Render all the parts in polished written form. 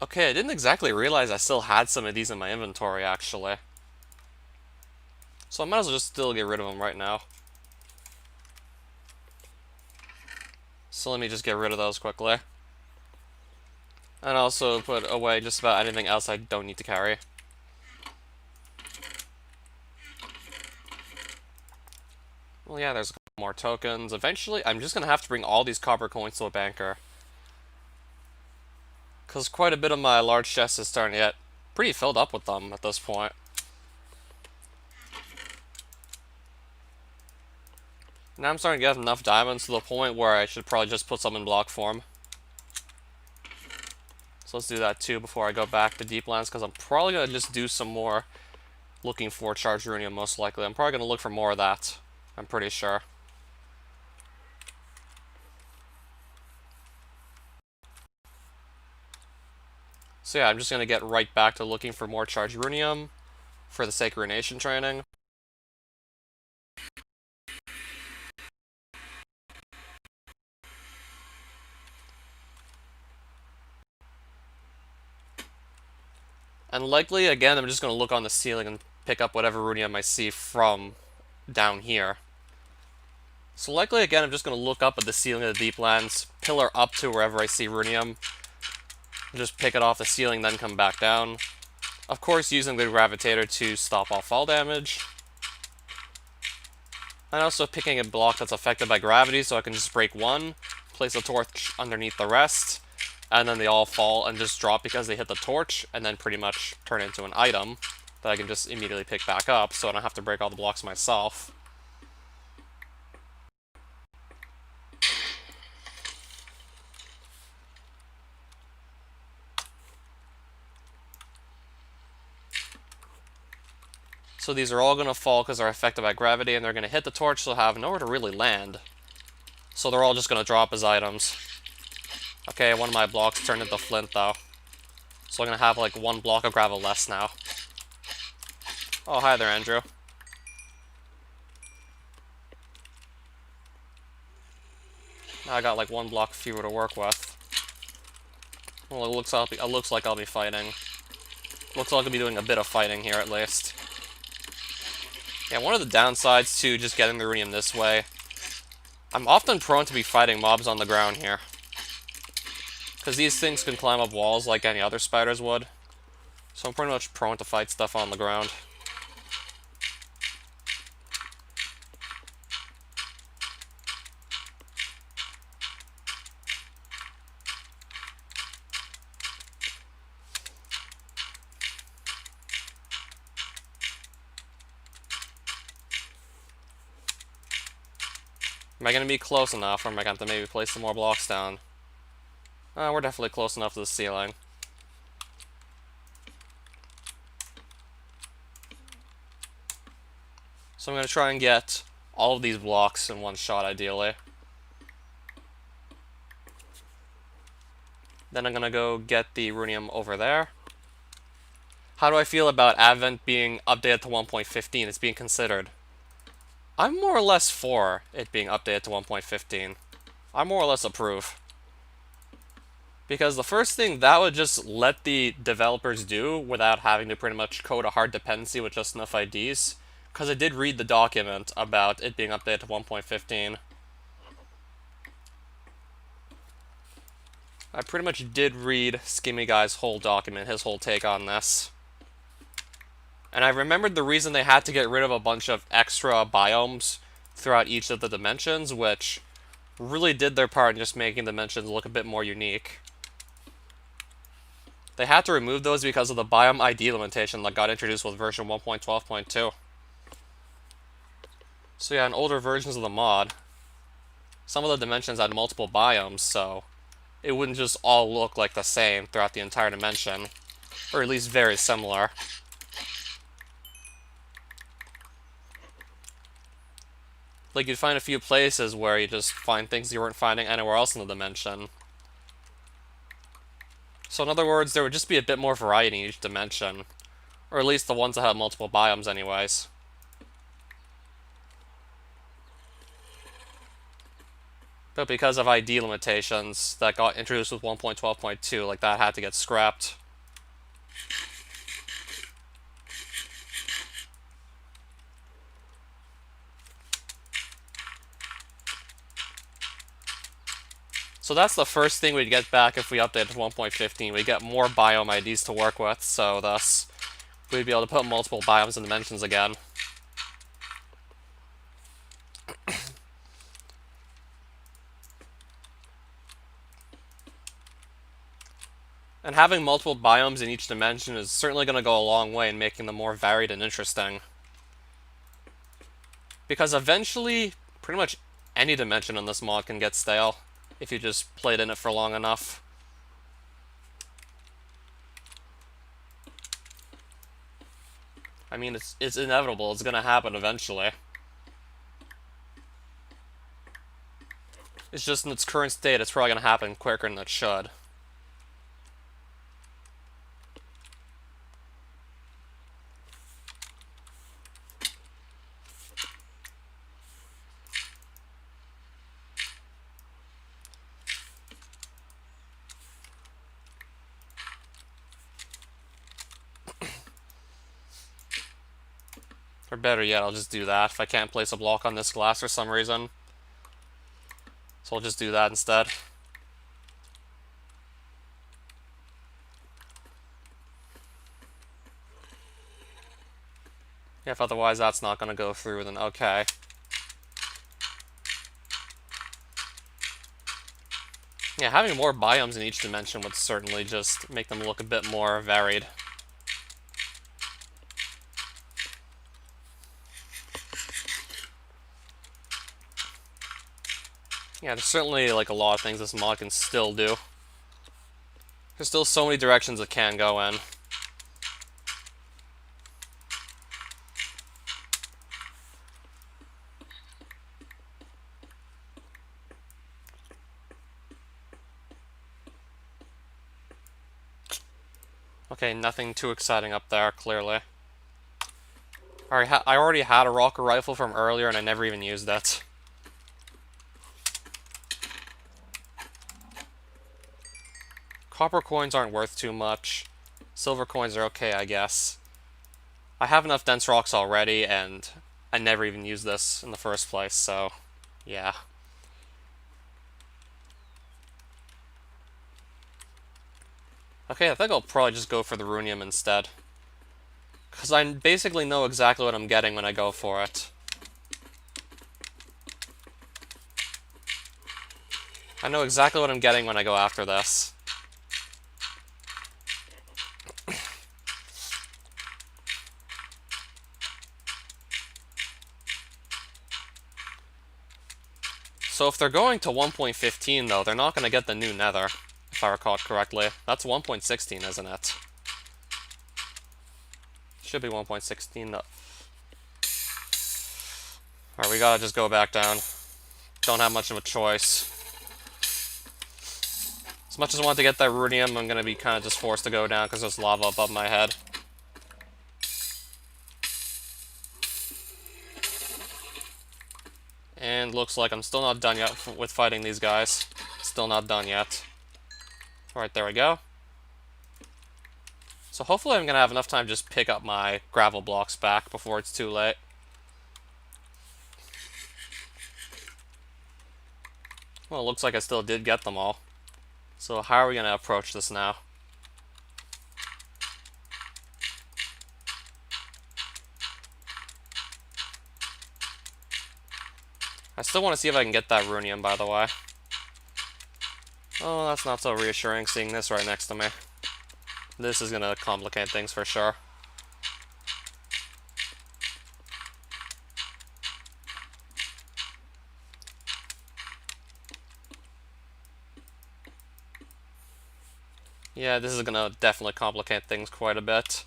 Okay, I didn't exactly realize I still had some of these in my inventory, actually. So I might as well just still get rid of them right now. So let me just get rid of those quickly. And also put away just about anything else I don't need to carry. Well, yeah, there's a couple more tokens. Eventually, I'm just gonna have to bring all these copper coins to a banker. Because quite a bit of my large chest is starting to get pretty filled up with them at this point. Now I'm starting to get enough diamonds to the point where I should probably just put some in block form. So let's do that too before I go back to Deeplands, because I'm probably going to just do some more looking for charged runium, most likely. I'm probably going to look for more of that, I'm pretty sure. So yeah, I'm just going to get right back to looking for more charged runium for the Sacred Nation training. And likely, again, I'm just going to look on the ceiling and pick up whatever runium I see from down here. So likely, again, I'm just going to look up at the ceiling of the Deeplands, pillar up to wherever I see runium, just pick it off the ceiling, then come back down. Of course, using the gravitator to stop all fall damage. And also picking a block that's affected by gravity, so I can just break one, place a torch underneath the rest, and then they all fall and just drop because they hit the torch, and then pretty much turn into an item that I can just immediately pick back up, so I don't have to break all the blocks myself. So these are all going to fall because they're affected by gravity, and they're going to hit the torch, so have nowhere to really land. So they're all just going to drop as items. Okay, one of my blocks turned into flint, though. So I'm going to have, like, one block of gravel less now. Oh, hi there, Andrew. Now I got, like, one block fewer to work with. Well, it looks like I'll be fighting. Looks like I'll be doing a bit of fighting here, at least. Yeah, one of the downsides to just getting the runium this way, I'm often prone to be fighting mobs on the ground here. Because these things can climb up walls like any other spiders would. So I'm pretty much prone to fight stuff on the ground. Am I going to be close enough, or am I going to have to maybe place some more blocks down? We're definitely close enough to the ceiling. So I'm going to try and get all of these blocks in one shot, ideally. Then I'm going to go get the runium over there. How do I feel about Advent being updated to 1.15? It's being considered. I'm more or less for it being updated to 1.15. I more or less approve. Because the first thing that would just let the developers do without having to pretty much code a hard dependency with just enough IDs, because I did read the document about it being updated to 1.15. I pretty much did read Skimmy Guy's whole document, his whole take on this. And I remembered the reason they had to get rid of a bunch of extra biomes throughout each of the dimensions, which really did their part in just making the dimensions look a bit more unique. They had to remove those because of the biome ID limitation that got introduced with version 1.12.2. So yeah, in older versions of the mod, some of the dimensions had multiple biomes, so it wouldn't just all look like the same throughout the entire dimension, or at least very similar. Like, you'd find a few places where you just find things you weren't finding anywhere else in the dimension. So in other words, there would just be a bit more variety in each dimension. Or at least the ones that have multiple biomes anyways. But because of ID limitations that got introduced with 1.12.2, like that had to get scrapped. So that's the first thing we'd get back if we updated to 1.15. We'd get more biome IDs to work with, so thus we'd be able to put multiple biomes and dimensions again. And having multiple biomes in each dimension is certainly going to go a long way in making them more varied and interesting. Because eventually, pretty much any dimension in this mod can get stale if you just played in it for long enough. I mean, it's inevitable. It's going to happen eventually. It's just in its current state, it's probably going to happen quicker than it should. Or better yet, I'll just do that if I can't place a block on this glass for some reason. So I'll just do that instead. If otherwise that's not going to go through, then okay. Yeah, having more biomes in each dimension would certainly just make them look a bit more varied. Yeah, there's certainly like a lot of things this mod can still do. There's still so many directions it can go in. Okay, nothing too exciting up there, clearly. Alright, I already had a rocket rifle from earlier and I never even used it. Copper coins aren't worth too much. Silver coins are okay, I guess. I have enough dense rocks already, and I never even used this in the first place, so yeah. Okay, I think I'll probably just go for the runium instead. Because I basically know exactly what I'm getting when I go for it. I know exactly what I'm getting when I go after this. So if they're going to 1.15 though, they're not going to get the new nether, if I recall correctly. That's 1.16, isn't it? Should be 1.16 though. Alright, we gotta just go back down. Don't have much of a choice. As much as I want to get that runium, I'm gonna be kind of just forced to go down because there's lava above my head. And looks like I'm still not done yet with fighting these guys. Still not done yet. Alright, there we go. So hopefully I'm going to have enough time to just pick up my gravel blocks back before it's too late. Well, it looks like I still did get them all. So how are we going to approach this now? I still want to see if I can get that runium, by the way. Oh, that's not so reassuring, seeing this right next to me. This is going to complicate things for sure. Yeah, this is going to definitely complicate things quite a bit.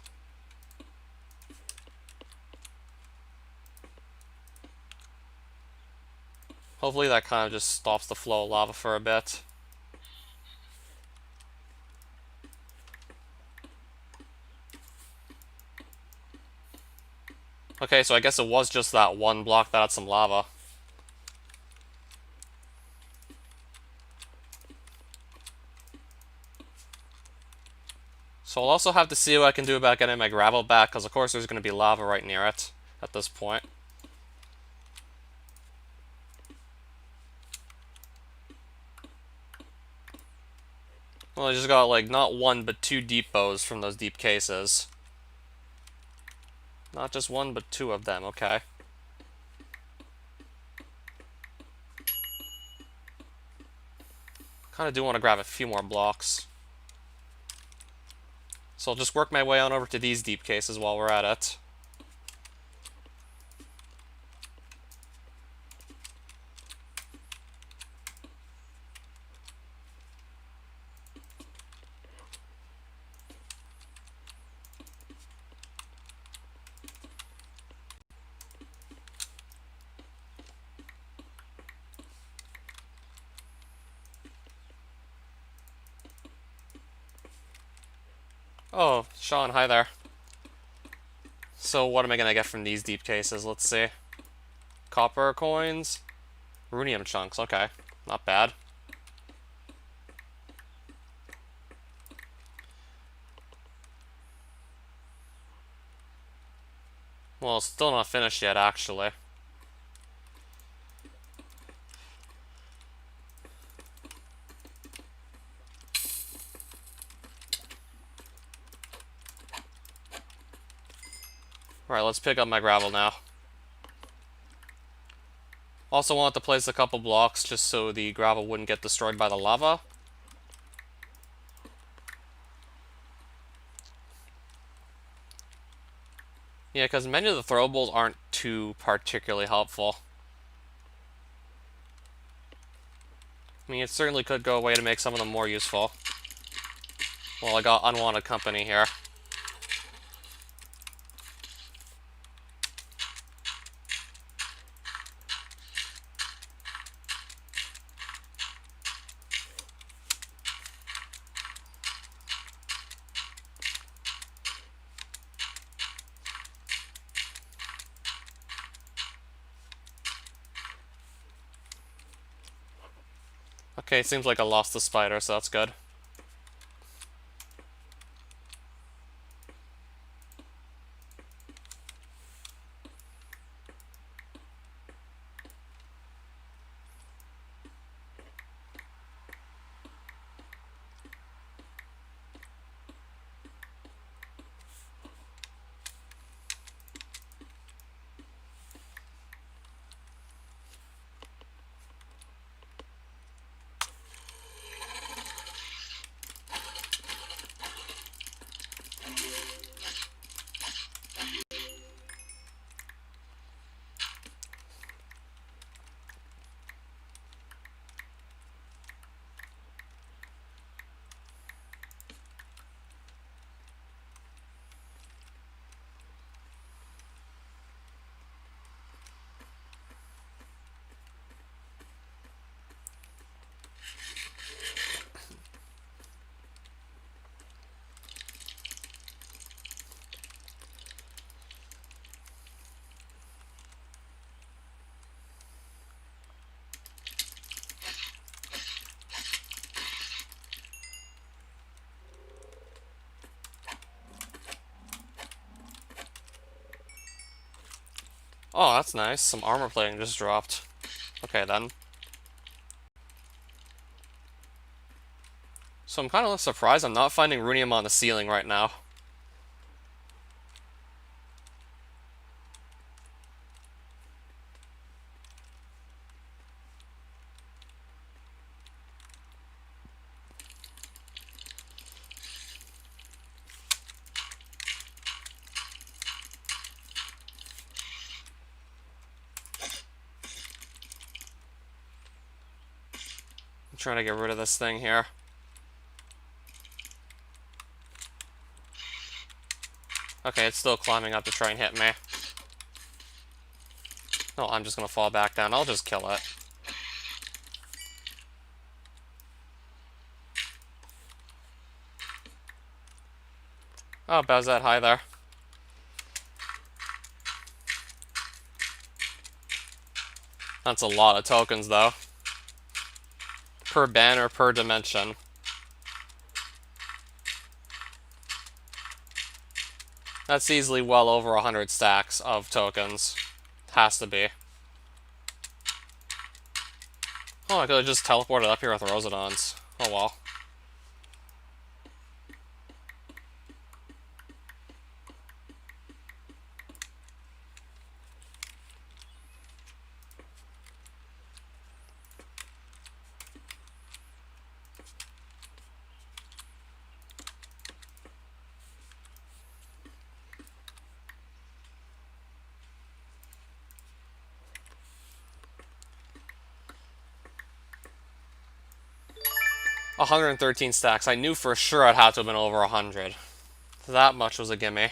Hopefully that kind of just stops the flow of lava for a bit. Okay, so I guess it was just that one block that had some lava. So I'll also have to see what I can do about getting my gravel back, because of course there's going to be lava right near it at this point. Well, I just got like not one but two deep bows from those deep cases. Not just one but two of them, okay. Kinda do want to grab a few more blocks. So I'll just work my way on over to these deep cases while we're at it. Oh, Sean, hi there. So what am I gonna get from these deep cases? Let's see. Copper coins. Runium chunks, okay. Not bad. Well, it's still not finished yet, actually. Alright, let's pick up my gravel now. Also want to place a couple blocks just so the gravel wouldn't get destroyed by the lava. Yeah, because many of the throwables aren't too particularly helpful. I mean, it certainly could go away to make some of them more useful. Well, I got unwanted company here. Okay, it seems like I lost the spider, so that's good. Oh, that's nice. Some armor plating just dropped. Okay, then. So I'm kind of surprised I'm not finding runium on the ceiling right now. I'm trying to get rid of this thing here. Okay, it's still climbing up to try and hit me. No, I'm just gonna fall back down. I'll just kill it. Oh, Bowsette, hi there. That's a lot of tokens, though. Per banner, per dimension. That's easily well over 100 stacks of tokens. Has to be. Oh, I could have just teleported up here with Rosedons. Oh well. $113 stacks. I knew for sure I'd have to have been over 100. That much was a gimme.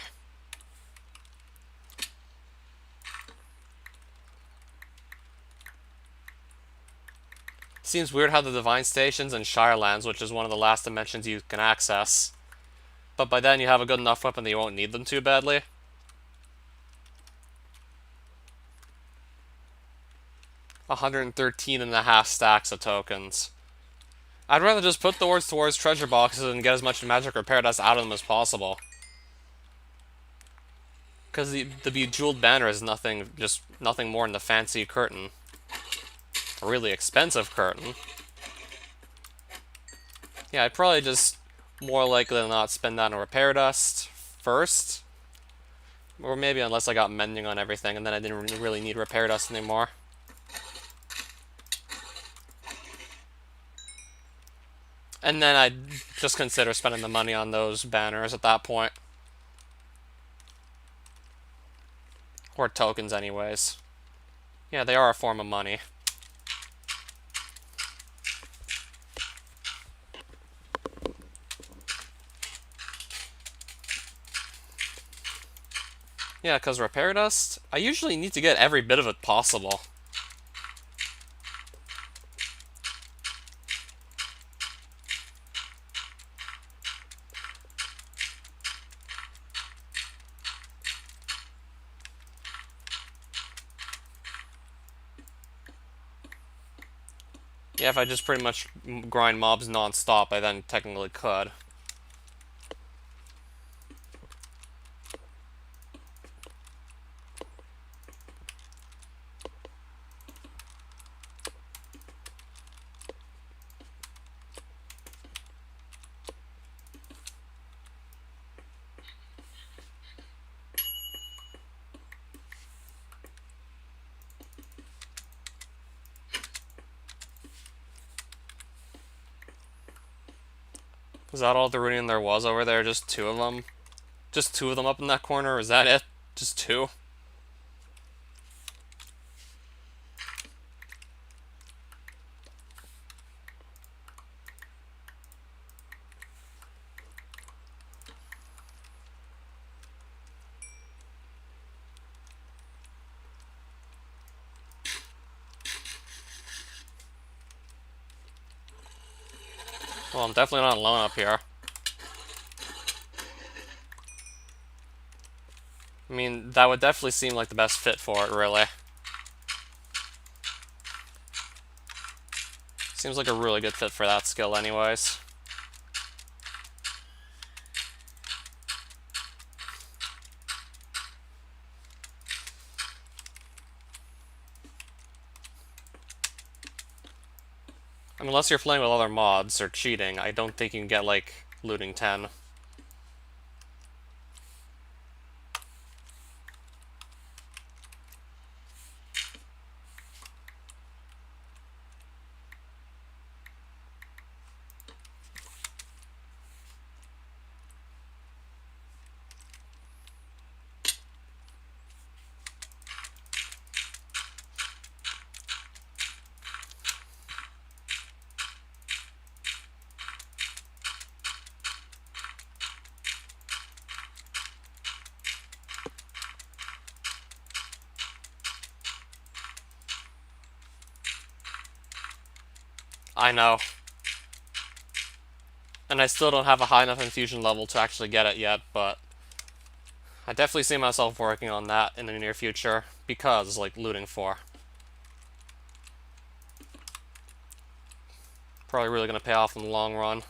Seems weird how the Divine Stations and Shirelands, which is one of the last dimensions you can access, but by then you have a good enough weapon that you won't need them too badly. 113.5 stacks of tokens. I'd rather just put the words towards treasure boxes and get as much magic repair dust out of them as possible. Because the Bejeweled Banner is nothing more than the fancy curtain. A really expensive curtain. Yeah, I'd probably just more likely than not spend that on repair dust first. Or maybe unless I got mending on everything and then I didn't really need repair dust anymore. And then I'd just consider spending the money on those banners at that point. Or tokens anyways. Yeah, they are a form of money. Yeah, because repair dust, I usually need to get every bit of it possible. Yeah, if I just pretty much grind mobs non-stop, I then technically could. Was that all the runion there was over there? Just two of them? Just two of them up in that corner? Is that it? Just two? Well, I'm definitely not alone up here. I mean, that would definitely seem like the best fit for it, really. Seems like a really good fit for that skill anyways. I mean, unless you're playing with other mods or cheating, I don't think you can get, like, looting 10. I know. And I still don't have a high enough infusion level to actually get it yet, but I definitely see myself working on that in the near future, because, like, looting 4. Probably really going to pay off in the long run.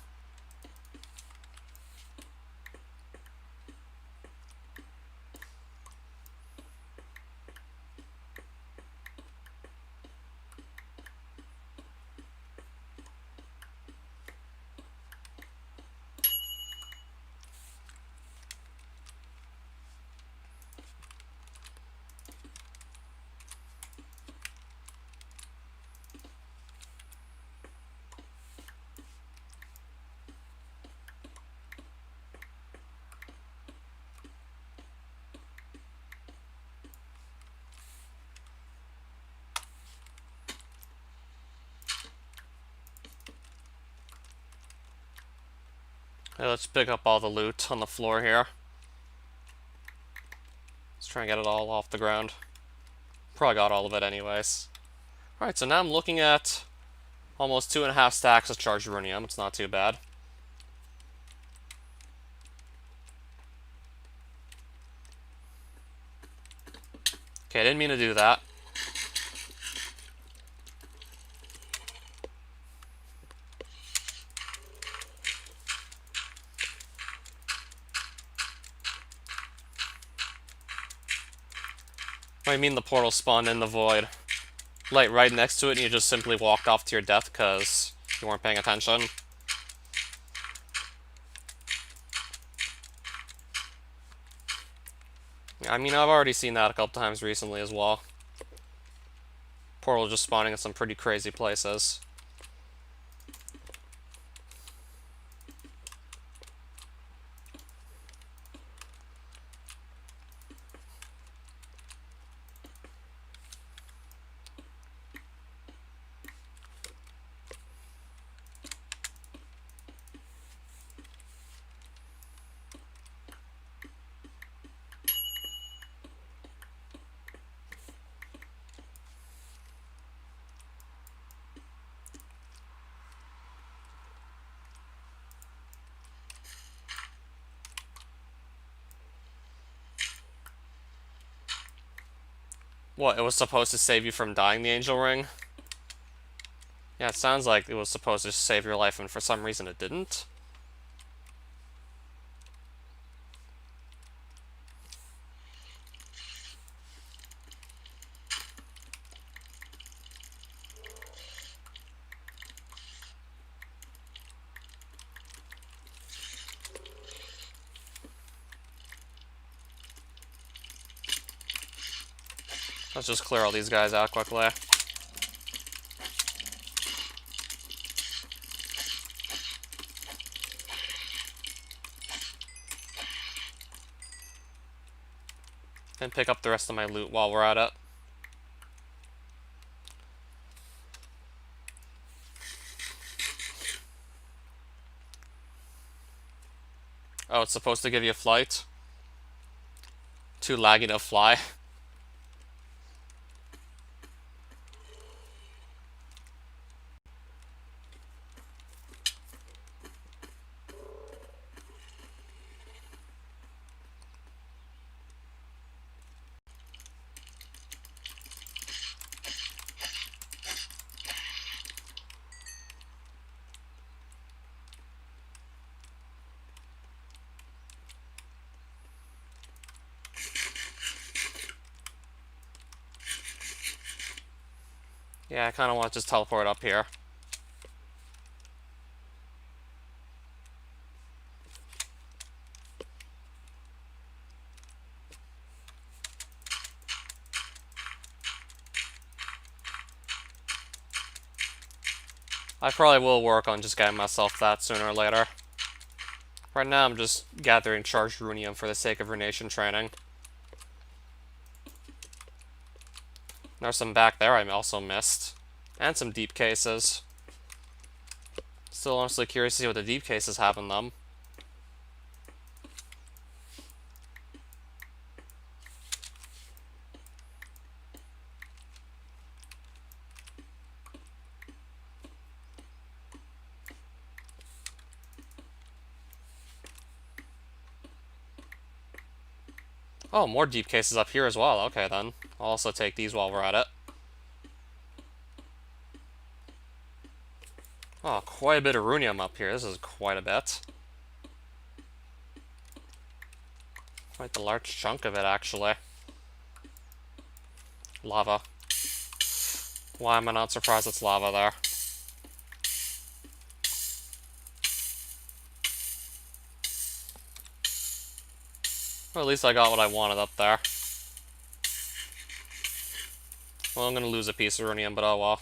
Okay, let's pick up all the loot on the floor here. Let's try and get it all off the ground. Probably got all of it anyways. Alright, so now I'm looking at almost 2.5 stacks of charged runium. It's not too bad. Okay, I didn't mean to do that. I mean the portal spawned in the void. Like right next to it and you just simply walked off to your death because you weren't paying attention. I mean, I've already seen that a couple times recently as well. Portal just spawning in some pretty crazy places. What, it was supposed to save you from dying, the angel ring? Yeah, it sounds like it was supposed to save your life, and for some reason it didn't. Let's just clear all these guys out quickly. And pick up the rest of my loot while we're at it. Oh, it's supposed to give you a flight? Too laggy to fly? Yeah, I kind of want to just teleport up here. I probably will work on just getting myself that sooner or later. Right now I'm just gathering charged runium for the sake of Runation training. There's some back there I also missed. And some deep cases. Still honestly curious to see what the deep cases have in them. Oh, more deep cases up here as well. Okay, then. I'll also take these while we're at it. Oh, quite a bit of runium up here. This is quite a bit. Quite the large chunk of it, actually. Lava. Why am I not surprised it's lava there? Well, at least I got what I wanted up there. Well, I'm gonna lose a piece of runium, but oh well.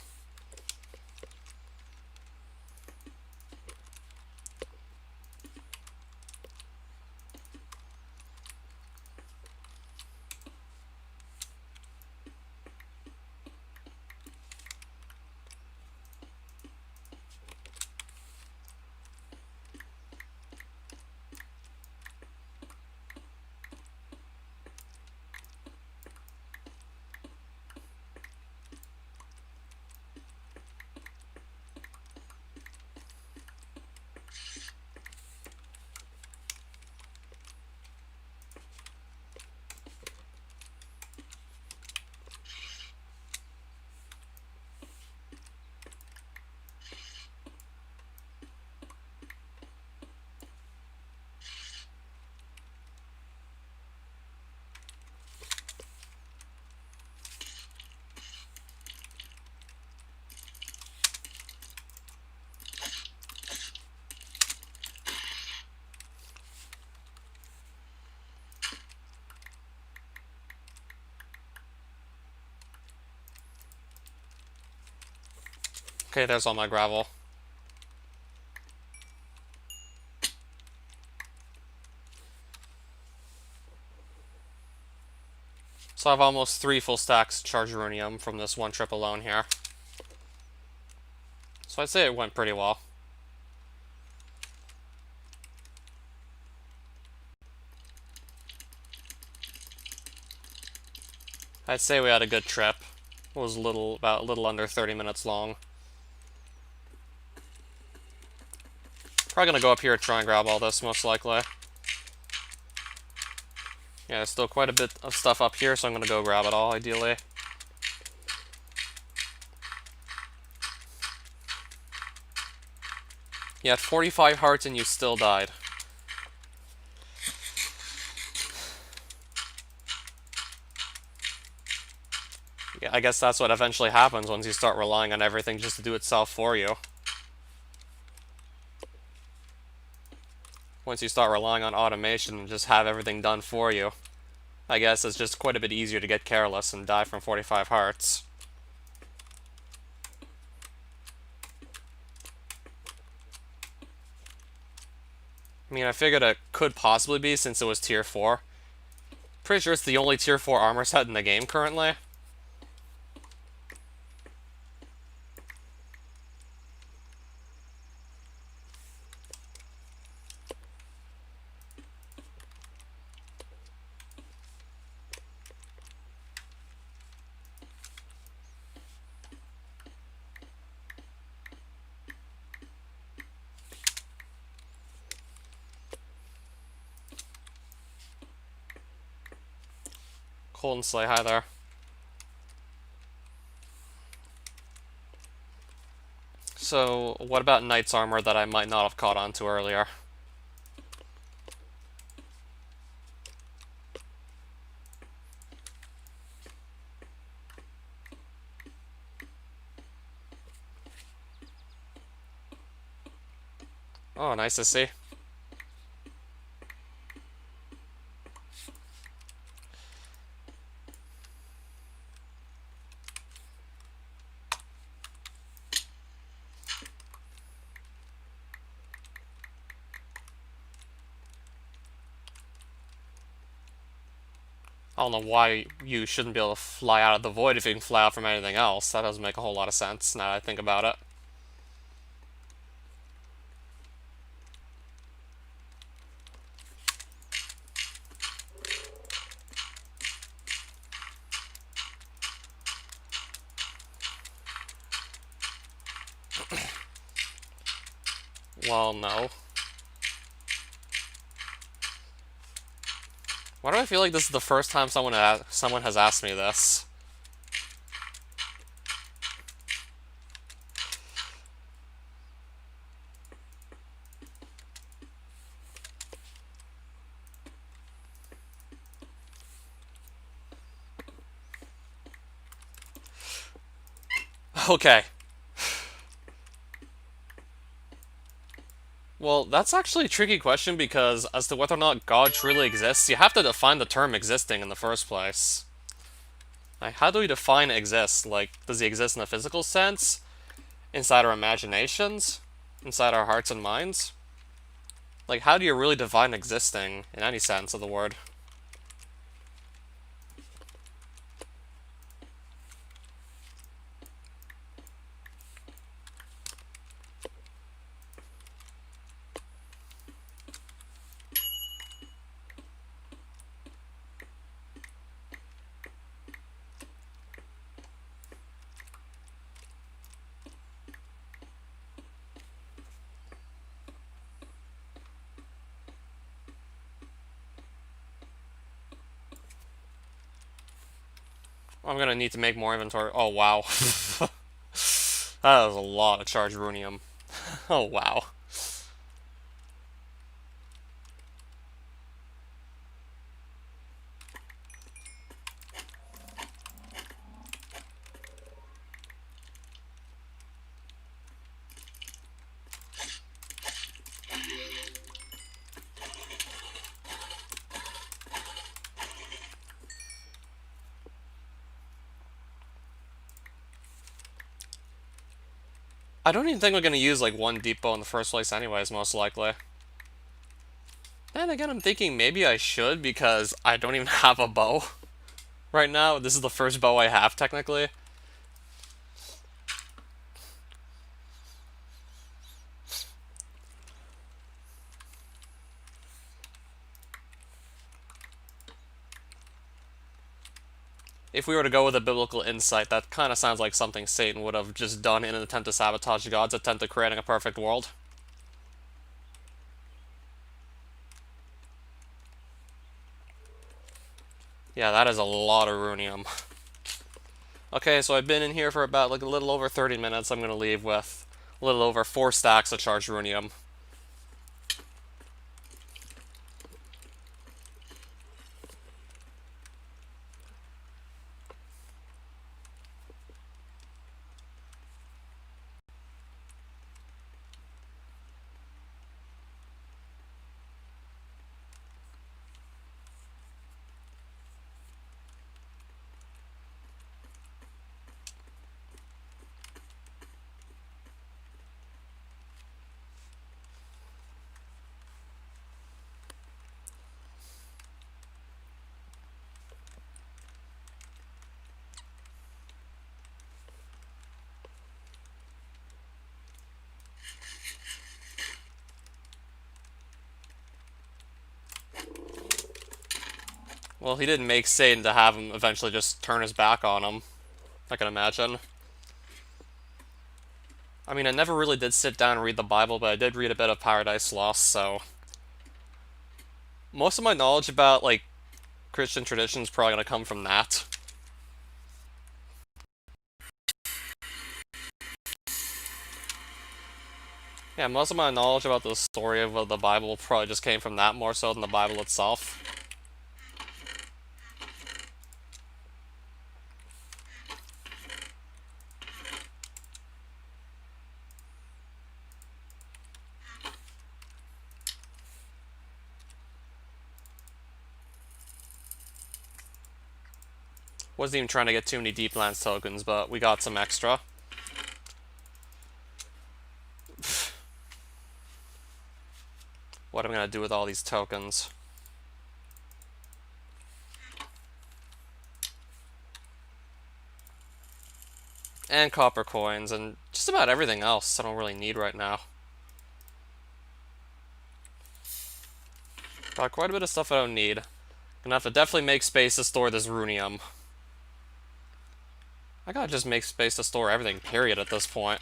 Okay, there's all my gravel. So I have almost 3 full stacks charged runium from this one trip alone here. So I'd say it went pretty well. I'd say we had a good trip. It was about a little under 30 minutes long. Probably gonna go up here and try and grab all this, most likely. Yeah, there's still quite a bit of stuff up here, so I'm gonna go grab it all, ideally. You had 45 hearts and you still died. Yeah, I guess that's what eventually happens once you start relying on everything just to do itself for you. Once you start relying on automation and just have everything done for you, I guess it's just quite a bit easier to get careless and die from 45 hearts. I mean, I figured it could possibly be since it was tier 4. Pretty sure it's the only tier 4 armor set in the game currently. Cold and Slay, hi there. So, what about Knight's armor that I might not have caught on to earlier? Oh, nice to see. I don't know why you shouldn't be able to fly out of the void if you can fly out from anything else. That doesn't make a whole lot of sense now that I think about it. Well, no. Why do I feel like this is the first time someone has asked me this? Okay. Well, that's actually a tricky question because as to whether or not God truly exists, you have to define the term existing in the first place. Like, how do we define exist? Like, does he exist in a physical sense? Inside our imaginations? Inside our hearts and minds? Like, how do you really define existing in any sense of the word? I'm gonna need to make more inventory. Oh, wow. That was a lot of charged runium. Oh, wow. I don't even think we're gonna use like one depot in the first place anyways, most likely. Then again, I'm thinking maybe I should because I don't even have a bow right now. This is the first bow I have, technically. If we were to go with a biblical insight, that kind of sounds like something Satan would have just done in an attempt to sabotage God's attempt at creating a perfect world. Yeah, that is a lot of runium. Okay, so I've been in here for about like a little over 30 minutes. I'm going to leave with a little over 4 stacks of charged runium. Well, he didn't make Satan to have him eventually just turn his back on him, I can imagine. I mean, I never really did sit down and read the Bible, but I did read a bit of Paradise Lost, so most of my knowledge about, like, Christian tradition is probably going to come from that. Yeah, most of my knowledge about the story of the Bible probably just came from that more so than the Bible itself. Wasn't even trying to get too many Deep Lands tokens, but we got some extra. What am I going to do with all these tokens? And copper coins, and just about everything else I don't really need right now. Got quite a bit of stuff I don't need. Gonna have to definitely make space to store this runium. I gotta just make space to store everything, period, at this point.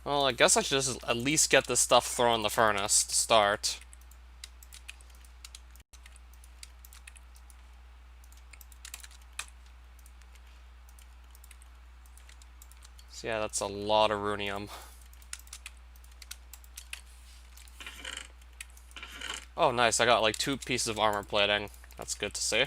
Well, I guess I should just at least get this stuff thrown in the furnace to start. So yeah, that's a lot of runium. Oh, nice, I got like 2 pieces of armor plating. That's good to see.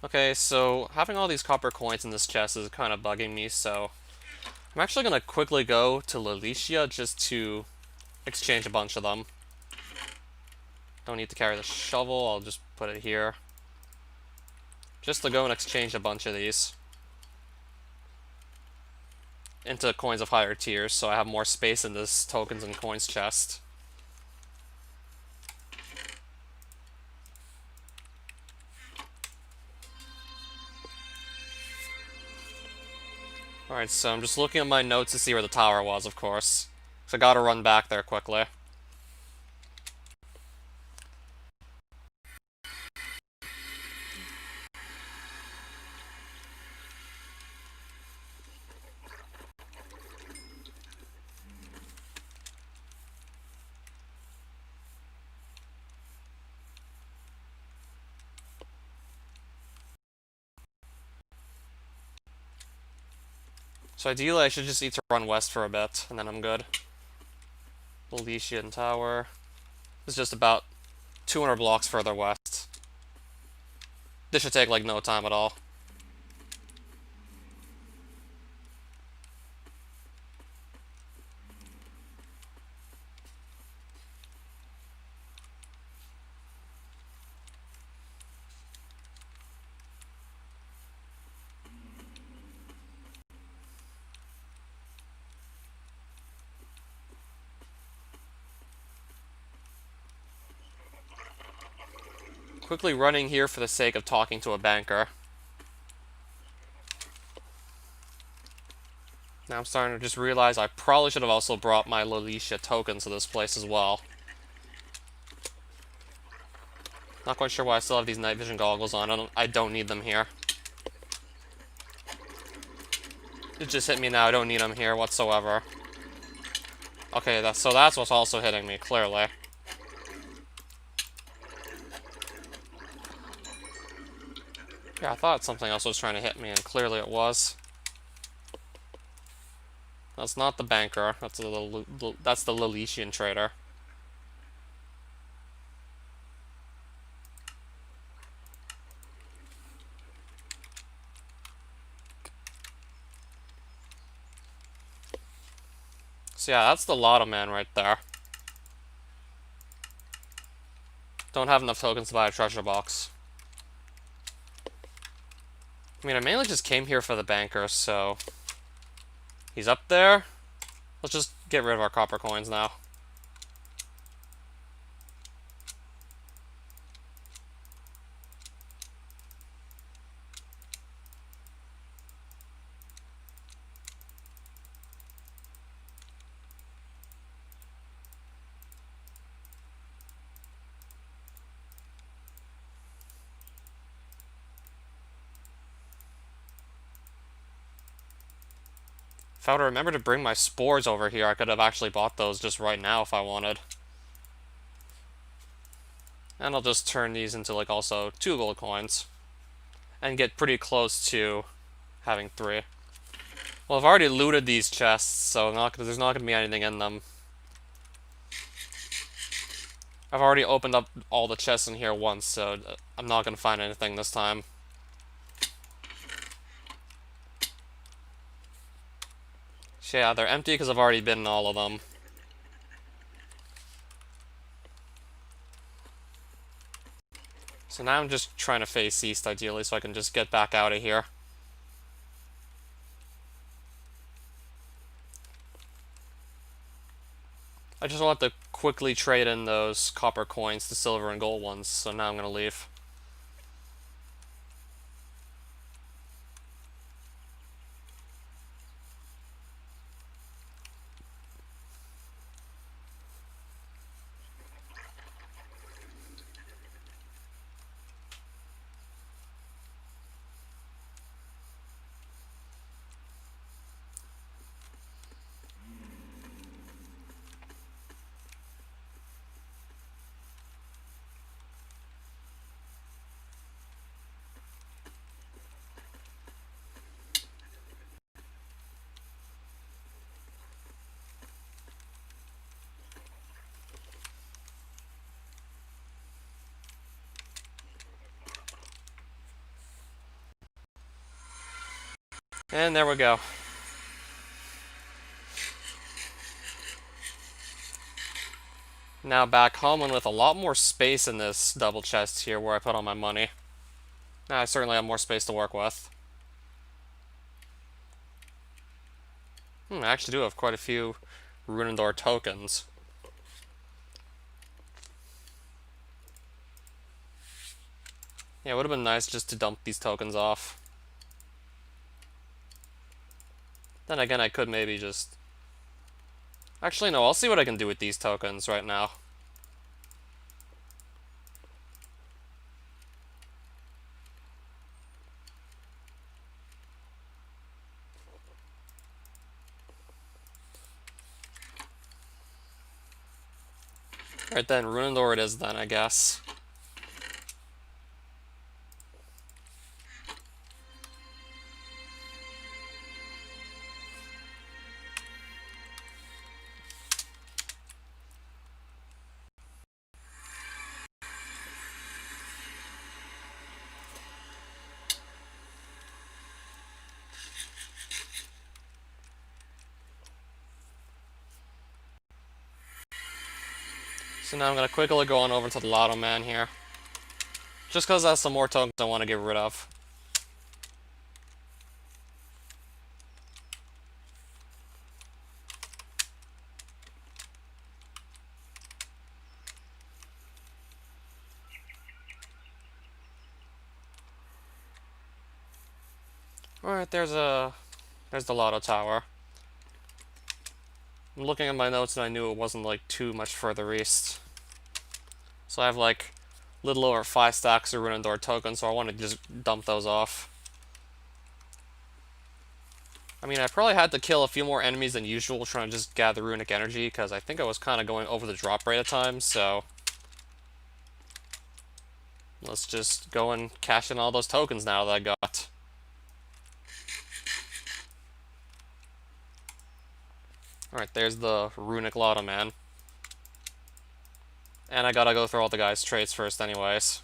Okay, so having all these copper coins in this chest is kind of bugging me, so I'm actually going to quickly go to Lalicia just to exchange a bunch of them. Don't need to carry the shovel, I'll just put it here. Just to go and exchange a bunch of these into coins of higher tiers, so I have more space in this tokens and coins chest. Alright, so I'm just looking at my notes to see where the tower was, of course. So I gotta run back there quickly. So ideally I should just need to run west for a bit, and then I'm good. Elysian Tower. It's just about 200 blocks further west. This should take like no time at all. Quickly running here for the sake of talking to a banker. Now I'm starting to just realize I probably should have also brought my Lalicia tokens to this place as well. Not quite sure why I still have these night vision goggles on. I don't need them here. It just hit me now. I don't need them here whatsoever. Okay, so that's what's also hitting me, clearly. Yeah, I thought something else was trying to hit me, and clearly it was. That's not the banker. That's the Lilician trader. So yeah, that's the Lotto Man right there. Don't have enough tokens to buy a treasure box. I mean, I mainly just came here for the banker, so... He's up there. Let's just get rid of our copper coins now. If I would remember to bring my spores over here, I could have actually bought those just right now if I wanted. And I'll just turn these into, like, also 2 gold coins. And get pretty close to having 3. Well, I've already looted these chests, so there's not going to be anything in them. I've already opened up all the chests in here once, so I'm not going to find anything this time. So yeah, they're empty because I've already been in all of them. So now I'm just trying to face east, ideally, so I can just get back out of here. I just want to quickly trade in those copper coins to silver and gold ones, so now I'm going to leave. And there we go. Now back home and with a lot more space in this double chest here where I put all my money. Now I certainly have more space to work with. I actually do have quite a few Runendor tokens. Yeah, it would have been nice just to dump these tokens off. Then again, I could maybe just... Actually, no, I'll see what I can do with these tokens right now. Alright then, Runendor it is then, I guess. So now I'm going to quickly go on over to the Lotto Man here. Just because that's some more tokens I want to get rid of. Alright, there's the Lotto Tower. I'm looking at my notes and I knew it wasn't like too much further east. So I have like a little over 5 stacks of Rune and Door tokens, so I want to just dump those off. I mean, I probably had to kill a few more enemies than usual trying to just gather runic energy, because I think I was kind of going over the drop rate at times, so let's just go and cash in all those tokens now that I got. Alright, there's the runic Lotto Man. And I gotta go through all the guys' traits first anyways.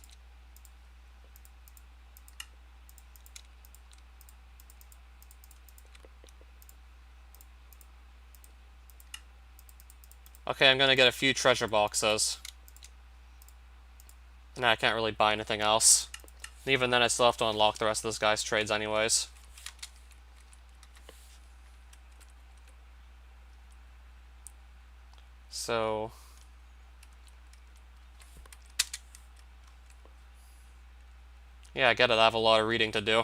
Okay, I'm gonna get a few treasure boxes. And I can't really buy anything else. And even then, I still have to unlock the rest of this guy's trades anyways. So yeah, I get it. I have a lot of reading to do.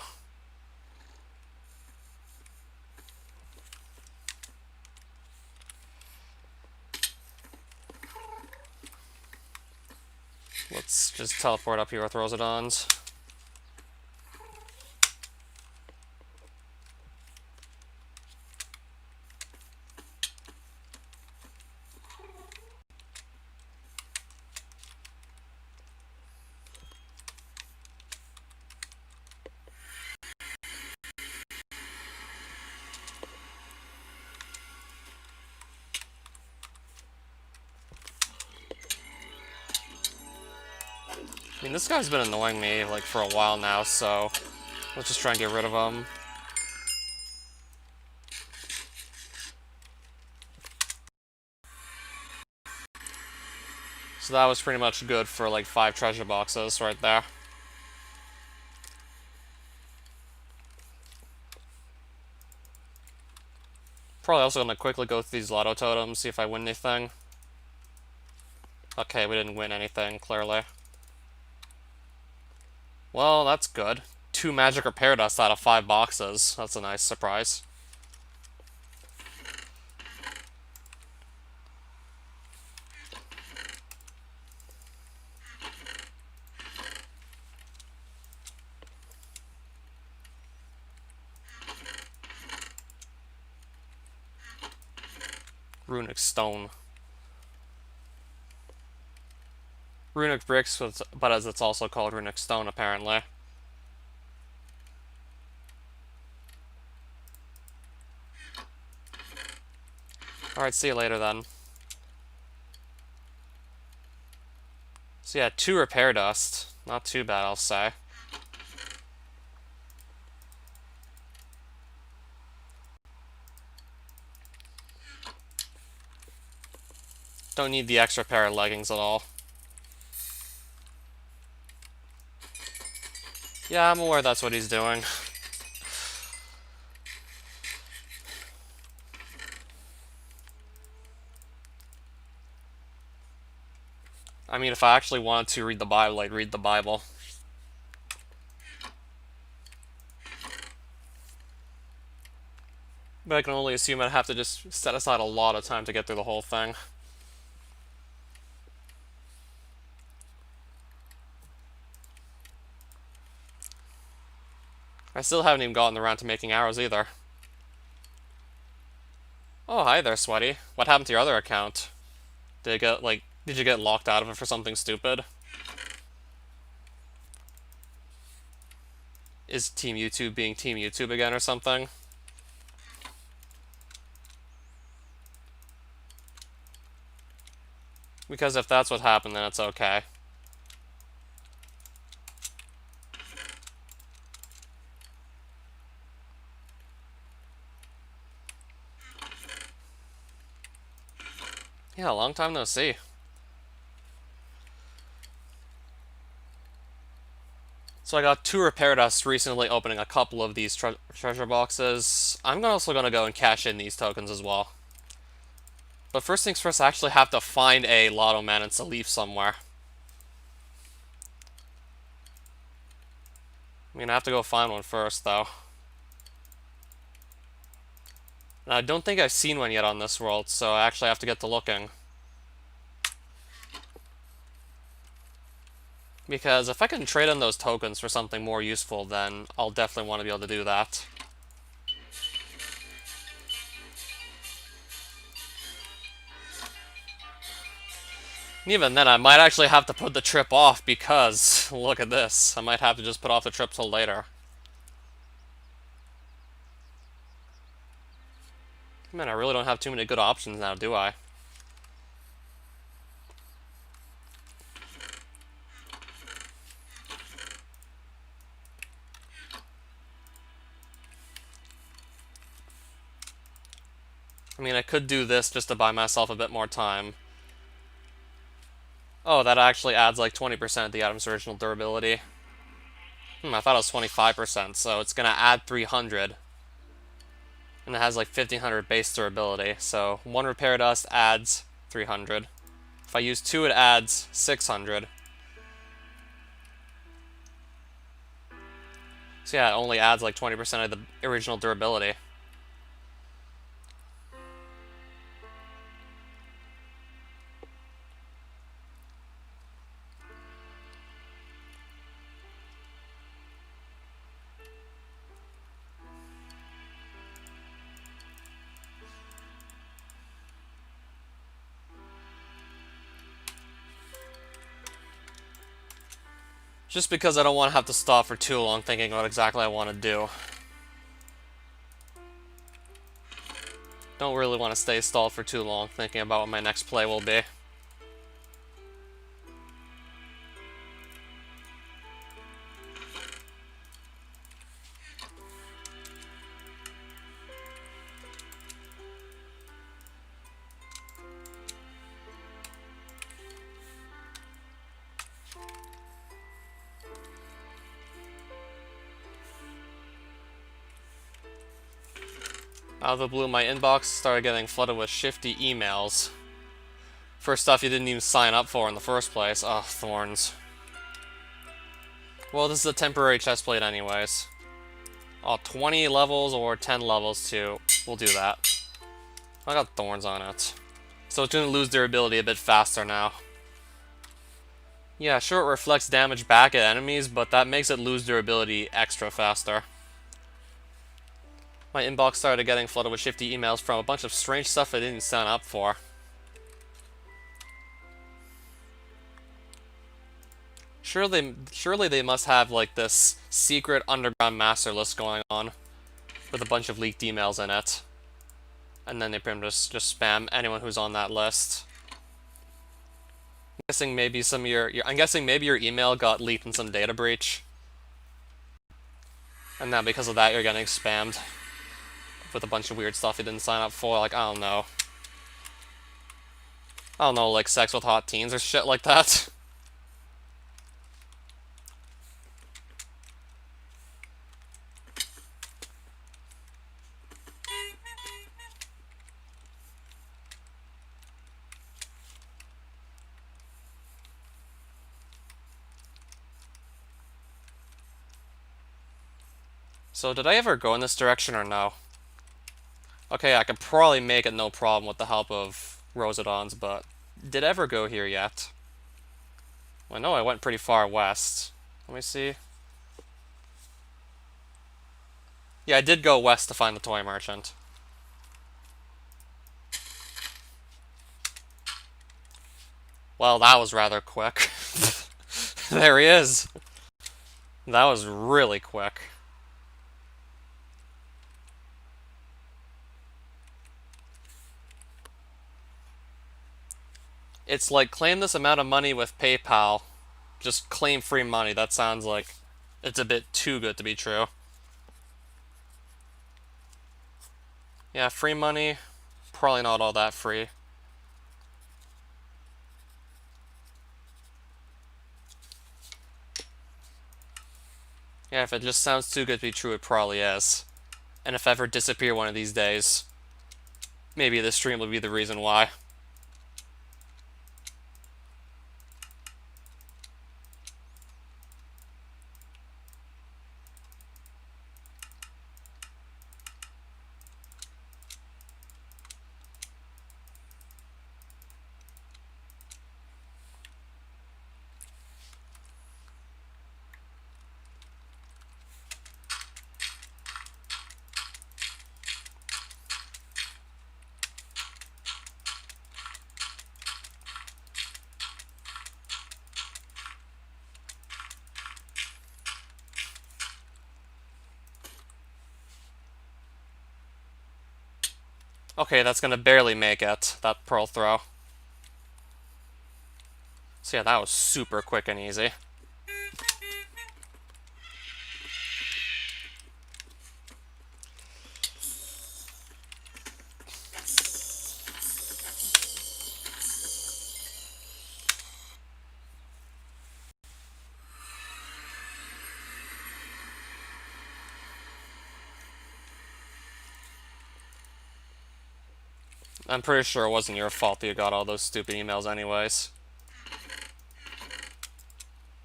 Let's just teleport up here with Rosodons. I mean, this guy's been annoying me, like, for a while now, so let's just try and get rid of him. So that was pretty much good for, like, 5 treasure boxes right there. Probably also gonna quickly go through these Lotto totems, see if I win anything. Okay, we didn't win anything, clearly. Well, that's good. 2 magic repair dust out of 5 boxes. That's a nice surprise. Runic stone. Runic bricks, but as it's also called runic stone, apparently. Alright, see you later then. So yeah, 2 repair dust. Not too bad, I'll say. Don't need the extra pair of leggings at all. Yeah, I'm aware that's what he's doing. I mean, if I actually wanted to read the Bible, I'd read the Bible. But I can only assume I'd have to just set aside a lot of time to get through the whole thing. I still haven't even gotten around to making arrows either. Oh, hi there, Sweaty. What happened to your other account? Did you get locked out of it for something stupid? Is Team YouTube being Team YouTube again or something? Because if that's what happened, then it's okay. Yeah, long time no see. So I got 2 repair dusts recently, opening a couple of these treasure boxes. I'm also going to go and cash in these tokens as well. But first things first, I actually have to find a Lotto Man and Salif somewhere. I'm going to have to go find one first, though. And I don't think I've seen one yet on this world, so I actually have to get to looking. Because if I can trade in those tokens for something more useful, then I'll definitely want to be able to do that. And even then, I might actually have to put the trip off because, look at this, I might have to just put off the trip till later. Man, I really don't have too many good options now, do I? I mean, I could do this just to buy myself a bit more time. Oh, that actually adds like 20% of the item's original durability. I thought it was 25%, so it's gonna add 300. And it has like 1500 base durability, so 1 repair dust adds 300. If I use 2, it adds 600. So yeah, it only adds like 20% of the original durability. Just because I don't want to have to stop for too long thinking what exactly I want to do. Don't really want to stay stalled for too long thinking about what my next play will be. Out of the blue, my inbox started getting flooded with shifty emails for stuff you didn't even sign up for in the first place. Oh, thorns. Well, this is a temporary chestplate anyways. Oh, 20 levels or 10 levels too. We'll do that. I got thorns on it. So it's going to lose durability a bit faster now. Yeah, sure it reflects damage back at enemies, but that makes it lose durability extra faster. My inbox started getting flooded with shifty emails from a bunch of strange stuff I didn't sign up for. Surely they must have like this secret underground master list going on with a bunch of leaked emails in it. And then they pretty much just spam anyone who's on that list. I'm guessing maybe some of I'm guessing maybe your email got leaked in some data breach. And now because of that you're getting spammed with a bunch of weird stuff you didn't sign up for, like, I don't know. I don't know, like sex with hot teens or shit like that. So did I ever go in this direction or no? Okay, I could probably make it no problem with the help of Rosedons, but did I ever go here yet? Well, I know I went pretty far west. Let me see. Yeah, I did go west to find the toy merchant. Well, that was rather quick. There he is. That was really quick. It's like, claim this amount of money with PayPal. Just claim free money. That sounds like it's a bit too good to be true. Yeah, free money, probably not all that free. Yeah, if it just sounds too good to be true, it probably is. And if I ever disappear one of these days, maybe this stream will be the reason why. Okay, that's gonna barely make it, that pearl throw. So yeah, that was super quick and easy. I'm pretty sure it wasn't your fault that you got all those stupid emails anyways.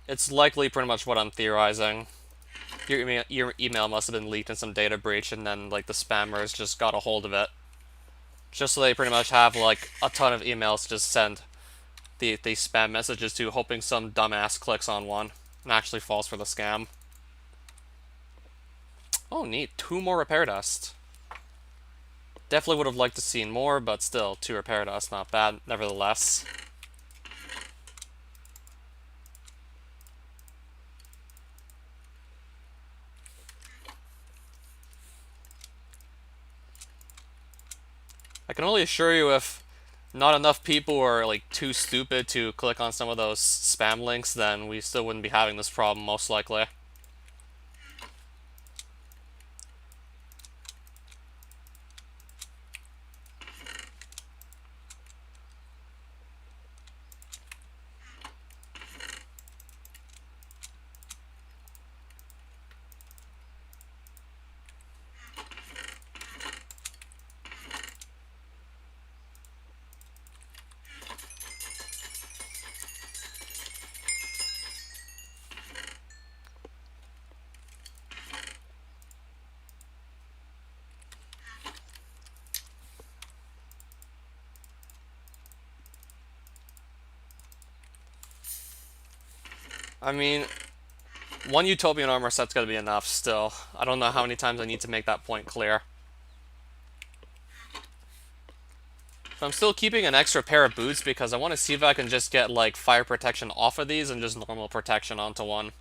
It's likely pretty much what I'm theorizing. Your email must have been leaked in some data breach, and then like the spammers just got a hold of it. Just so they pretty much have like a ton of emails to just send the spam messages to, hoping some dumbass clicks on one and actually falls for the scam. Oh, neat. 2 more repair dust. Definitely would have liked to seen more, but still, 2 repair dust, not bad, nevertheless. I can only assure you, if not enough people are like too stupid to click on some of those spam links, then we still wouldn't be having this problem, most likely. I mean, 1 Utopian armor set's gonna be enough still. I don't know how many times I need to make that point clear. So I'm still keeping an extra pair of boots because I want to see if I can just get like fire protection off of these and just normal protection onto one.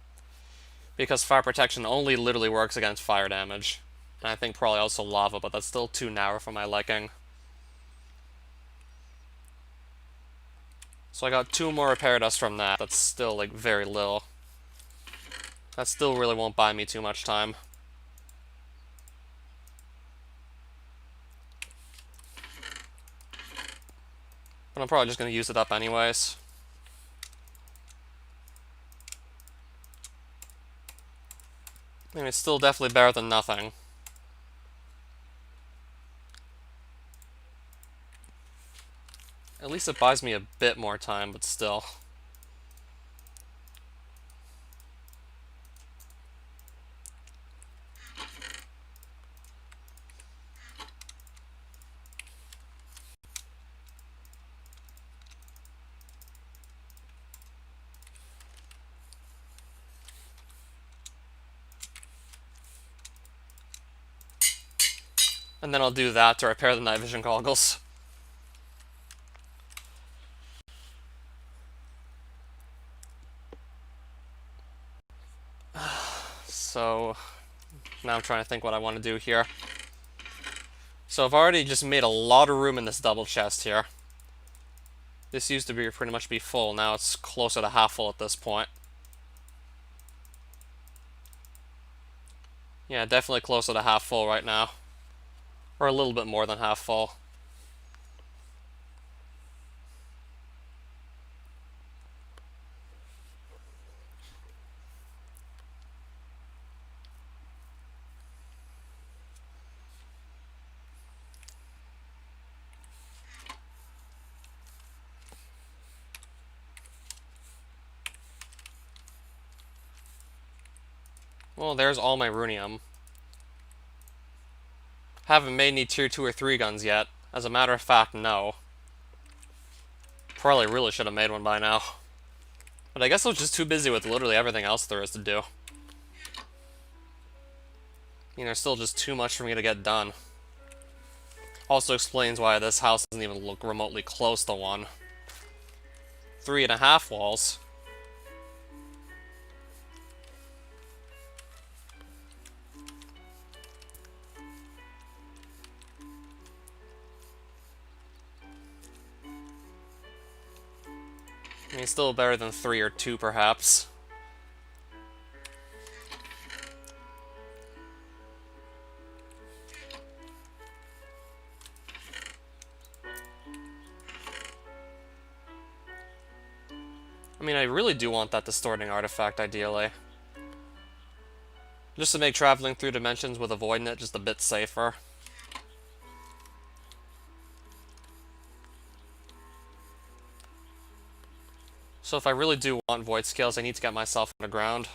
Because fire protection only literally works against fire damage. And I think probably also lava, but that's still too narrow for my liking. So I got 2 more repair dust from that. That's still like very little. That still really won't buy me too much time. But I'm probably just going to use it up anyways. I mean, it's still definitely better than nothing. At least it buys me a bit more time, but still. And then I'll do that to repair the night vision goggles. So now I'm trying to think what I want to do here. So I've already just made a lot of room in this double chest here. This used to be pretty much be full. Now it's closer to half full at this point. Yeah, definitely closer to half full right now. Or a little bit more than half full. Well, there's all my runium. Haven't made any tier 2 or 3 guns yet. As a matter of fact, no. Probably really should have made one by now. But I guess I was just too busy with literally everything else there is to do. You know, there's still just too much for me to get done. Also explains why this house doesn't even look remotely close to one. 3.5 walls. mean, still better than 3 or 2, perhaps. I mean, I really do want that distorting artifact, ideally. Just to make traveling through dimensions with avoiding it just a bit safer. So if I really do want void scales, I need to get myself underground.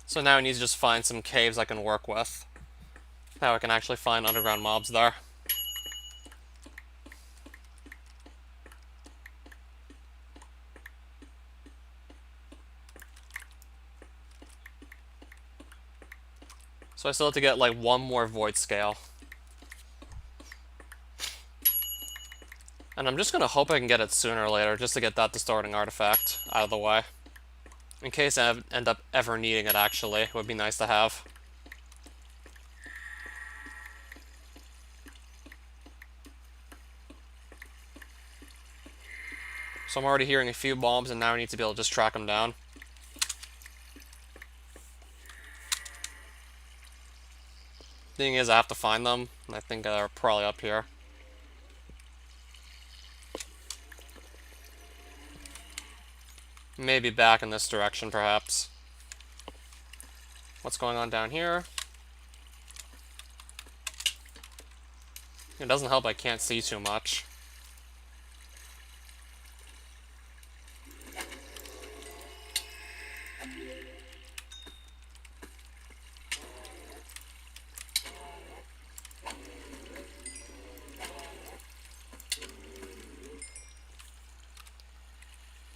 So now I need to just find some caves I can work with. Now I can actually find underground mobs there. So I still have to get like one more void scale. And I'm just gonna hope I can get it sooner or later, just to get that distorting artifact out of the way. In case I end up ever needing it, actually. It would be nice to have. So I'm already hearing a few bombs, and now I need to be able to just track them down. Thing is, I have to find them, and I think they're probably up here. Maybe back in this direction, perhaps. What's going on down here? It doesn't help I can't see too much.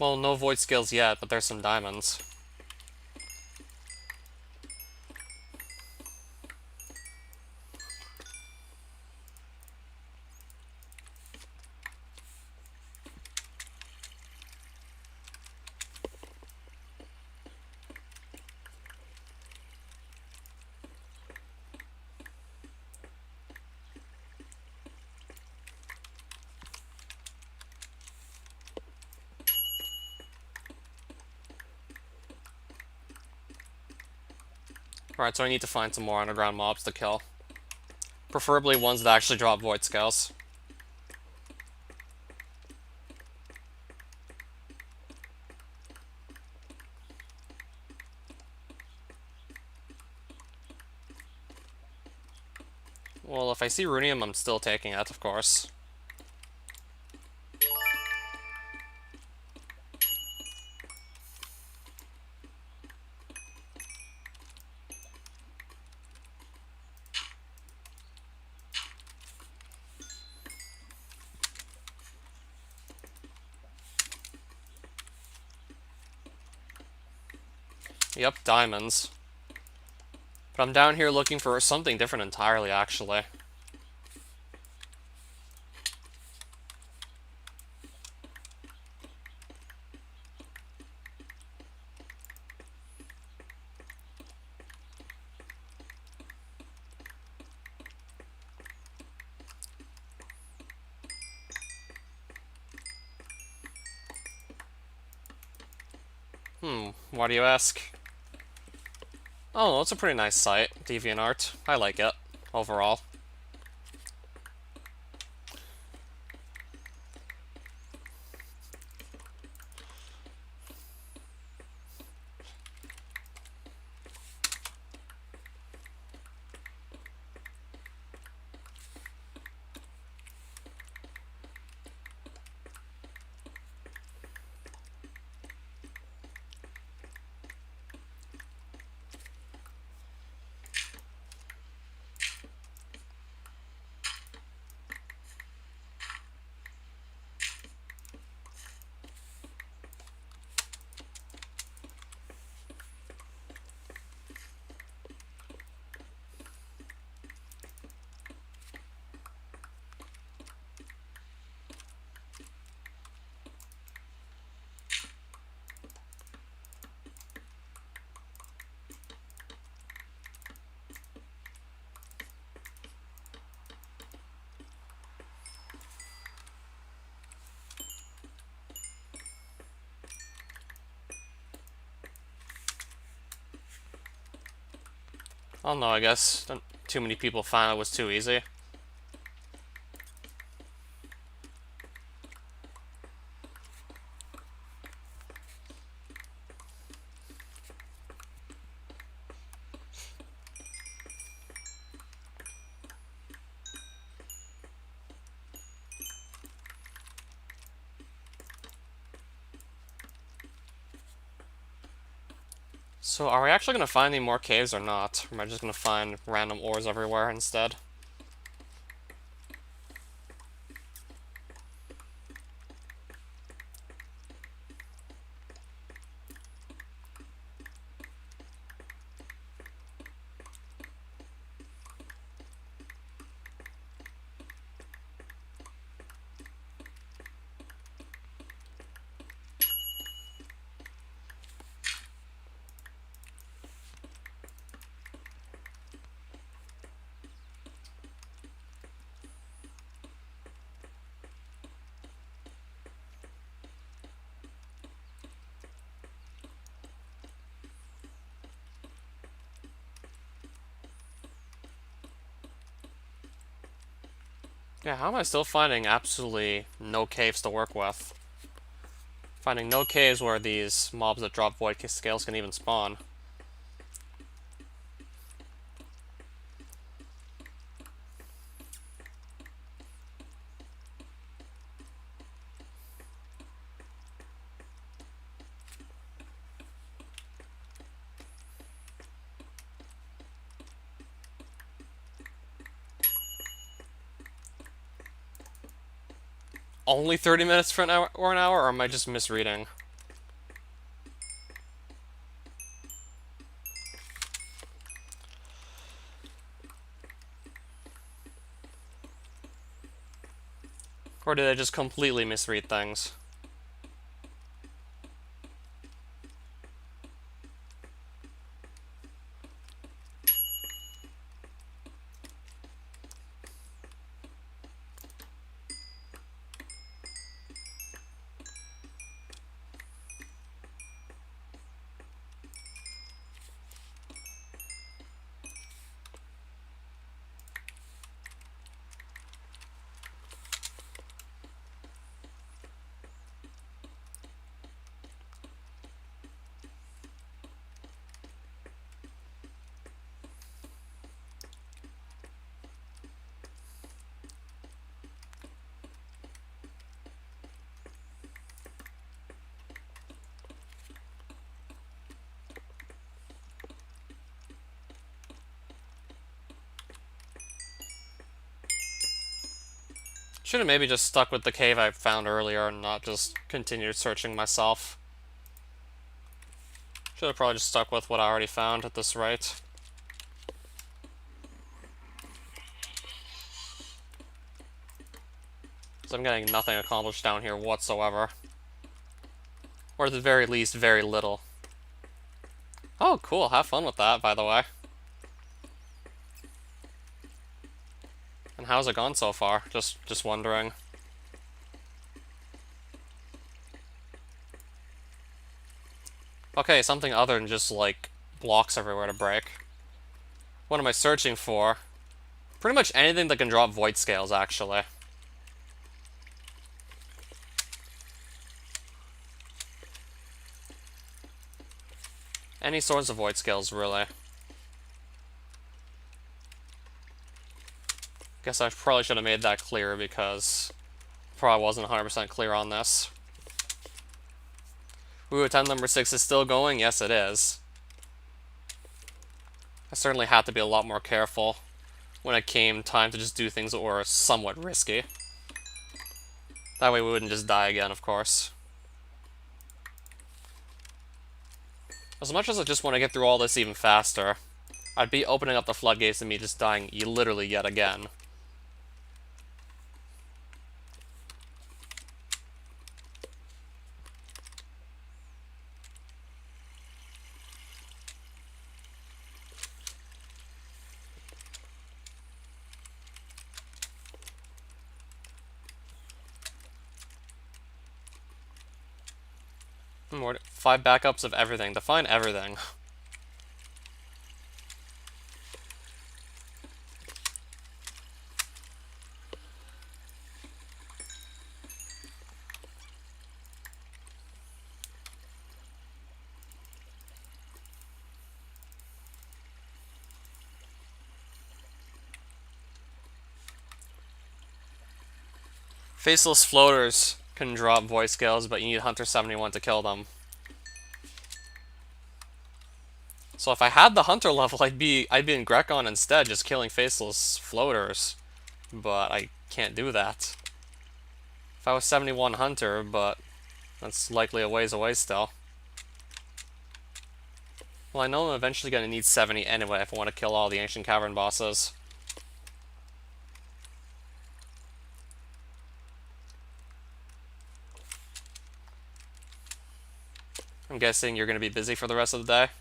Well, no void scales yet, but there's some diamonds. Alright, so I need to find some more underground mobs to kill. Preferably ones that actually drop void scales. Well, if I see runium, I'm still taking it, of course. Yep, diamonds. But I'm down here looking for something different entirely, actually. Why do you ask? Oh, it's a pretty nice site, DeviantArt. I like it, overall. Oh no, I guess too many people found it was too easy. So are we actually going to find any more caves or not? Or am I just going to find random ores everywhere instead? Yeah, how am I still finding absolutely no caves to work with? Finding no caves where these mobs that drop void scales can even spawn. Only 30 minutes for an hour, or am I just misreading? Or did I just completely misread things? Should have maybe just stuck with the cave I found earlier and not just continued searching myself. Should have probably just stuck with what I already found at this rate. Because I'm getting nothing accomplished down here whatsoever. Or at the very least, very little. Oh, cool. Have fun with that, by the way. And how's it gone so far? Just wondering. Okay, something other than just, like, blocks everywhere to break. What am I searching for? Pretty much anything that can drop void scales, actually. Any sorts of void scales, really. Guess I probably should have made that clear because probably wasn't 100% clear on this. Ooh, attempt number 6 is still going? Yes, it is. I certainly had to be a lot more careful when it came time to just do things that were somewhat risky. That way we wouldn't just die again, of course. As much as I just want to get through all this even faster, I'd be opening up the floodgates to me just dying literally yet again. More 5 backups of everything. Define everything. Faceless floaters can drop void scales, but you need Hunter 71 to kill them. So if I had the Hunter level, I'd be in Grekon instead, just killing faceless floaters. But I can't do that. If I was 71 Hunter, but that's likely a ways away still. Well, I know I'm eventually going to need 70 anyway if I want to kill all the Ancient Cavern bosses. I'm guessing you're going to be busy for the rest of the day?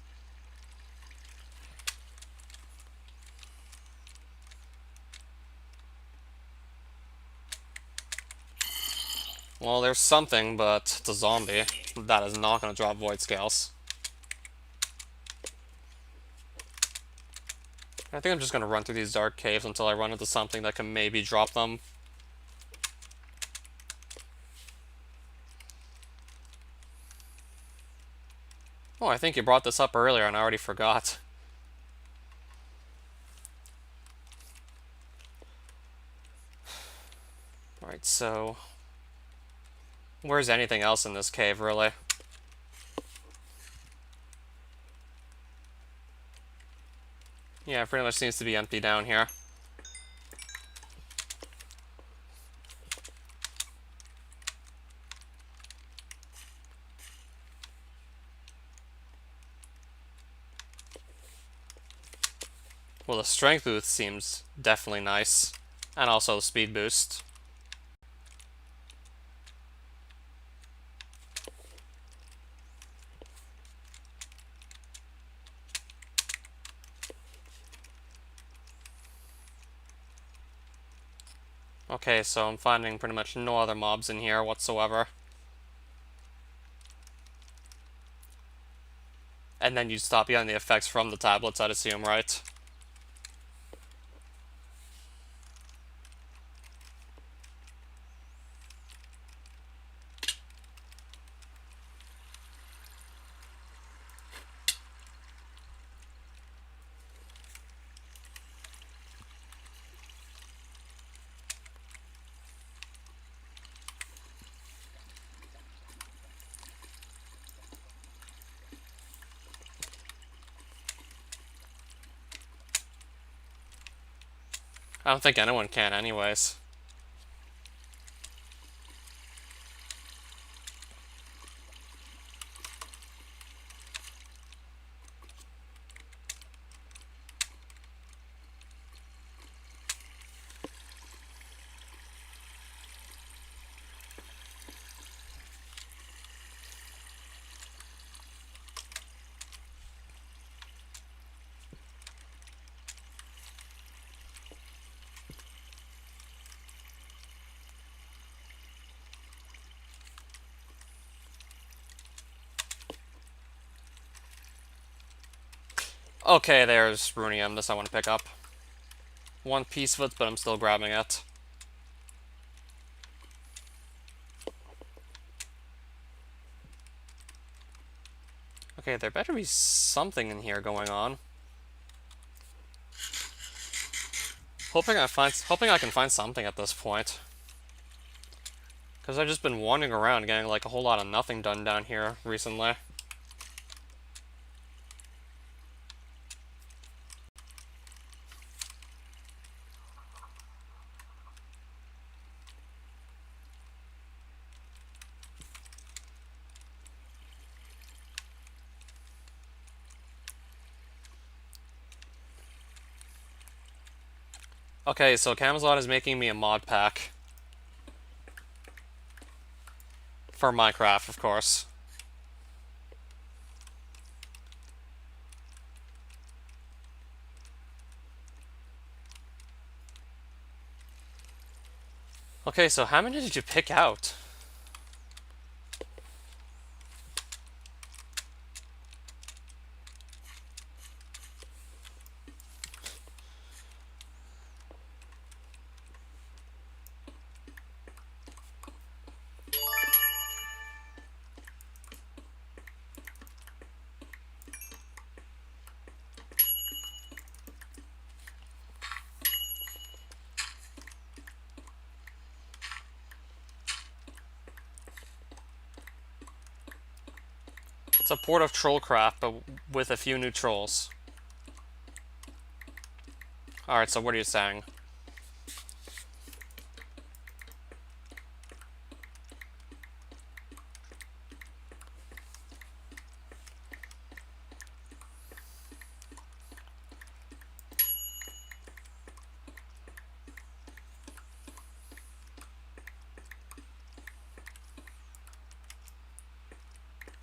Well, there's something, but it's a zombie. That is not going to drop void scales. I think I'm just going to run through these dark caves until I run into something that can maybe drop them. Oh, I think you brought this up earlier and I already forgot. Alright, so... where's anything else in this cave, really? Yeah, it pretty much seems to be empty down here. Well, the strength boost seems definitely nice. And also the speed boost. Okay, so I'm finding pretty much no other mobs in here whatsoever. And then you'd stop getting the effects from the tablets, I'd assume, right? I don't think anyone can anyways. Okay, there's Runium. This I want to pick up. One piece of it, but I'm still grabbing it. Okay, there better be something in here going on. Hoping I can find something at this point. Because I've just been wandering around getting like a whole lot of nothing done down here recently. Okay, so Camazot is making me a mod pack. For Minecraft, of course. Okay, so how many did you pick out? It's a port of Trollcraft, but with a few new trolls. Alright, so what are you saying?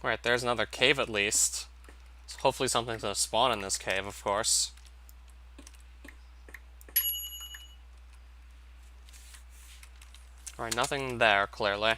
Right, there's another cave at least. So hopefully something's gonna spawn in this cave, of course. Alright, nothing there, clearly.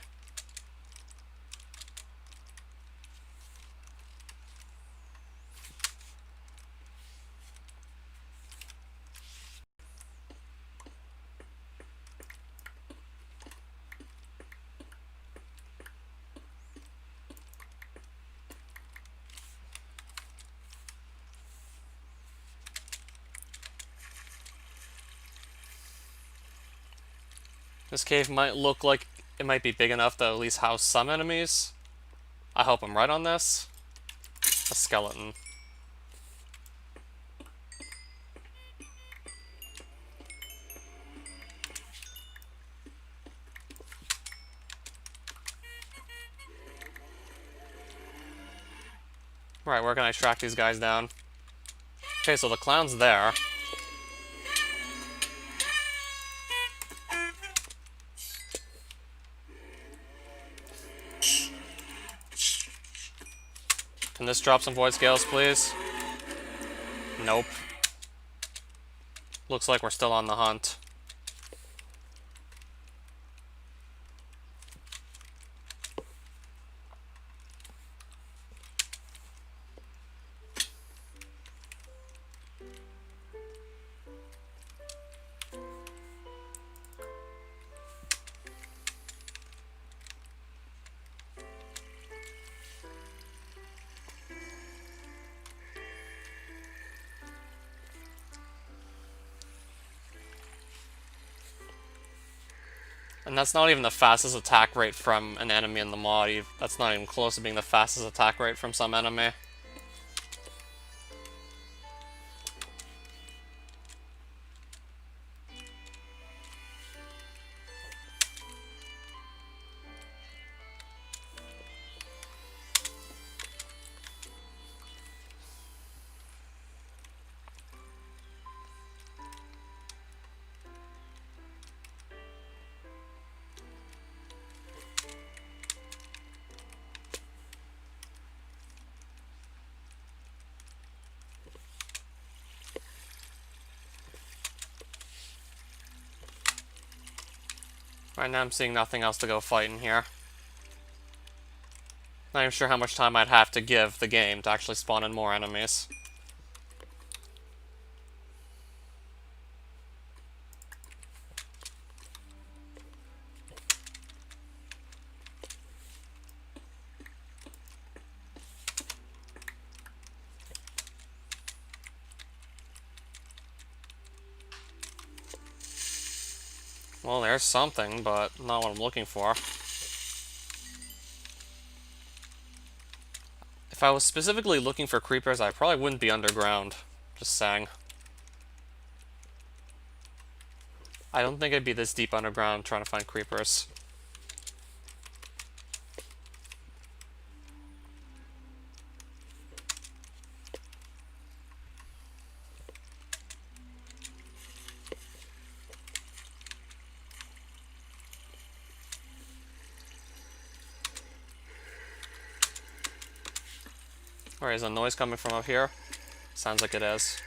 This cave might look like it might be big enough to at least house some enemies. I hope I'm right on this. A skeleton. Right, where can I track these guys down? Okay, so the clown's there. Can this drop some void scales, please? Nope. Looks like we're still on the hunt. And that's not even the fastest attack rate from an enemy in the mod. That's not even close to being the fastest attack rate from some enemy. Right now I'm seeing nothing else to go fight in here. Not even sure how much time I'd have to give the game to actually spawn in more enemies. Well, there's something, but not what I'm looking for. If I was specifically looking for creepers, I probably wouldn't be underground. Just saying. I don't think I'd be this deep underground trying to find creepers. Alright, is a noise coming from up here? Sounds like it is.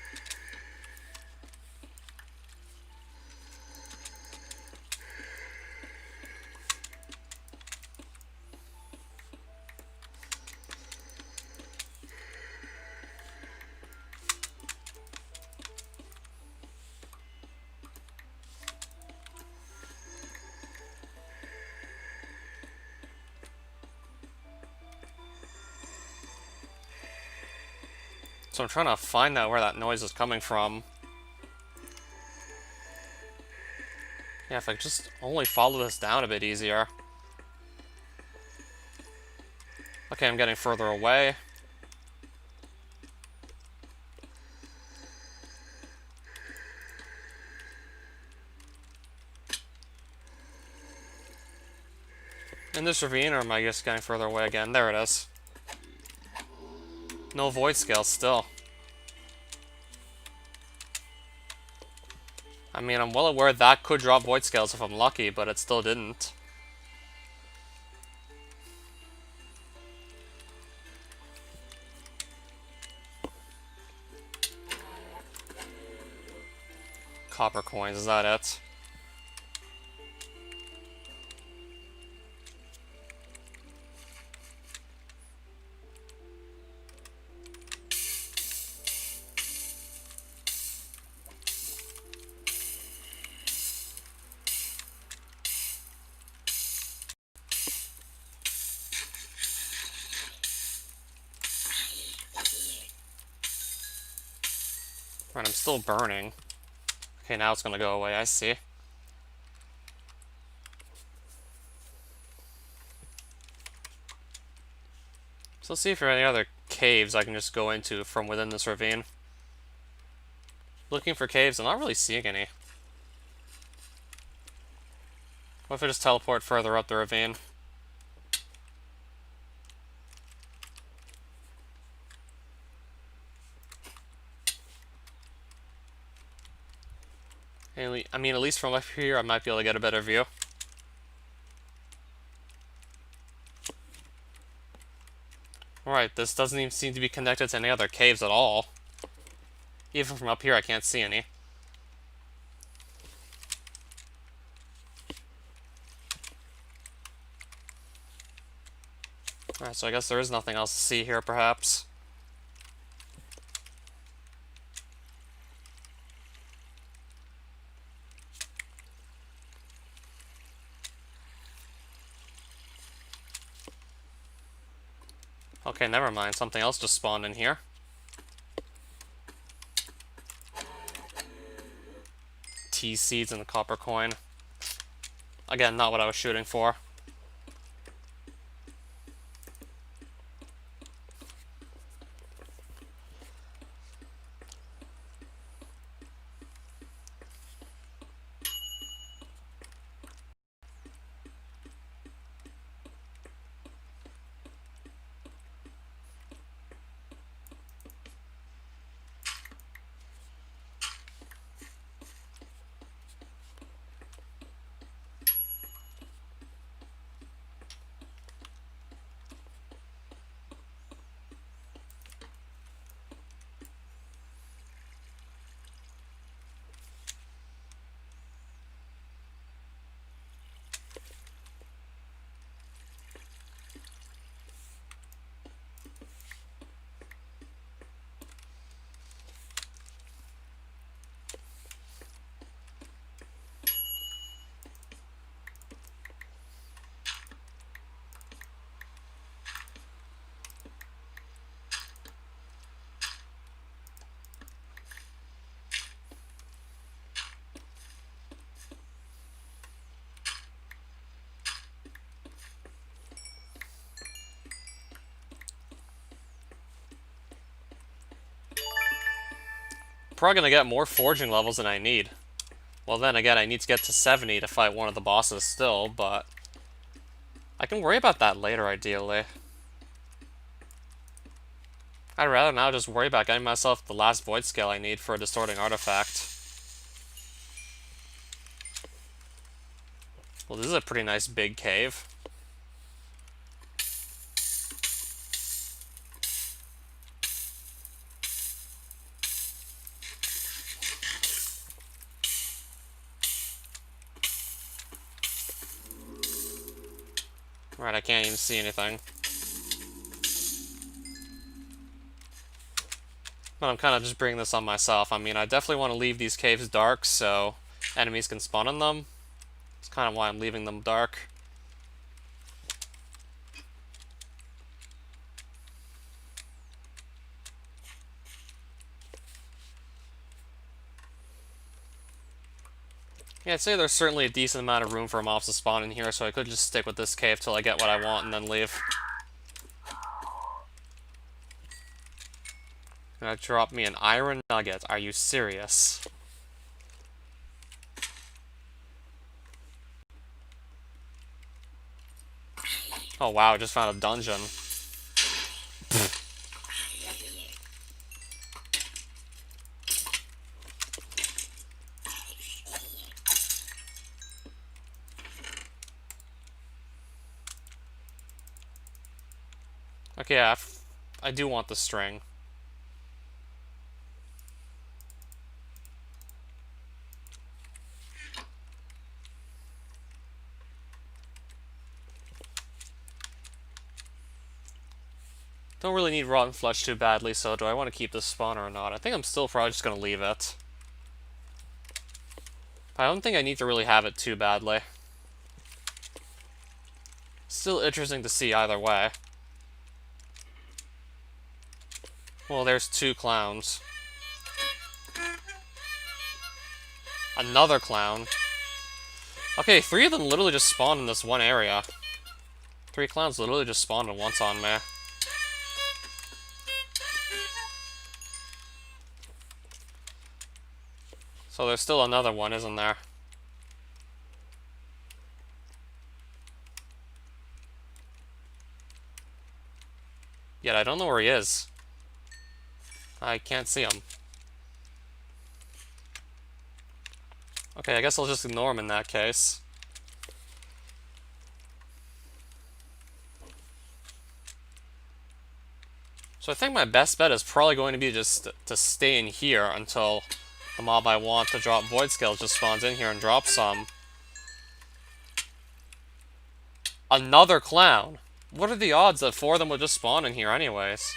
So I'm trying to find out where that noise is coming from. Yeah, if I just only follow this down a bit easier. Okay, I'm getting further away. in this ravine, or am I just getting further away again? There it is. No void scale still. I mean, I'm well aware that could drop void scales if I'm lucky, but it still didn't. Copper coins, is that it? Right, I'm still burning. Okay, now it's gonna go away, I see. So let's see if there are any other caves I can just go into from within this ravine. Looking for caves, I'm not really seeing any. What if I just teleport further up the ravine? I mean, at least from up here, I might be able to get a better view. Alright, this doesn't even seem to be connected to any other caves at all. Even from up here, I can't see any. Alright, so I guess there is nothing else to see here, perhaps. Okay, never mind. Something else just spawned in here. Tea seeds and the copper coin. Again, not what I was shooting for. Probably gonna get more forging levels than I need. Well, then again, I need to get to 70 to fight one of the bosses still, but I can worry about that later, ideally. I'd rather now just worry about getting myself the last void scale I need for a distorting artifact. Well, this is a pretty nice big cave. Right, I can't even see anything. But I'm kind of just bringing this on myself. I mean, I definitely want to leave these caves dark so enemies can spawn in them. That's kind of why I'm leaving them dark. Yeah, I'd say there's certainly a decent amount of room for mobs to spawn in here, so I could just stick with this cave till I get what I want and then leave. Gonna drop me an iron nugget. Are you serious? Oh wow, I just found a dungeon. Okay, yeah, I do want the string. Don't really need rotten flesh too badly, so do I want to keep this spawner or not? I think I'm still probably just going to leave it. I don't think I need to really have it too badly. Still interesting to see either way. Well, there's 2 clowns. Another clown. Okay, 3 of them literally just spawned in this one area. 3 clowns literally just spawned at once on me. So there's still another one, isn't there? Yet I don't know where he is. I can't see him. Okay, I guess I'll just ignore him in that case. So I think my best bet is probably going to be just to stay in here until the mob I want to drop Void Scales just spawns in here and drops some. Another clown! What are the odds that 4 of them would just spawn in here anyways?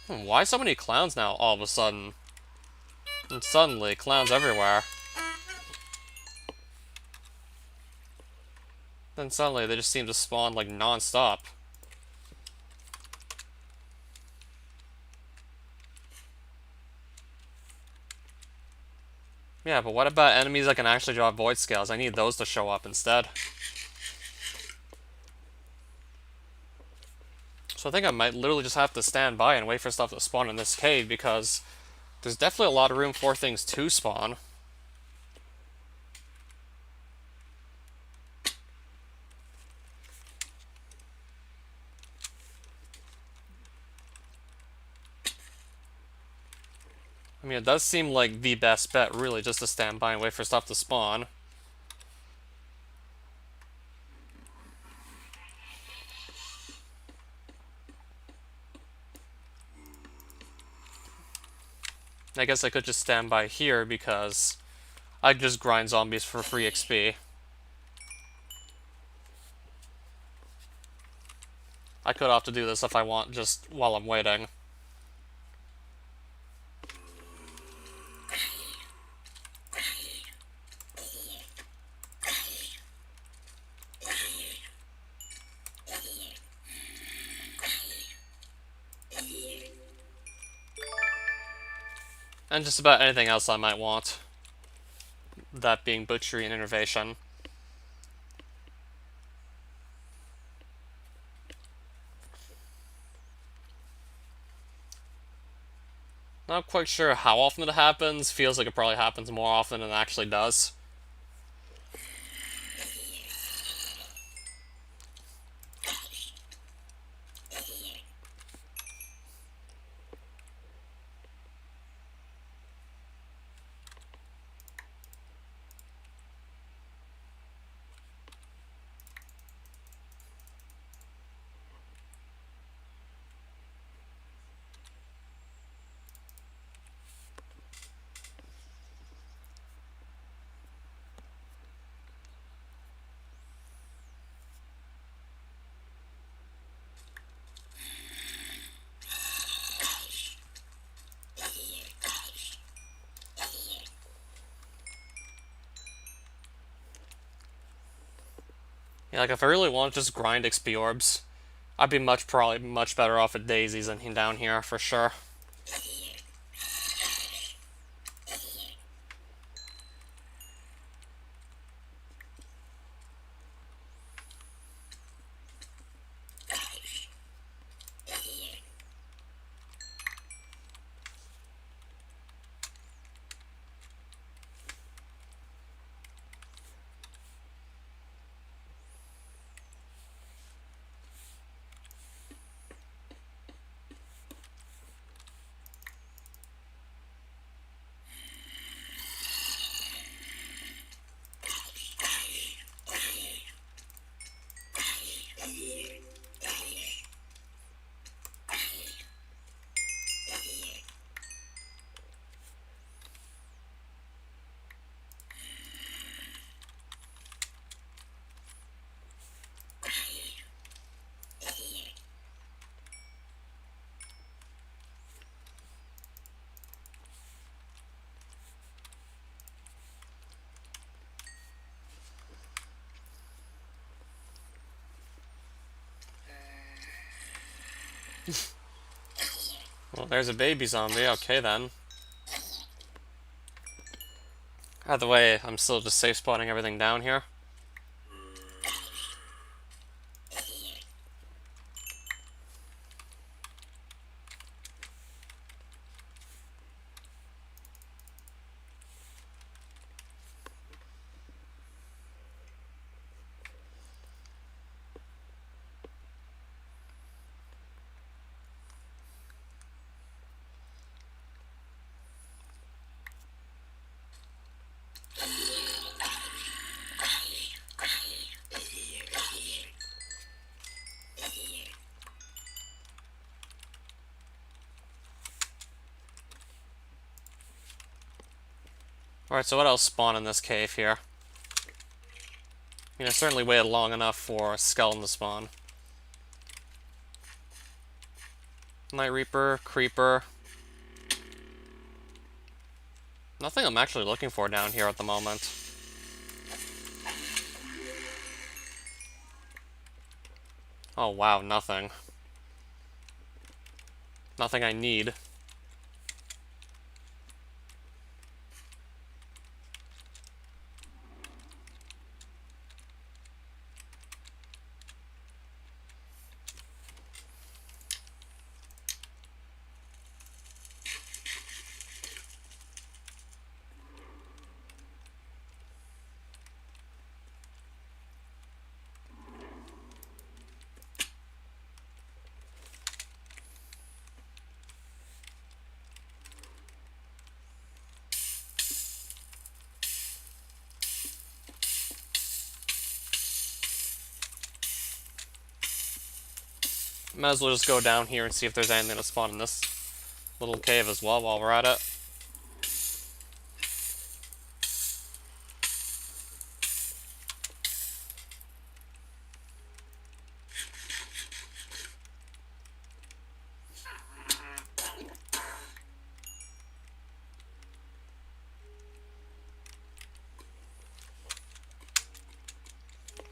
Why so many clowns now all of a sudden? And suddenly, clowns everywhere. Then suddenly they just seem to spawn like non-stop. Yeah, but what about enemies that can actually drop Void Scales? I need those to show up instead. So I think I might literally just have to stand by and wait for stuff to spawn in this cave, because there's definitely a lot of room for things to spawn. I mean, it does seem like the best bet, really, just to stand by and wait for stuff to spawn. I guess I could just stand by here, because I just grind zombies for free XP. I could opt to do this if I want, just while I'm waiting. And just about anything else I might want. That being butchery and innovation. Not quite sure how often it happens. Feels like it probably happens more often than it actually does. Yeah, like if I really want to just grind XP orbs, I'd be probably much better off at daisies than down here for sure. Well, there's a baby zombie. Okay, then. Either way, I'm still just safe spotting everything down here. Alright, so what else spawned in this cave here? I mean, I certainly waited long enough for a skeleton to spawn. Night Reaper, Creeper. Nothing I'm actually looking for down here at the moment. Oh wow, nothing. Nothing I need. Might as well just go down here and see if there's anything to spawn in this little cave as well while we're at it.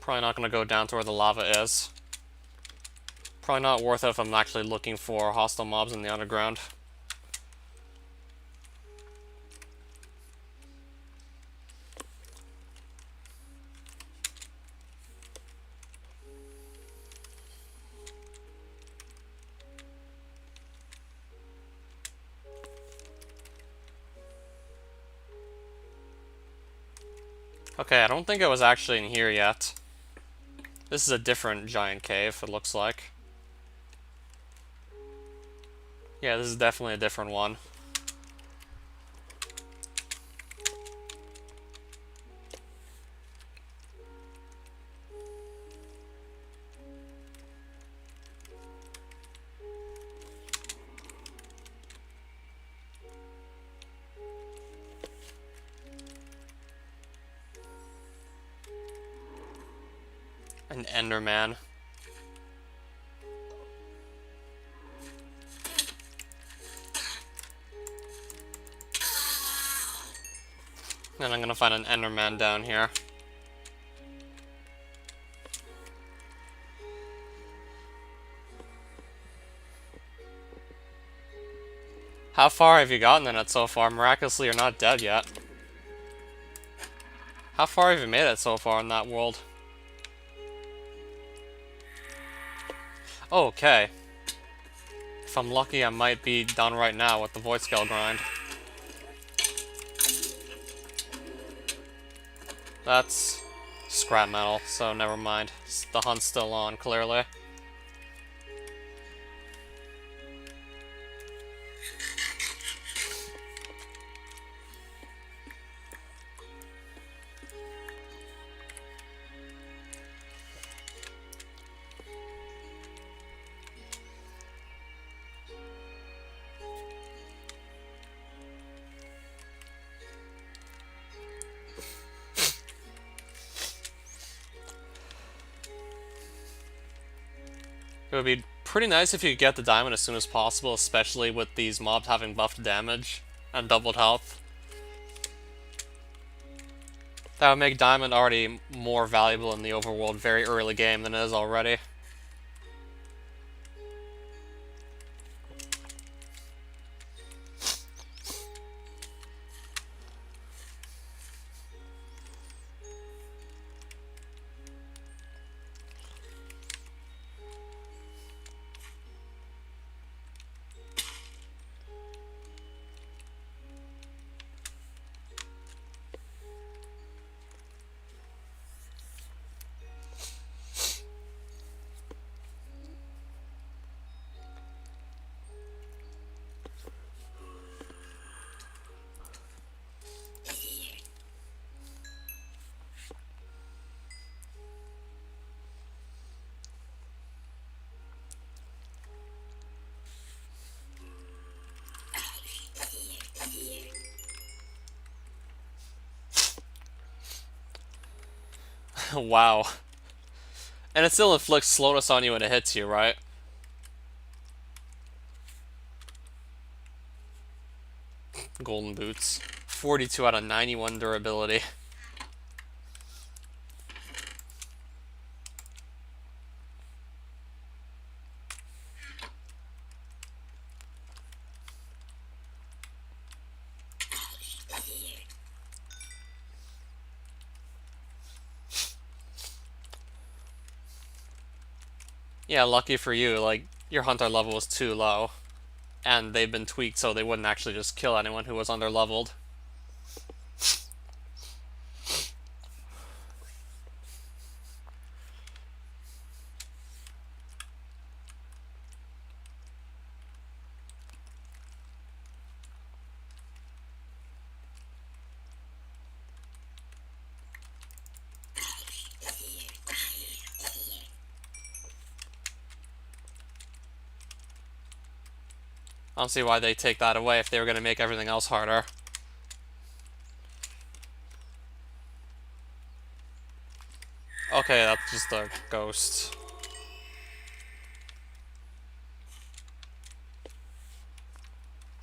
Probably not going to go down to where the lava is. Probably not worth it if I'm actually looking for hostile mobs in the underground. Okay, I don't think it was actually in here yet. This is a different giant cave, it looks like. Yeah, this is definitely a different one. An Enderman. And I'm gonna find an Enderman down here. How far have you gotten in it so far? Miraculously, you're not dead yet. How far have you made it so far in that world? Oh, okay. If I'm lucky, I might be done right now with the Void Scale grind. That's scrap metal, so never mind. The hunt's still on, clearly. It would be pretty nice if you could get the diamond as soon as possible, especially with these mobs having buffed damage and doubled health. That would make diamond already more valuable in the overworld very early game than it is already. Wow. And it still inflicts slowness on you when it hits you, right? Golden boots. 42 out of 91 durability. Yeah, lucky for you, like, your hunter level was too low. And they've been tweaked so they wouldn't actually just kill anyone who was under-leveled. I don't see why they take that away if they were going to make everything else harder. Okay, that's just a ghost.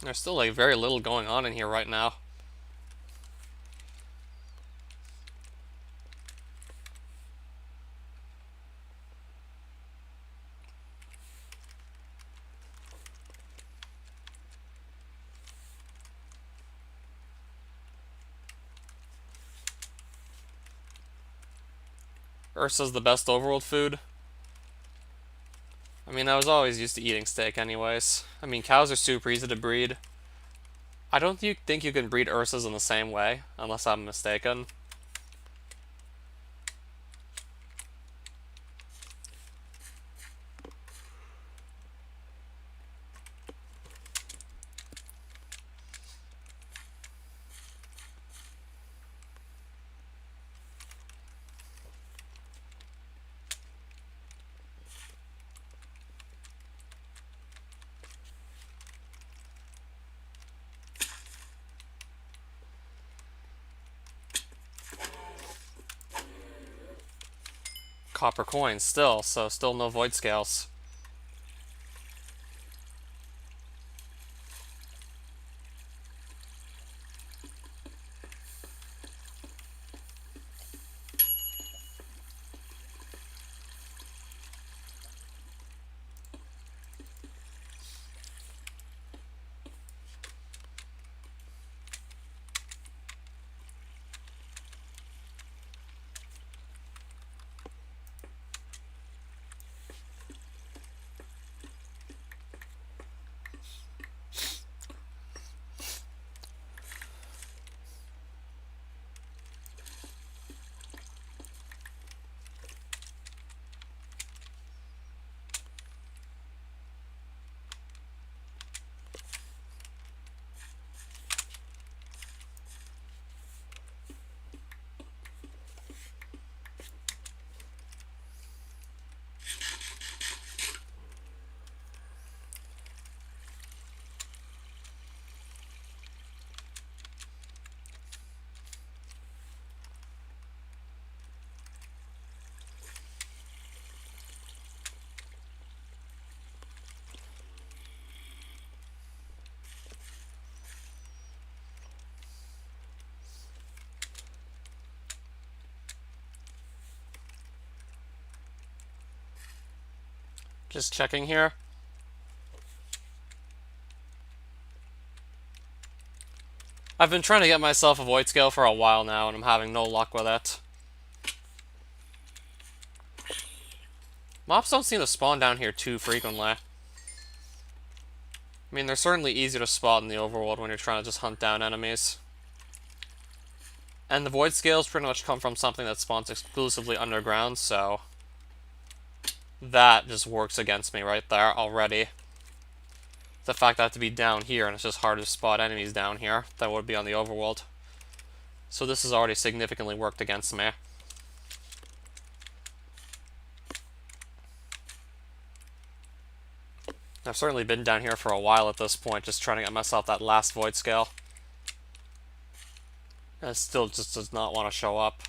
There's still like very little going on in here right now. Ursa's the best overworld food. I mean, I was always used to eating steak anyways. I mean, cows are super easy to breed. I don't think you can breed Ursas in the same way, unless I'm mistaken. Copper coins still, so still no void scales. Just checking here. I've been trying to get myself a void scale for a while now, and I'm having no luck with it. Mobs don't seem to spawn down here too frequently. I mean, they're certainly easier to spot in the overworld when you're trying to just hunt down enemies. And the void scales pretty much come from something that spawns exclusively underground, so that just works against me right there already. The fact that I have to be down here and it's just hard to spot enemies down here that would be on the overworld. So this has already significantly worked against me. I've certainly been down here for a while at this point, just trying to get myself that last void scale. And it still just does not want to show up.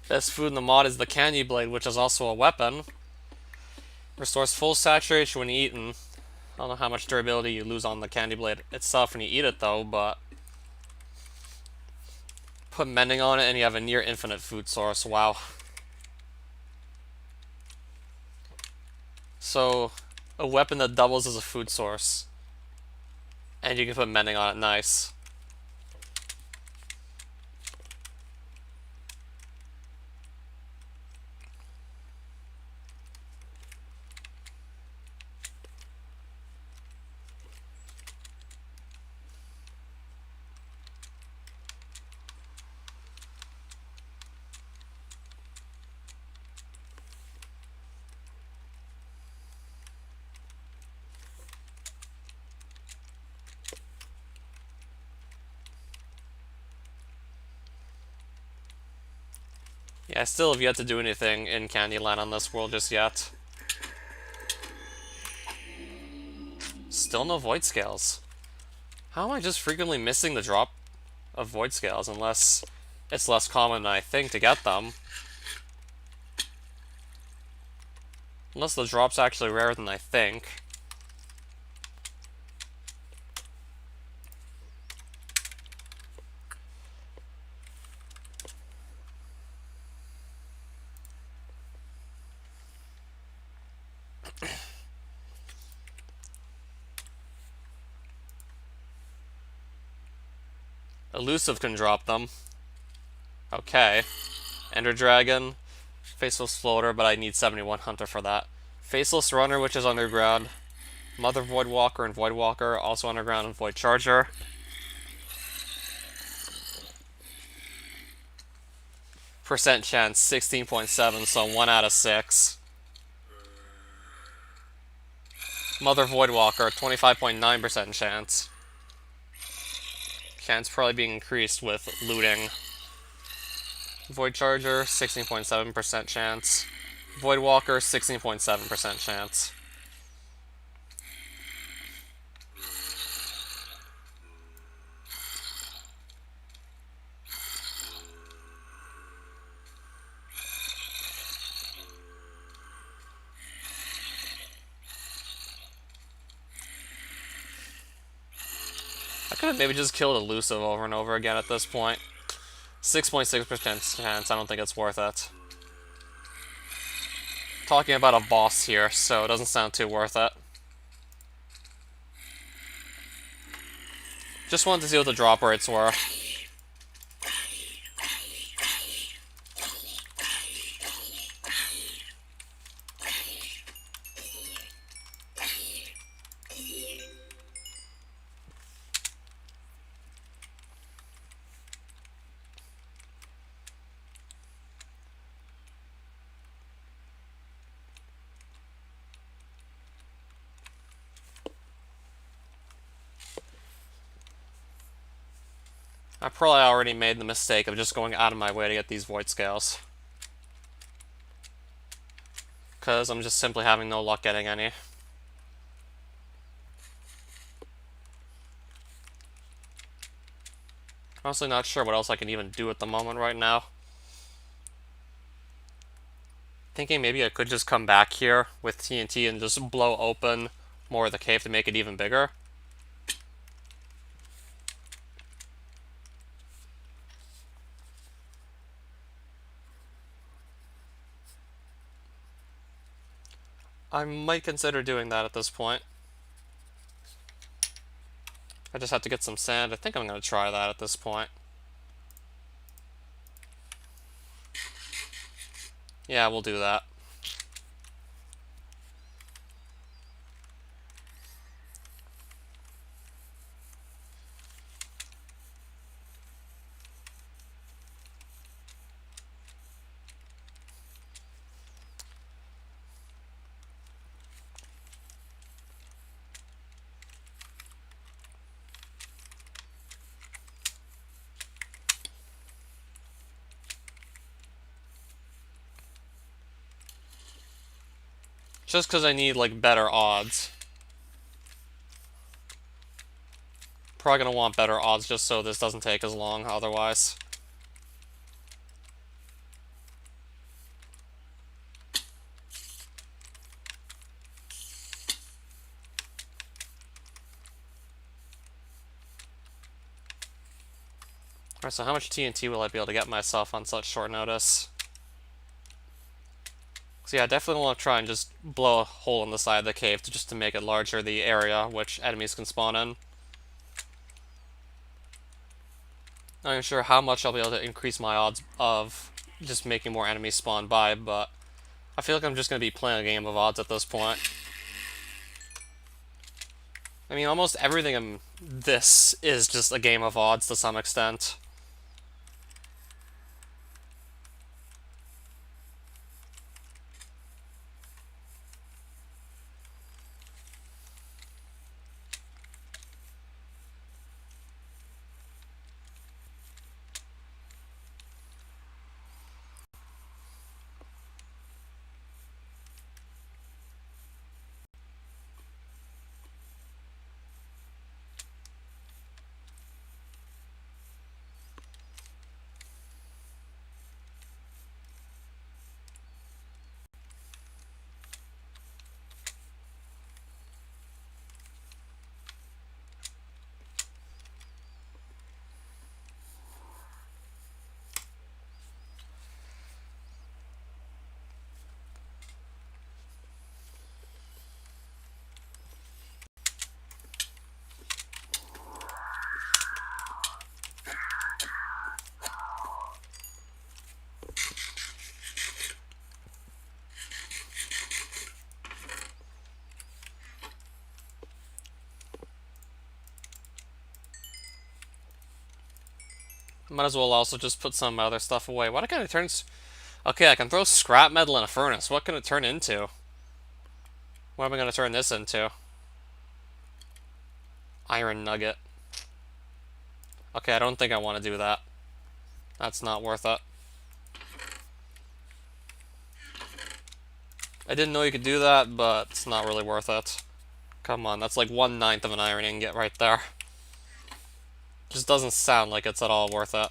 Best food in the mod is the candy blade, which is also a weapon. Restores full saturation when eaten. I don't know how much durability you lose on the candy blade itself when you eat it though, but put mending on it and you have a near infinite food source. Wow. So, a weapon that doubles as a food source. And you can put mending on it. Nice. Yeah, I still have yet to do anything in Candyland on this world just yet. Still no void scales. How am I just frequently missing the drop of void scales unless it's less common than I think to get them? Unless the drop's actually rarer than I think. Elusive can drop them. Okay. Ender Dragon. Faceless Floater, but I need 71 Hunter for that. Faceless Runner, which is underground. Mother Void Walker and Void Walker, also underground, and Void Charger. Percent chance, 16.7, so 1 out of 6. Mother Void Walker, 25.9% chance. Chance probably being increased with looting. Void Charger, 16.7% chance. Void Walker, 16.7% chance. I could have maybe just killed Elusive over and over again at this point. 6.6% chance, I don't think it's worth it. Talking about a boss here, so it doesn't sound too worth it. Just wanted to see what the drop rates were. I probably already made the mistake of just going out of my way to get these void scales. Because I'm just simply having no luck getting any. Honestly not sure what else I can even do at the moment right now. Thinking maybe I could just come back here with TNT and just blow open more of the cave to make it even bigger. I might consider doing that at this point. I just have to get some sand. I think I'm going to try that at this point. Yeah, we'll do that. Just because I need, like, better odds. Probably going to want better odds just so this doesn't take as long otherwise. Alright, so how much TNT will I be able to get myself on such short notice? So yeah, I definitely want to try and just blow a hole in the side of the cave just to make it larger, the area which enemies can spawn in. Not even sure how much I'll be able to increase my odds of just making more enemies spawn by, but I feel like I'm just going to be playing a game of odds at this point. I mean, almost everything in this is just a game of odds to some extent. Might as well also just put some other stuff away. What kind of turns... Okay, I can throw scrap metal in a furnace. What can it turn into? What am I going to turn this into? Iron nugget. Okay, I don't think I want to do that. That's not worth it. I didn't know you could do that, but it's not really worth it. Come on, that's like 1/9 of an iron ingot right there. Just doesn't sound like it's at all worth it.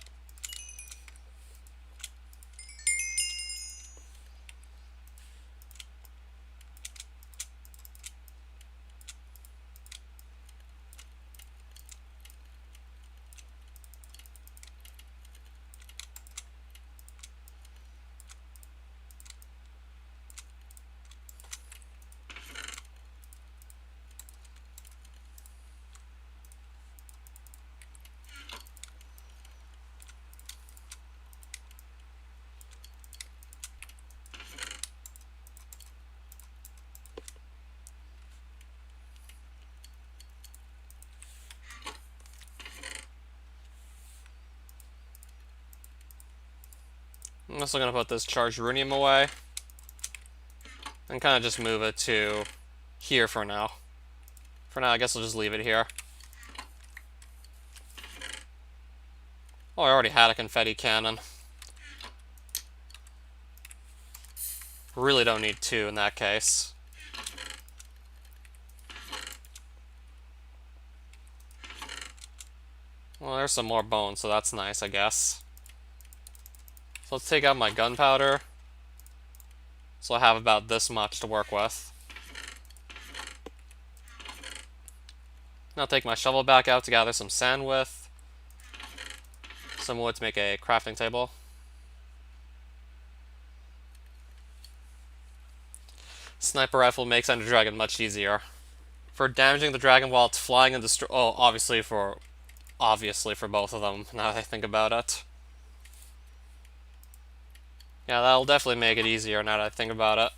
I'm also going to put this charged runium away. And kind of just move it to here for now. For now, I guess I'll just leave it here. Oh, I already had a confetti cannon. Really don't need two in that case. Well, there's some more bones, so that's nice, I guess. So let's take out my gunpowder. So I have about this much to work with. Now I'll take my shovel back out to gather some sand with. Some wood to make a crafting table. Sniper rifle makes Ender Dragon much easier. For damaging the dragon while it's flying and destroy... Oh, obviously for both of them, now that I think about it. Yeah, that'll definitely make it easier now that I think about it.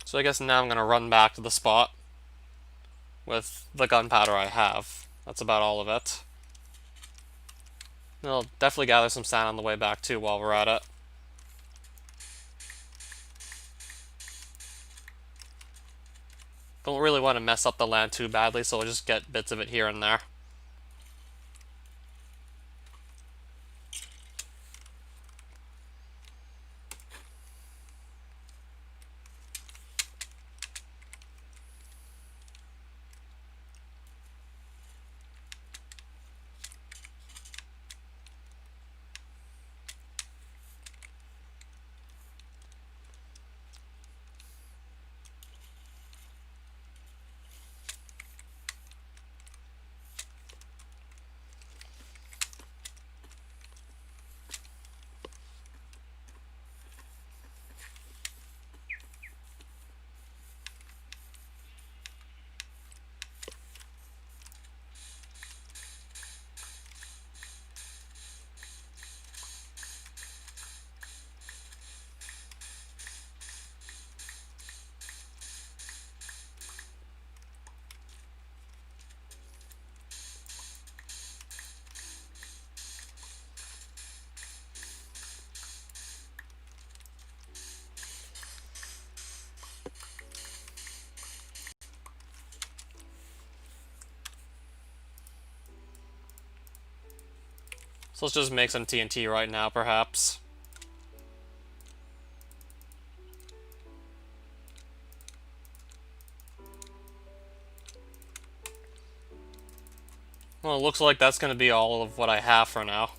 So I guess now I'm going to run back to the spot with the gunpowder I have. That's about all of it. I'll definitely gather some sand on the way back too while we're at it. Don't really want to mess up the land too badly, so we'll just get bits of it here and there. So let's just make some TNT right now, perhaps. Well, it looks like that's going to be all of what I have for now.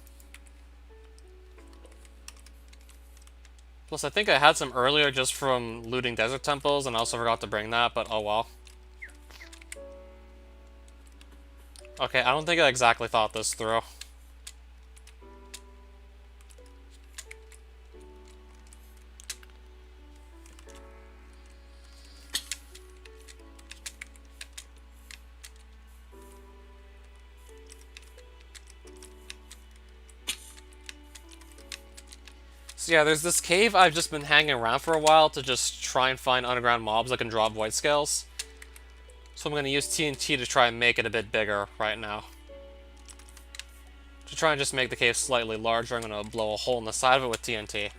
Plus, I think I had some earlier just from looting desert temples, and I also forgot to bring that, but oh well. Okay, I don't think I exactly thought this through. So yeah, there's this cave I've just been hanging around for a while to just try and find underground mobs that can drop void scales. So I'm going to use TNT to try and make it a bit bigger right now. To try and just make the cave slightly larger, I'm going to blow a hole in the side of it with TNT.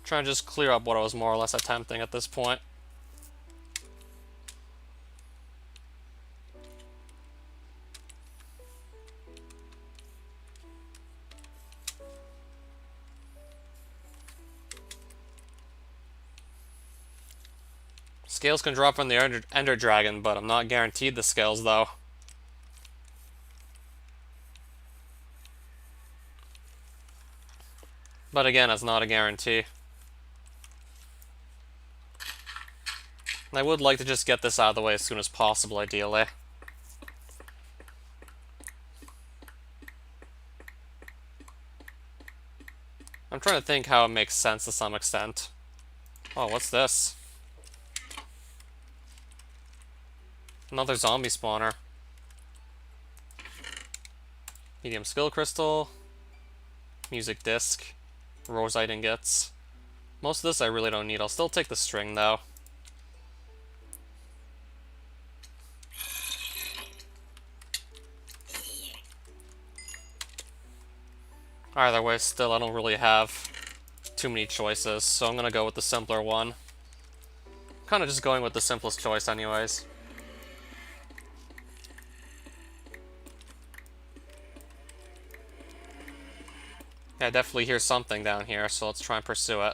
Try and just clear up what I was more or less attempting at this point. Scales can drop from the Ender Dragon, but I'm not guaranteed the scales, though. But again, it's not a guarantee. And I would like to just get this out of the way as soon as possible, ideally. I'm trying to think how it makes sense to some extent. Oh, what's this? Another zombie spawner. Medium skill crystal. Music disc. Rosite ingots. Most of this I really don't need. I'll still take the string, though. Either way, still, I don't really have too many choices, so I'm gonna go with the simpler one. Kind of just going with the simplest choice anyways. Yeah, I definitely hear something down here, so let's try and pursue it.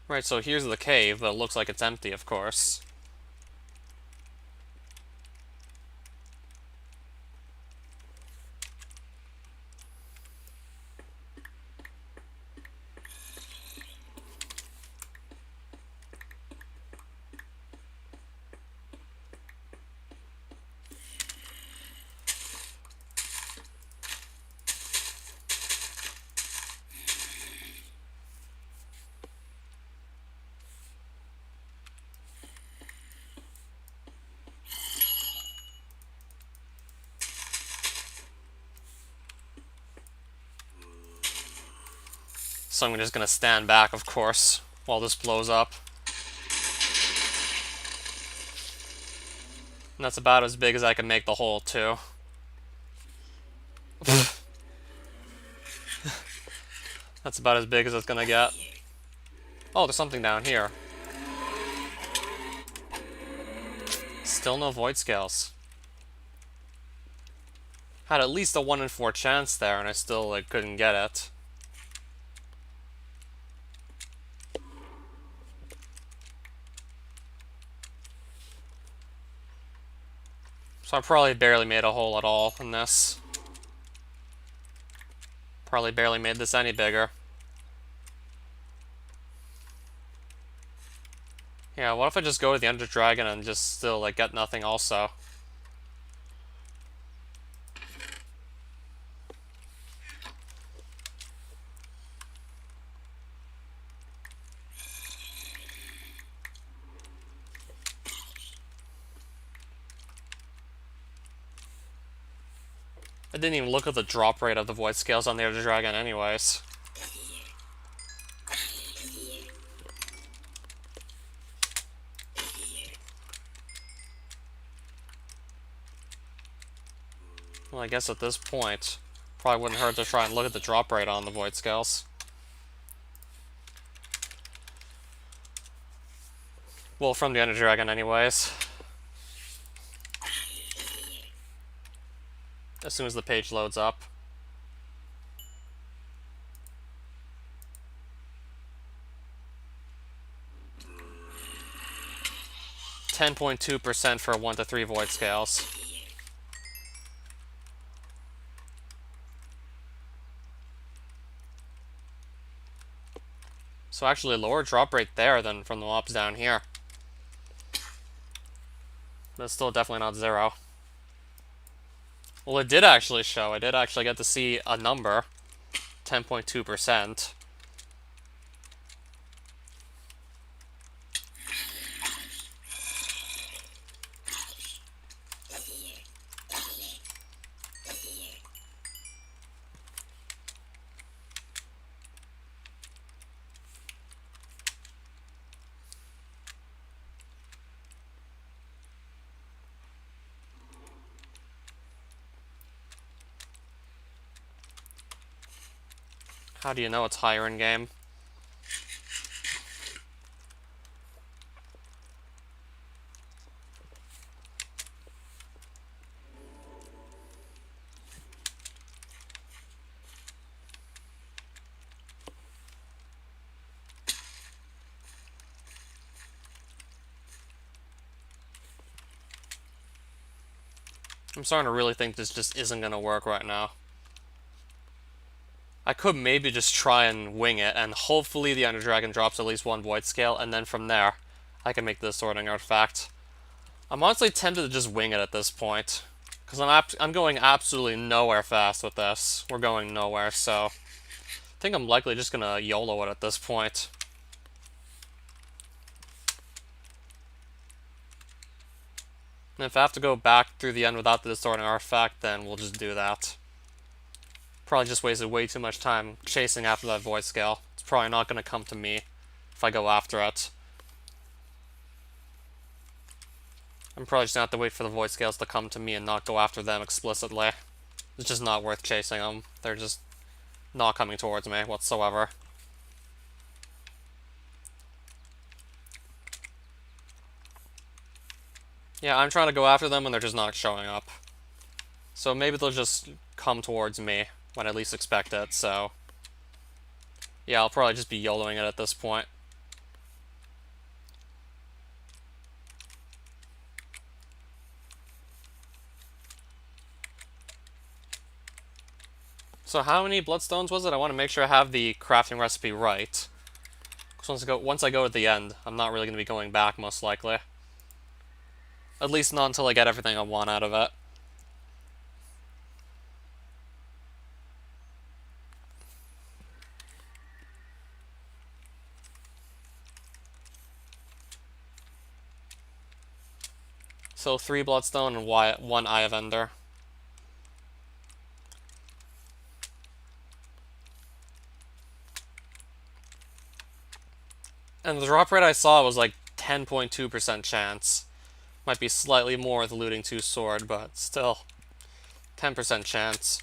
Right, so here's the cave, but it looks like it's empty, of course. So I'm just gonna stand back, of course, while this blows up. And that's about as big as I can make the hole, too. That's about as big as it's gonna get. Oh, there's something down here. Still no void scales. Had at least a 1 in 4 chance there, and I still couldn't get it. So I probably barely made a hole at all in this. Probably barely made this any bigger. Yeah, what if I just go to the Ender Dragon and just still get nothing also? I didn't even look at the drop rate of the void scales on the Ender Dragon anyways. Well, I guess at this point, probably wouldn't hurt to try and look at the drop rate on the void scales. Well, from the Ender Dragon anyways. As soon as the page loads up. 10.2% for 1 to 3 void scales. So actually lower drop rate there than from the mobs down here. But it's still definitely not 0. Well, it did actually show. I did actually get to see a number. 10.2%. How do you know it's higher in game? I'm starting to really think this just isn't going to work right now. I could maybe just try and wing it, and hopefully the Ender Dragon drops at least 1 void scale, and then from there, I can make this sorting artifact. I'm honestly tempted to just wing it at this point, because I'm going absolutely nowhere fast with this. We're going nowhere, so I think I'm likely just going to YOLO it at this point. And if I have to go back through the end without the distorting artifact, then we'll just do that. Probably just wasted way too much time chasing after that void scale. It's probably not going to come to me if I go after it. I'm probably just going to have to wait for the void scales to come to me and not go after them explicitly. It's just not worth chasing them. They're just not coming towards me whatsoever. Yeah, I'm trying to go after them and they're just not showing up. So maybe they'll just come towards me when I least expect it, so yeah, I'll probably just be YOLOing it at this point. So how many bloodstones was it? I want to make sure I have the crafting recipe right. Because once I go at the end, I'm not really going to be going back, most likely. At least not until I get everything I want out of it. So 3 bloodstone and 1 Eye of Ender. And the drop rate I saw was like 10.2% chance. Might be slightly more with looting 2 sword, but still 10% chance.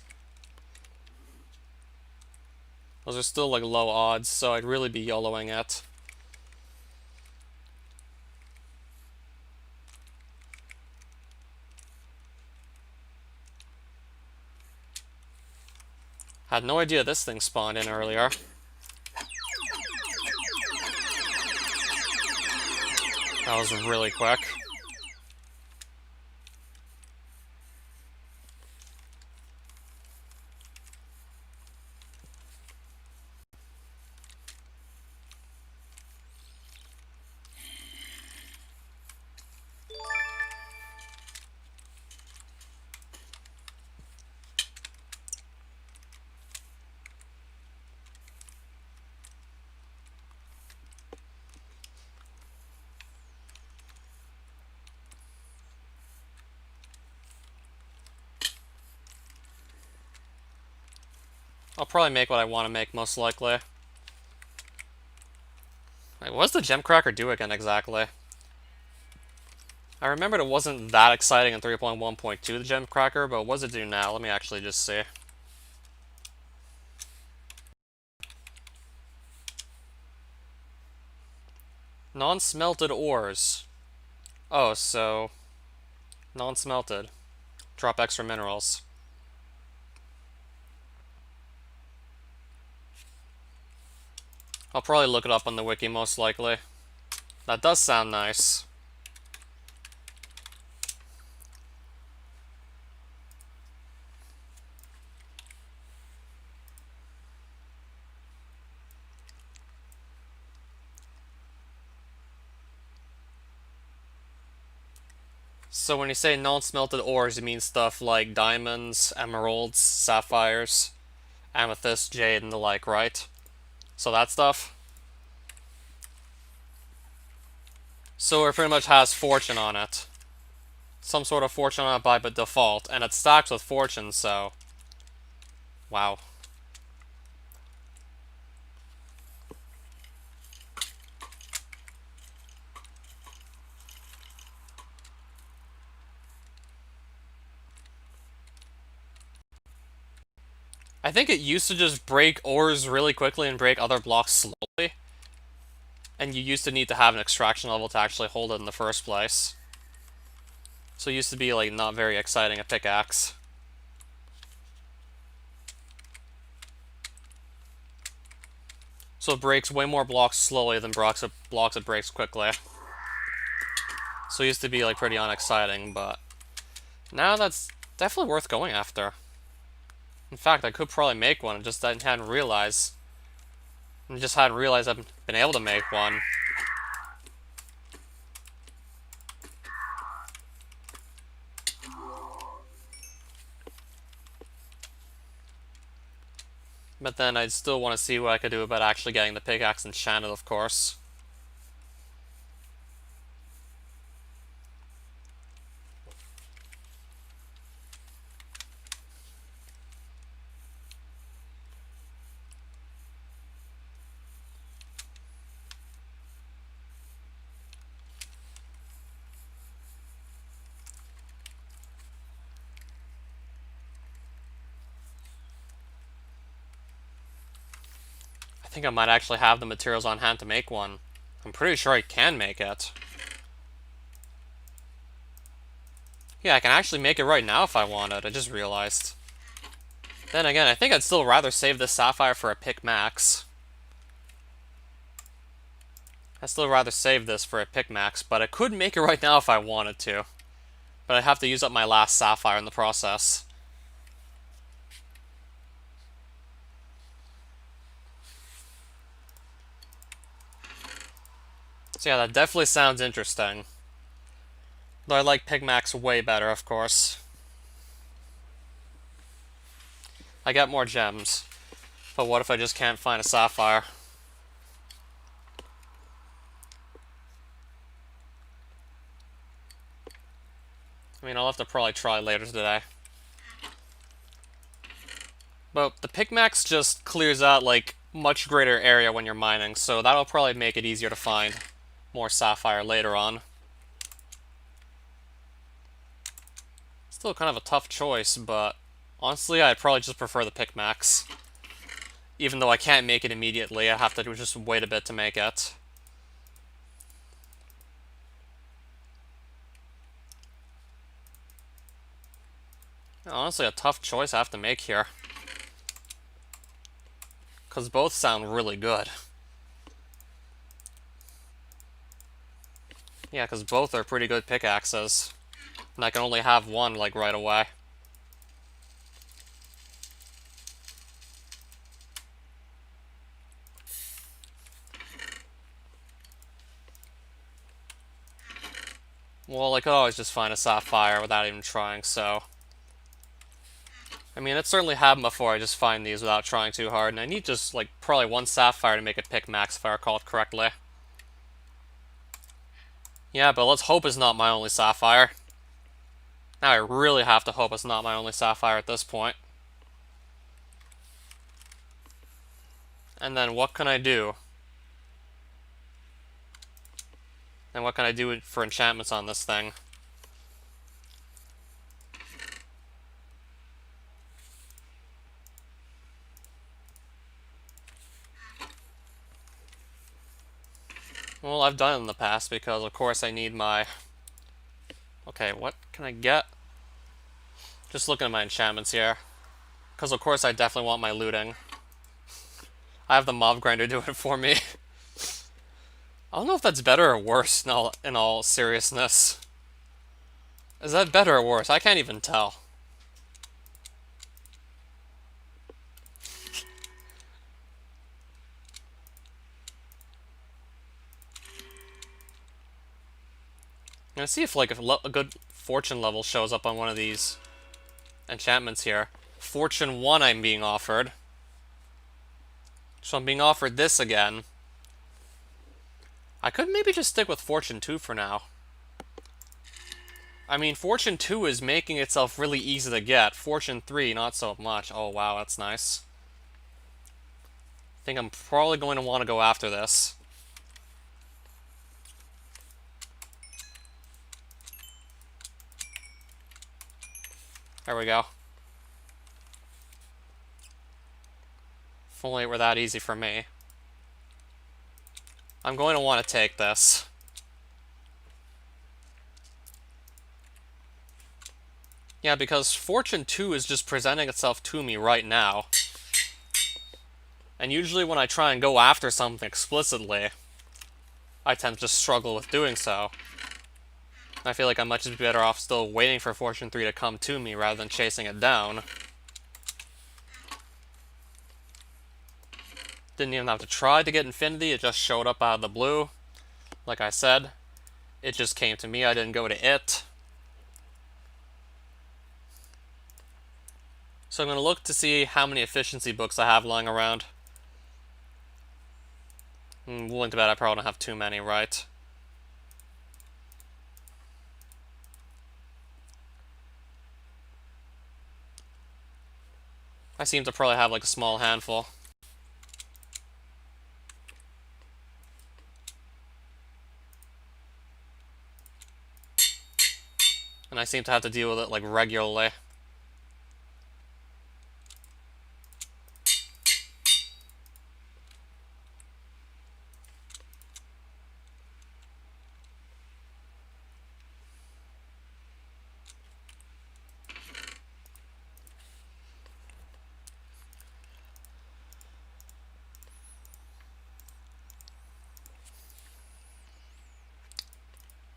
Those are still like low odds, so I'd really be YOLOing it. Had no idea this thing spawned in earlier. That was really quick. I'll probably make what I want to make, most likely. Like, what does the gem cracker do again, exactly? I remembered it wasn't that exciting in 3.1.2, the gem cracker, but what does it do now? Let me actually just see. Non-smelted ores. Oh, so... non-smelted. Drop extra minerals. I'll probably look it up on the wiki, most likely. That does sound nice. So when you say non-smelted ores, you mean stuff like diamonds, emeralds, sapphires, amethyst, jade, and the like, right? So that stuff? So it pretty much has fortune on it. Some sort of fortune on it by default, and it stacks with fortune, so... wow. I think it used to just break ores really quickly and break other blocks slowly. And you used to need to have an extraction level to actually hold it in the first place. So it used to be, like, not very exciting, a pickaxe. So it breaks way more blocks slowly than blocks it breaks quickly. So it used to be, like, pretty unexciting, but... now that's definitely worth going after. In fact, I could probably make one, just I hadn't realized. I just hadn't realized I've been able to make one. But then I'd still want to see what I could do about actually getting the pickaxe enchanted, of course. I think I might actually have the materials on hand to make one. I'm pretty sure I can make it. Yeah, I can actually make it right now if I wanted, I just realized. Then again, I think I'd still rather save this sapphire for a pick max. I'd still rather save this for a pick max, but I could make it right now if I wanted to. But I'd have to use up my last sapphire in the process. So yeah, that definitely sounds interesting. Though I like Pigmax way better, of course. I get more gems. But what if I just can't find a sapphire? I mean, I'll have to probably try later today. But the Pigmax just clears out, like, much greater area when you're mining, so that'll probably make it easier to find more sapphire later on. Still kind of a tough choice, but honestly, I'd probably just prefer the pickaxe. Even though I can't make it immediately, I have to just wait a bit to make it. Honestly, a tough choice I have to make here. Because both sound really good. Yeah, because both are pretty good pickaxes. And I can only have one, like, right away. Well, I could always just find a sapphire without even trying, so... I mean, it's certainly happened before, I just find these without trying too hard, and I need just, like, probably one sapphire to make it pick max if I recall it correctly. Yeah, but let's hope it's not my only sapphire. Now I really have to hope it's not my only sapphire at this point. And then what can I do? And what can I do for enchantments on this thing? Well, I've done it in the past because, of course, I need my... Okay, what can I get? Just looking at my enchantments here. Because, of course, I definitely want my looting. I have the mob grinder do it for me. I don't know if that's better or worse in all seriousness. Is that better or worse? I can't even tell. I'm gonna see if like a good fortune level shows up on one of these enchantments here. Fortune 1 I'm being offered. So I'm being offered this again. I could maybe just stick with Fortune 2 for now. I mean, Fortune 2 is making itself really easy to get. Fortune 3, not so much. Oh, wow, that's nice. I think I'm probably going to want to go after this. There we go. If only it were that easy for me. I'm going to want to take this. Yeah, because Fortune 2 is just presenting itself to me right now. And usually when I try and go after something explicitly, I tend to just struggle with doing so. I feel like I'm much better off still waiting for Fortune 3 to come to me rather than chasing it down. Didn't even have to try to get Infinity, it just showed up out of the blue. Like I said, it just came to me, I didn't go to it. So I'm going to look to see how many efficiency books I have lying around. Willing to bet I probably don't have too many, right? I seem to probably have like a small handful. And I seem to have to deal with it like regularly.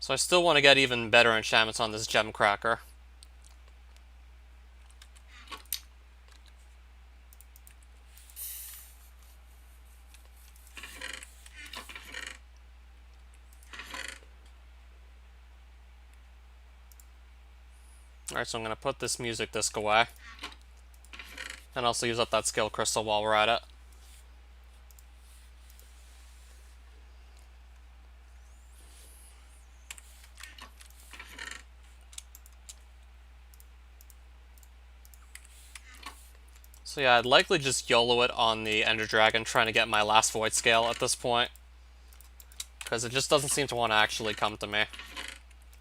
So I still want to get even better enchantments on this gem cracker. Alright, so I'm going to put this music disc away. And also use up that skill crystal while we're at it. So yeah, I'd likely just YOLO it on the Ender Dragon, trying to get my last Void Scale at this point. Because it just doesn't seem to want to actually come to me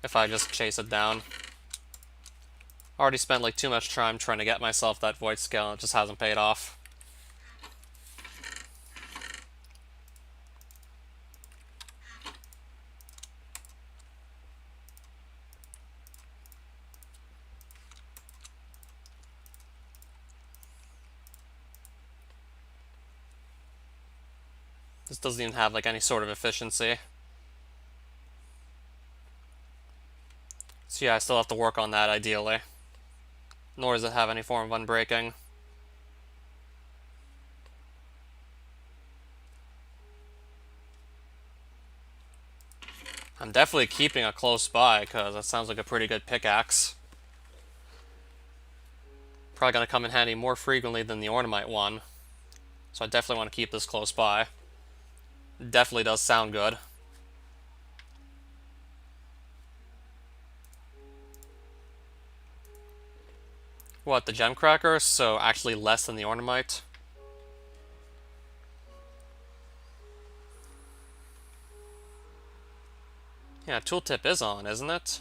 if I just chase it down. Already spent like too much time trying to get myself that Void Scale, and it just hasn't paid off. This doesn't even have like any sort of efficiency. So yeah, I still have to work on that ideally. Nor does it have any form of unbreaking. I'm definitely keeping a close by, because that sounds like a pretty good pickaxe. Probably gonna come in handy more frequently than the Ornamite one. So I definitely want to keep this close by. Definitely does sound good. What, the Gem Cracker? So actually less than the Ornamite? Yeah, tooltip is on, isn't it?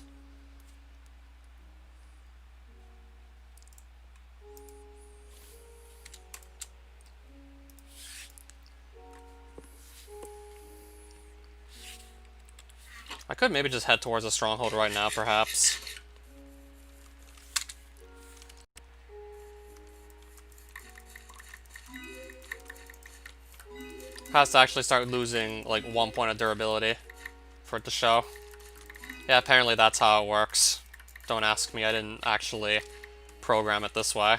I could maybe just head towards the stronghold right now, perhaps. Has to actually start losing like 1 point of durability for it to show. Yeah, apparently that's how it works. Don't ask me, I didn't actually program it this way.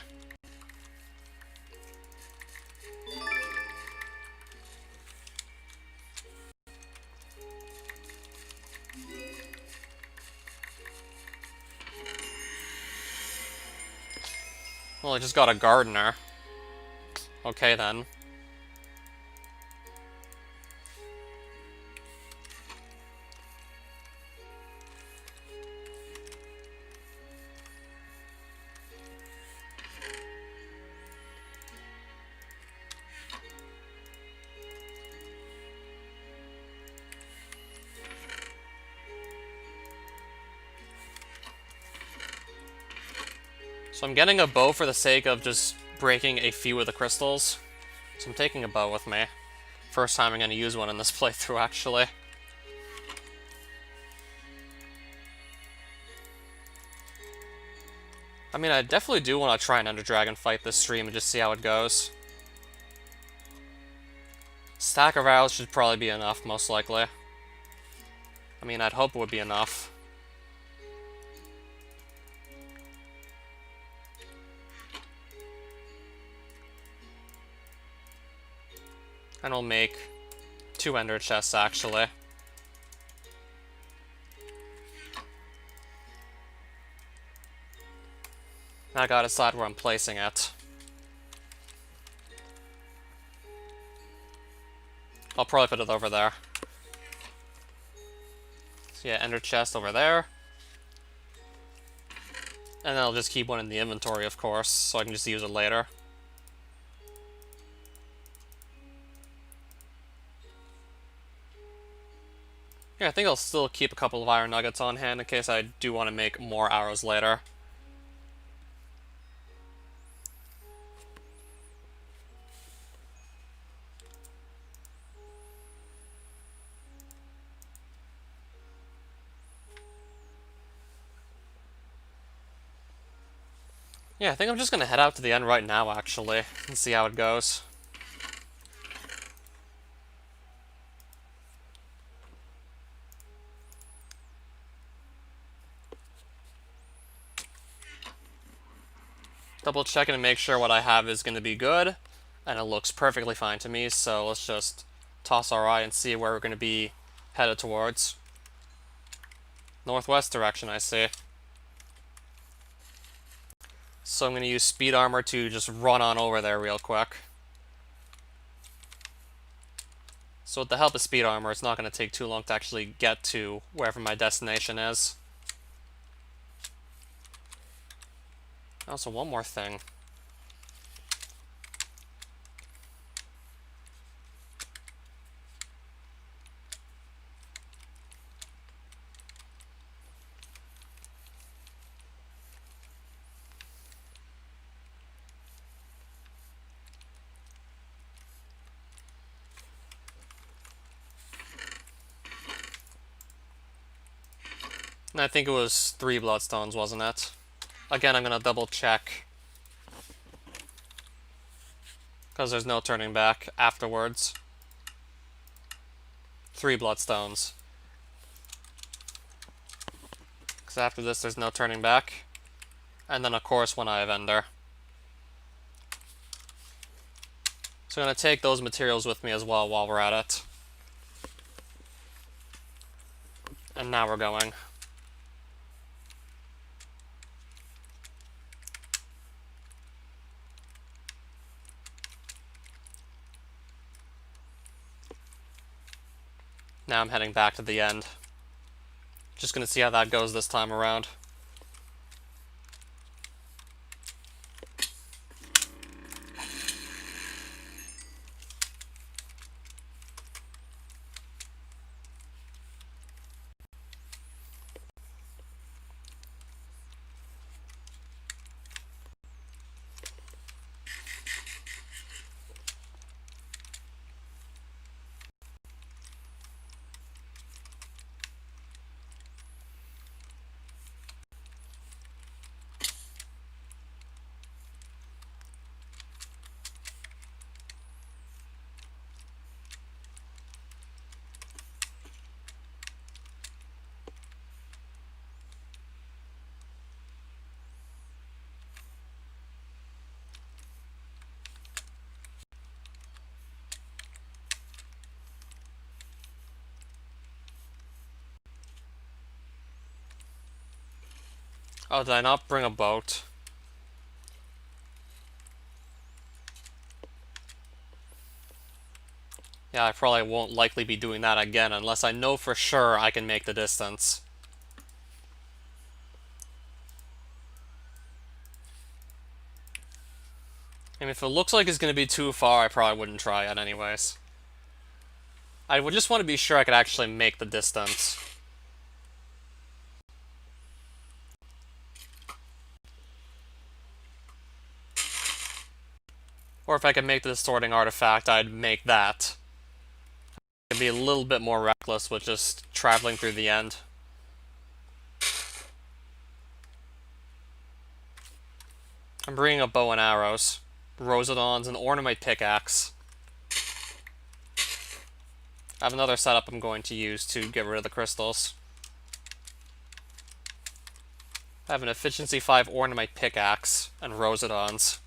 Well, I just got a gardener. Okay then. So I'm getting a bow for the sake of just breaking a few of the crystals. So I'm taking a bow with me. First time I'm going to use one in this playthrough, actually. I mean, I definitely do want to try an Ender Dragon fight this stream and just see how it goes. Stack of arrows should probably be enough, most likely. I mean, I'd hope it would be enough. And we'll make 2 ender chests, actually. Now I gotta decide where I'm placing it. I'll probably put it over there. So yeah, ender chest over there. And then I'll just keep one in the inventory, of course, so I can just use it later. Yeah, I think I'll still keep a couple of iron nuggets on hand in case I do want to make more arrows later. Yeah, I think I'm just gonna head out to the end right now, actually, and see how it goes. Double checking to make sure what I have is gonna be good, and it looks perfectly fine to me, so let's just toss our eye and see where we're gonna be headed towards. Northwest direction, I see. So I'm going to use speed armor to just run on over there real quick. So with the help of speed armor, it's not going to take too long to actually get to wherever my destination is. Also, one more thing. And I think it was 3 bloodstones, wasn't it? Again, I'm gonna double check. Because there's no turning back afterwards. 3 bloodstones. Because after this, there's no turning back. And then, of course, 1 Eye of Ender. So I'm going to take those materials with me as well while we're at it. And now we're going. Now I'm heading back to the end. Just going to see how that goes this time around. Oh, did I not bring a boat? Yeah, I probably won't likely be doing that again unless I know for sure I can make the distance. And if it looks like it's going to be too far, I probably wouldn't try it anyways. I would just want to be sure I could actually make the distance. Or if I could make the sorting artifact, I'd make that. I'd be a little bit more reckless with just traveling through the end. I'm bringing a bow and arrows, Rosedons, and ornamite pickaxe. I have another setup I'm going to use to get rid of the crystals. I have an efficiency 5 ornamite pickaxe and Rosedons.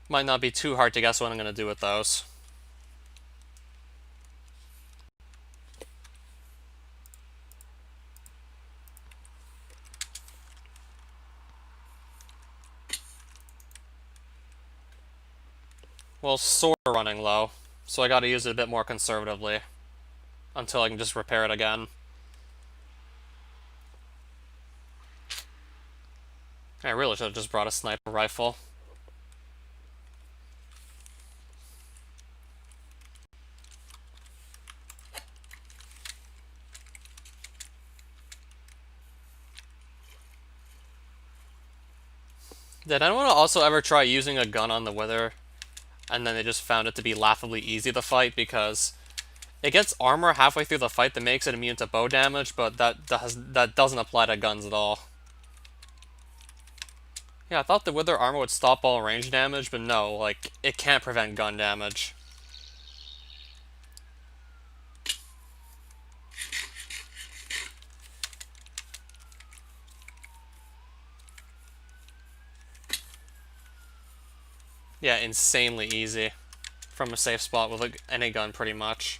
Might not be too hard to guess what I'm going to do with those. Well, sort of running low, so I gotta use it a bit more conservatively until I can just repair it again. I really should have just brought a sniper rifle. Did anyone also ever try using a gun on the Wither, and then they just found it to be laughably easy to fight because it gets armor halfway through the fight that makes it immune to bow damage, but that doesn't apply to guns at all. Yeah, I thought the Wither armor would stop all range damage, but no, like, it can't prevent gun damage. Yeah, insanely easy. From a safe spot with any gun, pretty much.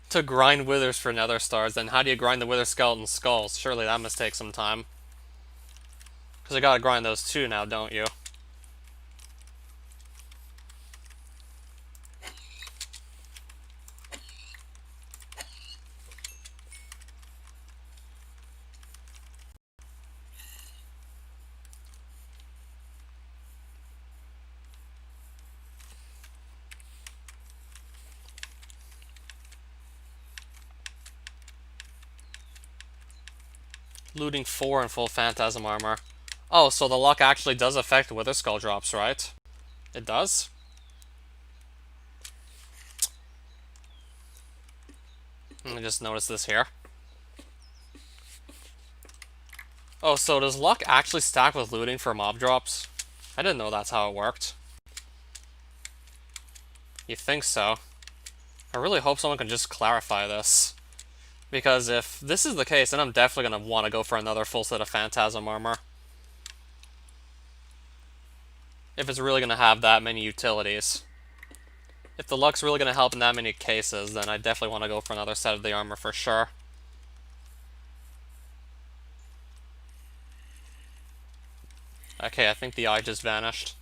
To grind withers for nether stars, then how do you grind the wither skeleton skulls? Surely that must take some time. Because I gotta grind those too now, don't you? Looting 4 in full Phantasm armor. Oh, so the luck actually does affect Wither Skull drops, right? It does? Let me just notice this here. Oh, so does luck actually stack with looting for mob drops? I didn't know that's how it worked. You think so? I really hope someone can just clarify this. Because if this is the case, then I'm definitely going to want to go for another full set of Phantasm armor. If it's really going to have that many utilities. If the luck's really going to help in that many cases, then I definitely want to go for another set of the armor for sure. Okay, I think the eye just vanished.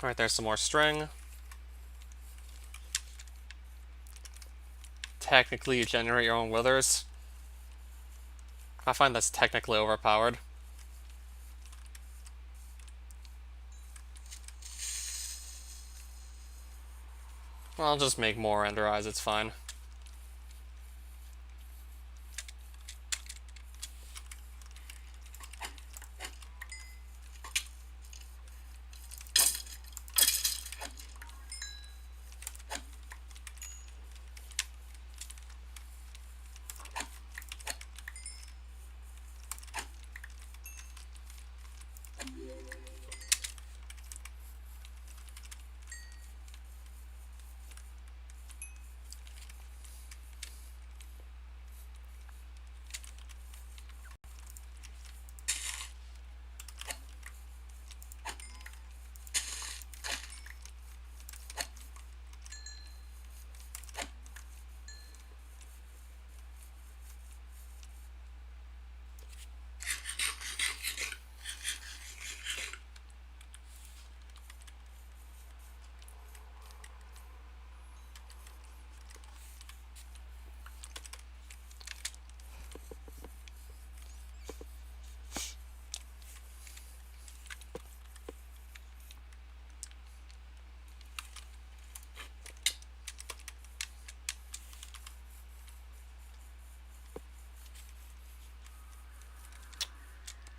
Alright, there's some more string. Technically, you generate your own withers. I find that's technically overpowered. Well, I'll just make more Ender Eyes, it's fine.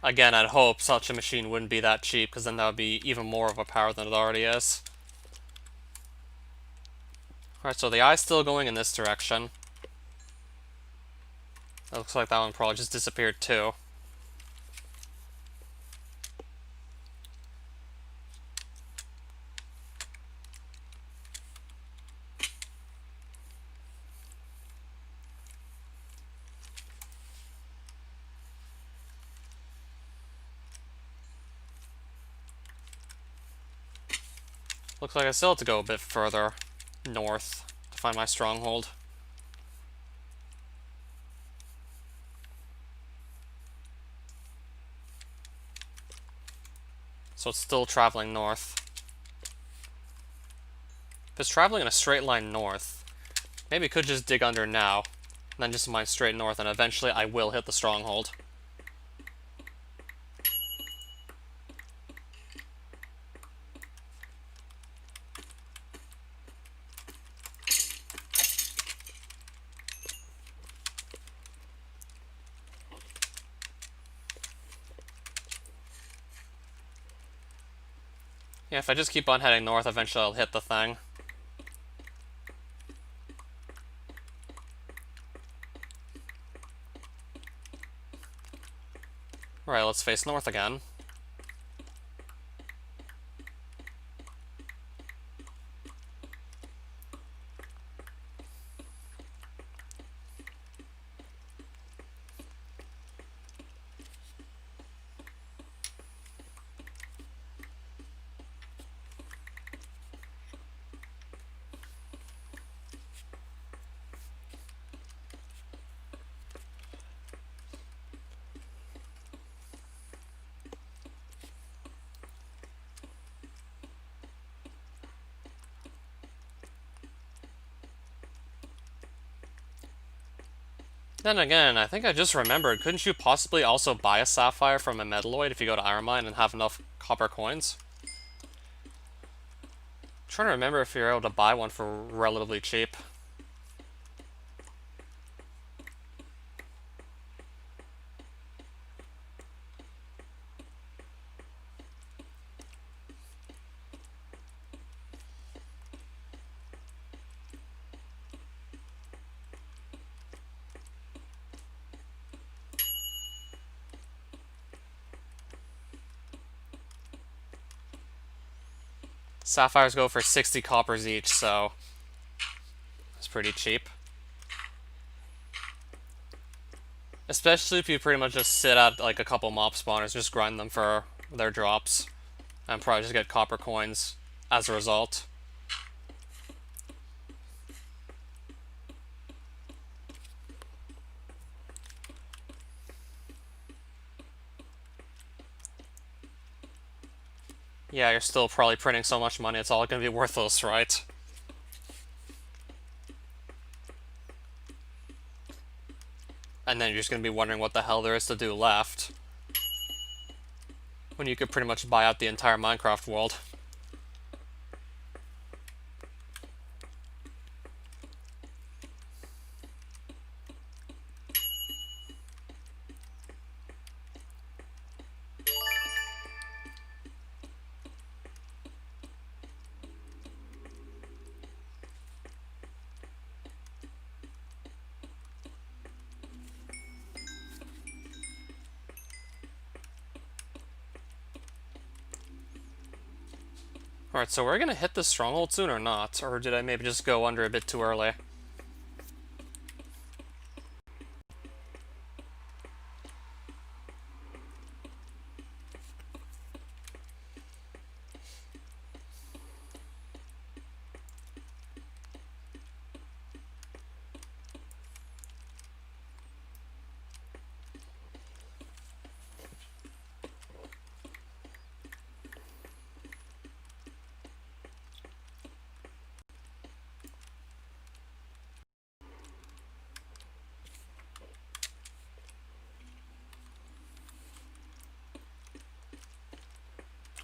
Again, I'd hope such a machine wouldn't be that cheap, because then that would be even more of a power than it already is. Alright, so the eye's still going in this direction. It looks like that one probably just disappeared too. Looks like I still have to go a bit further north to find my stronghold. So it's still traveling north. If it's traveling in a straight line north, maybe it could just dig under now, and then just mine straight north, and eventually I will hit the stronghold. Yeah, if I just keep on heading north, eventually I'll hit the thing. Alright, let's face north again. Then again, I think I just remembered, couldn't you possibly also buy a sapphire from a metalloid if you go to Iron Mine and have enough copper coins? I'm trying to remember if you're able to buy one for relatively cheap. Sapphires go for 60 coppers each, so it's pretty cheap. Especially if you pretty much just sit at like a couple mob spawners, just grind them for their drops, and probably just get copper coins as a result. Yeah, you're still probably printing so much money, it's all gonna be worthless, right? And then you're just gonna be wondering what the hell there is to do left, when you could pretty much buy out the entire Minecraft world. Alright, so we're gonna hit the stronghold soon or not? Or did I maybe just go under a bit too early?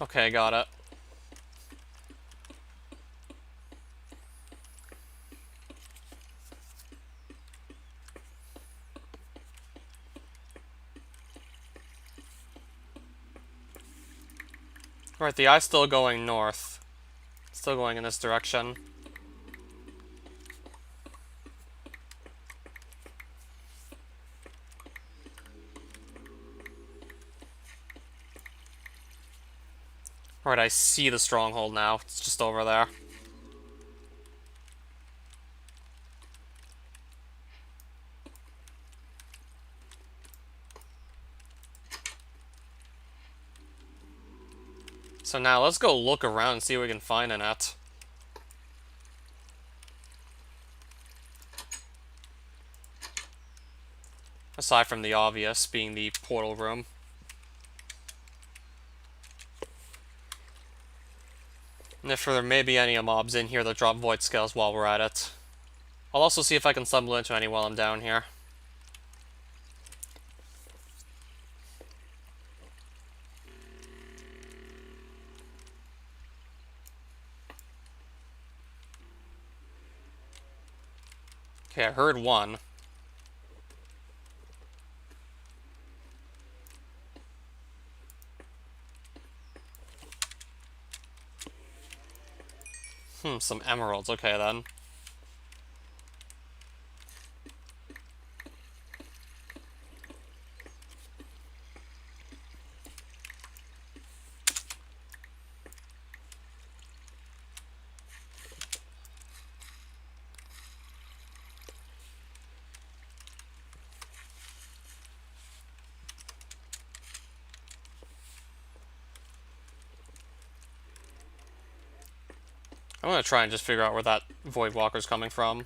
Okay, got it. Alright, the eye's still going north. Still going in this direction. Alright, I see the stronghold now. It's just over there. So now let's go look around and see what we can find in it. Aside from the obvious, being the portal room. And if there may be any mobs in here that drop void scales while we're at it. I'll also see if I can stumble into any while I'm down here. Okay, I heard one. Some emeralds. Okay, then. I'm gonna try and just figure out where that Void Walker's coming from.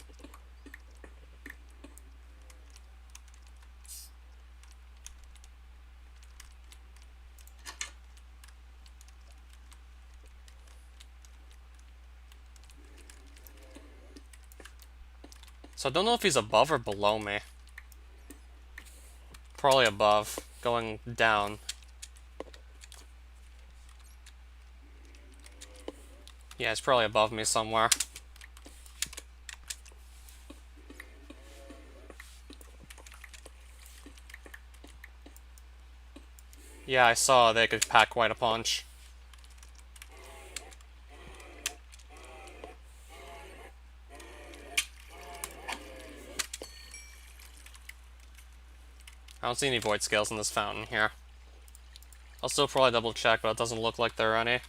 So I don't know if he's above or below me. Probably above. Going down. Yeah, it's probably above me somewhere. Yeah, I saw they could pack quite a punch. I don't see any void scales in this fountain here. I'll still probably double check, but it doesn't look like there are any.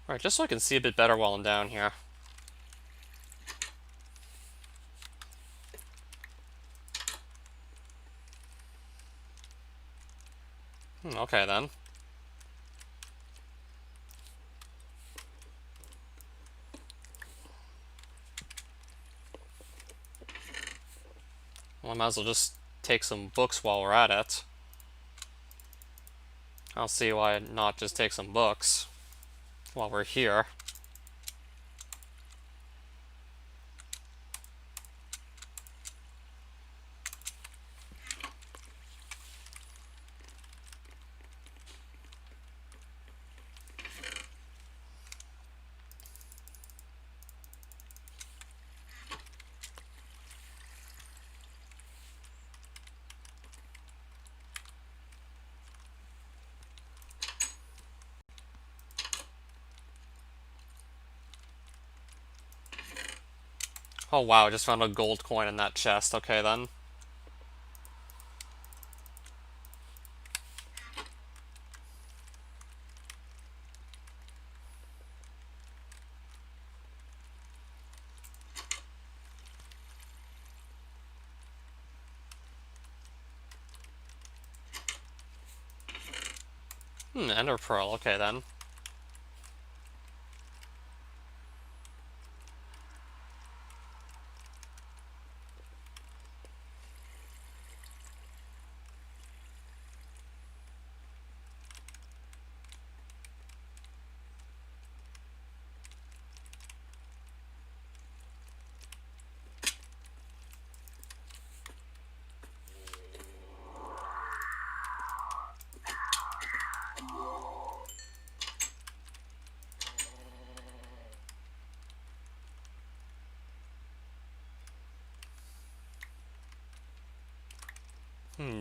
Alright, just so I can see a bit better while I'm down here. Okay then. Well, I might as well just take some books while we're at it. I'll see why not just take some books while we're here. Oh wow, I just found a gold coin in that chest. Okay then. Ender pearl. Okay then.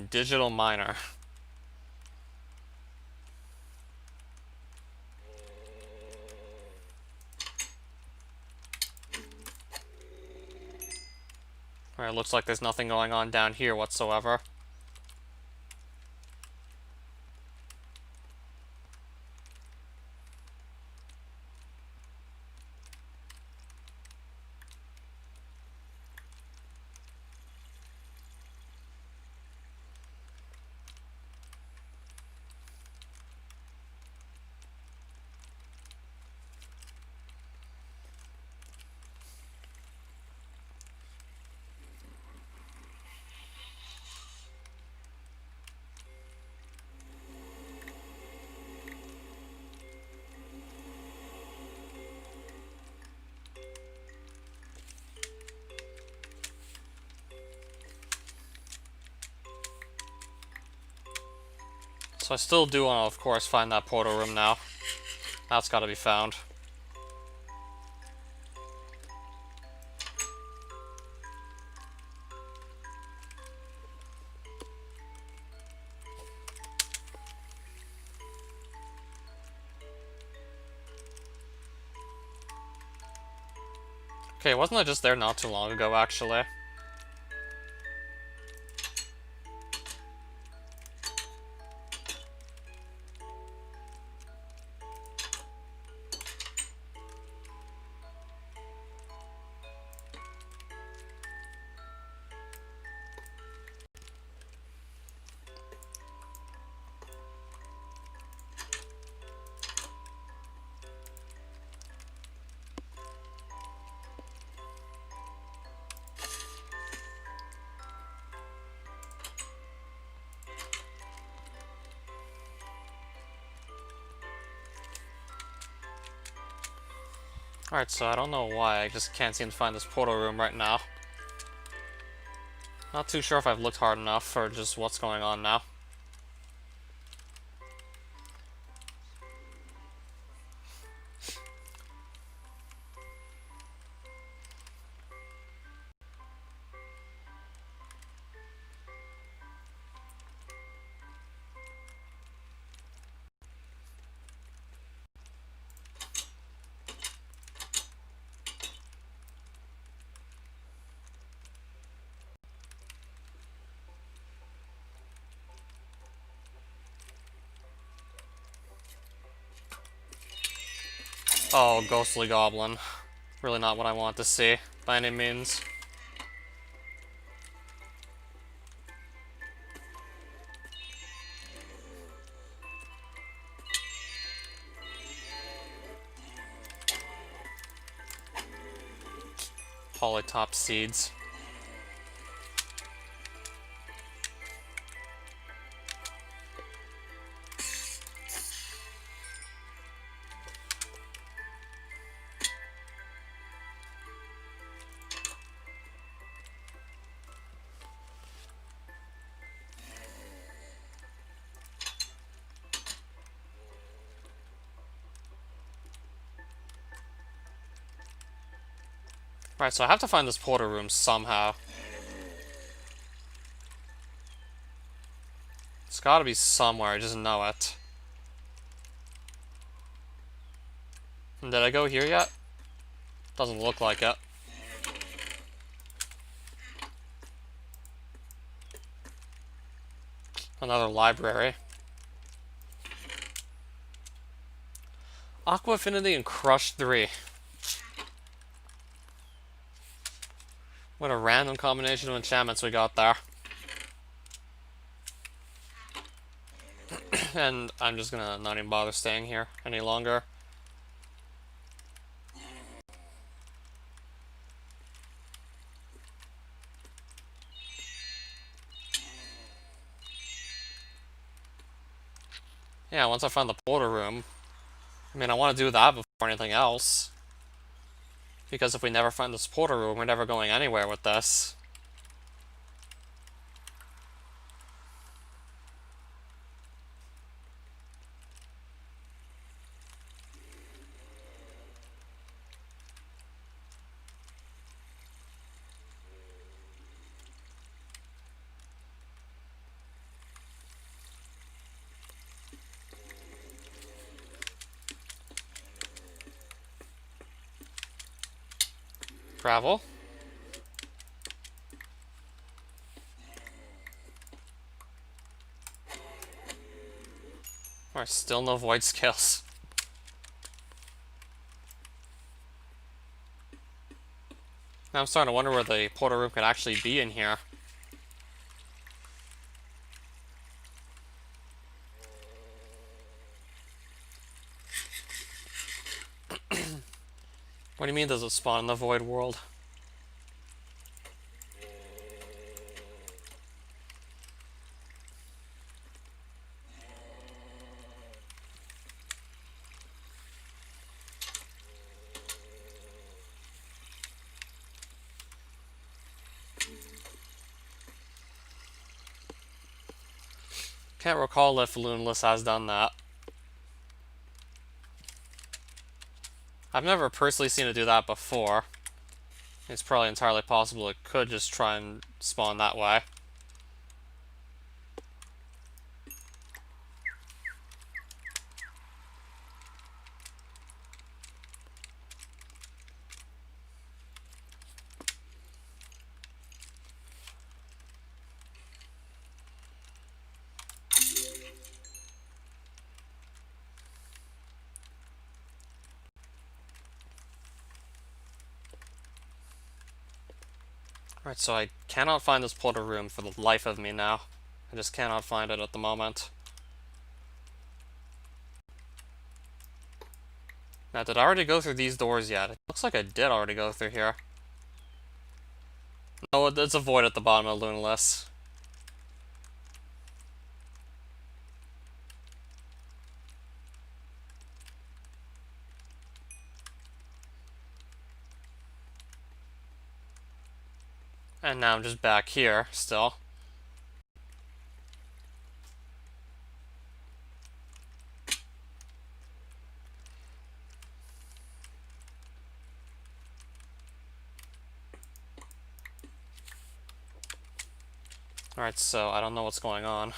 Digital miner. Alright, looks like there's nothing going on down here whatsoever. So I still do want to, of course, find that portal room now. That's got to be found. Okay, wasn't I just there not too long ago, actually? Alright, so I don't know why, I just can't seem to find this portal room right now. Not too sure if I've looked hard enough or just what's going on now. Oh, ghostly goblin. Really not what I want to see, by any means. Polytop seeds. Right, so I have to find this portal room somehow. It's gotta be somewhere, I just know it. And did I go here yet? Doesn't look like it. Another library. Aqua Affinity and Crush 3. What a random combination of enchantments we got there. And I'm just gonna not even bother staying here any longer. Yeah, once I find the portal room, I mean, I want to do that before anything else. Because if we never find this portal room, we're never going anywhere with this. Travel. Alright, still no void skills. Now I'm starting to wonder where the portal room could actually be in here. What do you mean does it spawn in the void world? Can't recall if Luneless has done that. I've never personally seen it do that before. It's probably entirely possible it could just try and spawn that way. Alright, so I cannot find this portal room for the life of me now. I just cannot find it at the moment. Now, did I already go through these doors yet? It looks like I did already go through here. No, it's a void at the bottom of Luneless. And now I'm just back here, still. Alright, so I don't know what's going on.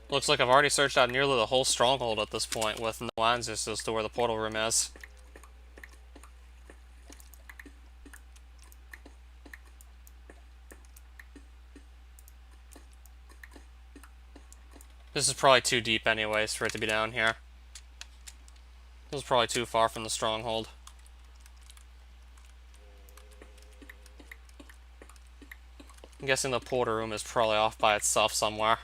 Looks like I've already searched out nearly the whole stronghold at this point with no answers as to where the portal room is. This is probably too deep anyways for it to be down here. This is probably too far from the stronghold. I'm guessing the portal room is probably off by itself somewhere.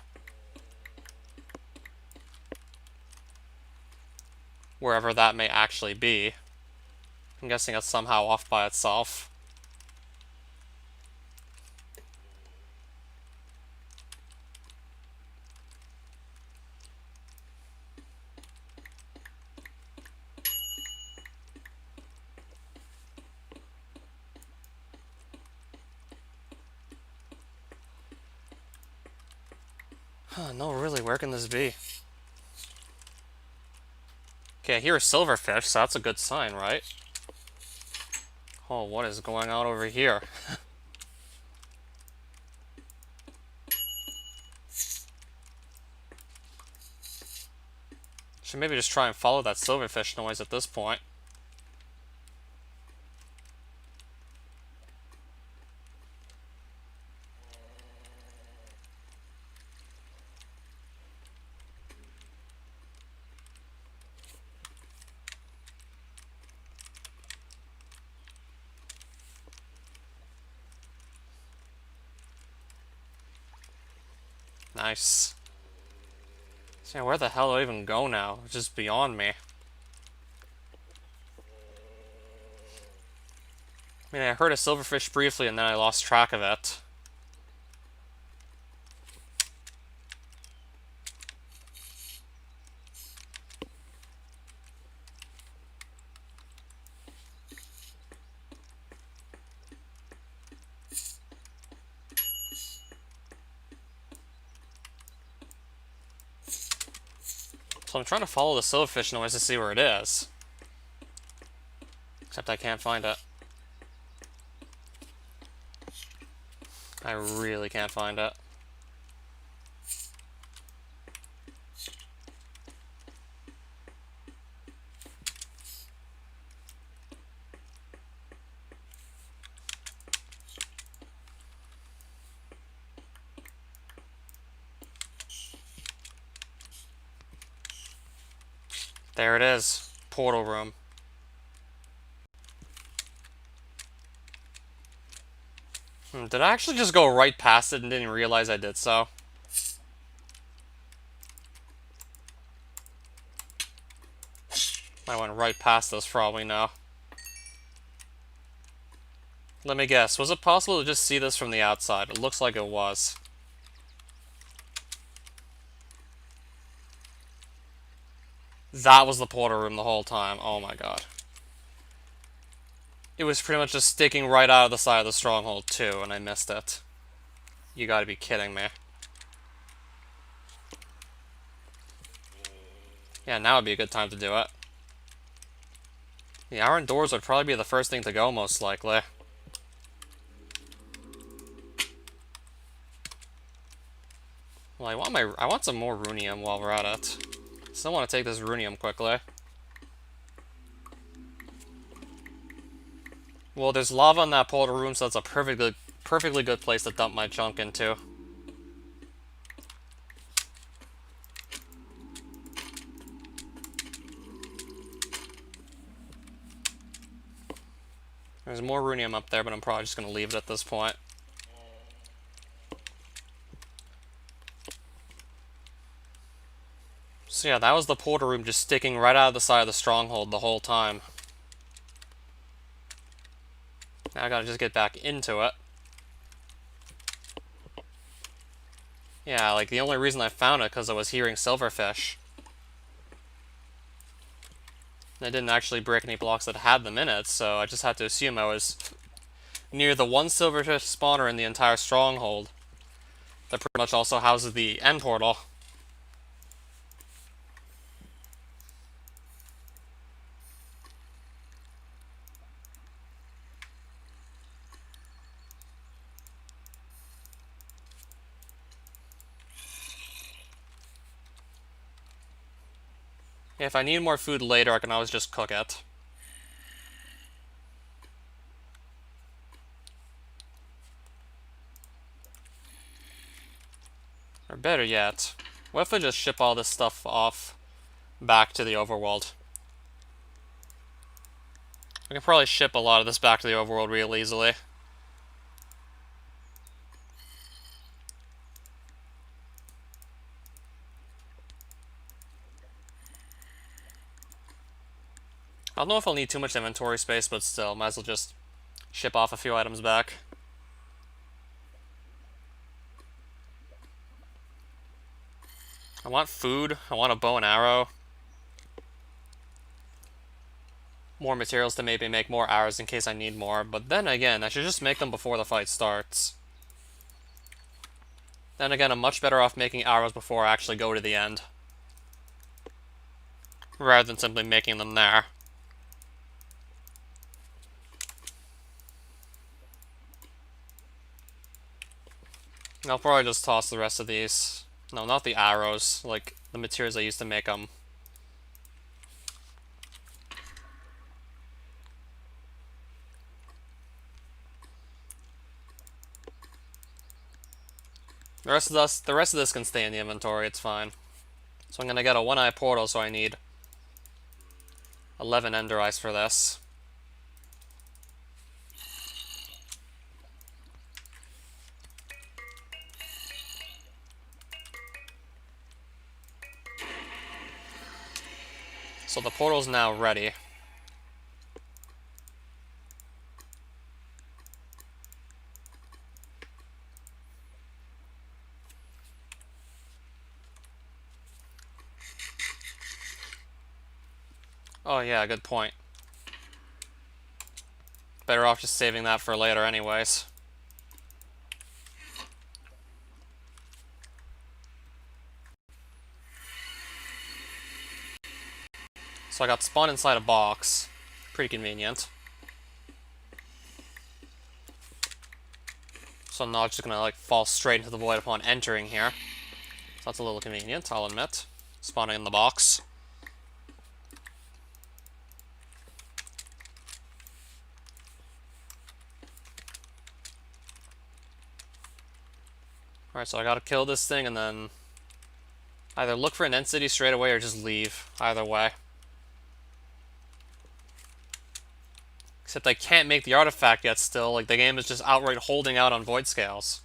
Wherever that may actually be. I'm guessing it's somehow off by itself. No, really, where can this be? Okay, I hear a silverfish, so that's a good sign, right? Oh, what is going on over here? Should maybe just try and follow that silverfish noise at this point. Nice. So yeah, where the hell do I even go now? It's just beyond me. I mean, I heard a silverfish briefly and then I lost track of it. So I'm trying to follow the silverfish noise to see where it is. Except I can't find it. I really can't find it. There it is. Portal room. Did I actually just go right past it and didn't realize I did so? I went right past this for all we know. Let me guess, was it possible to just see this from the outside? It looks like it was. That was the portal room the whole time. Oh my god. It was pretty much just sticking right out of the side of the stronghold too, and I missed it. You gotta be kidding me. Yeah, now would be a good time to do it. The iron doors would probably be the first thing to go, most likely. Well, I want some more runium while we're at it. Still want to take this runium quickly. Well, there's lava in that portal room, so that's a perfectly good place to dump my junk into. There's more runium up there, but I'm probably just going to leave it at this point. So yeah, that was the portal room just sticking right out of the side of the stronghold the whole time. Now I gotta just get back into it. Yeah, like, the only reason I found it because I was hearing silverfish. I didn't actually break any blocks that had them in it, so I just had to assume I was near the one silverfish spawner in the entire stronghold that pretty much also houses the end portal. If I need more food later, I can always just cook it. Or better yet, what if I just ship all this stuff off back to the overworld? I can probably ship a lot of this back to the overworld real easily. I don't know if I'll need too much inventory space, but still, might as well just ship off a few items back. I want food, I want a bow and arrow. More materials to maybe make more arrows in case I need more, but then again, I should just make them before the fight starts. Then again, I'm much better off making arrows before I actually go to the end, rather than simply making them there. I'll probably just toss the rest of these. No, not the arrows, like the materials I used to make them. The rest of this can stay in the inventory, it's fine. So I'm gonna get a one-eye portal, so I need 11 ender eyes for this. So the portal's now ready. Oh yeah, good point. Better off just saving that for later anyways. So I got spawned inside a box. Pretty convenient. So I'm not just gonna like fall straight into the void upon entering here. So that's a little convenient, I'll admit. Spawning in the box. Alright, so I gotta kill this thing and then either look for an end city straight away or just leave. Either way. Except I can't make the artifact yet still, like the game is just outright holding out on void scales.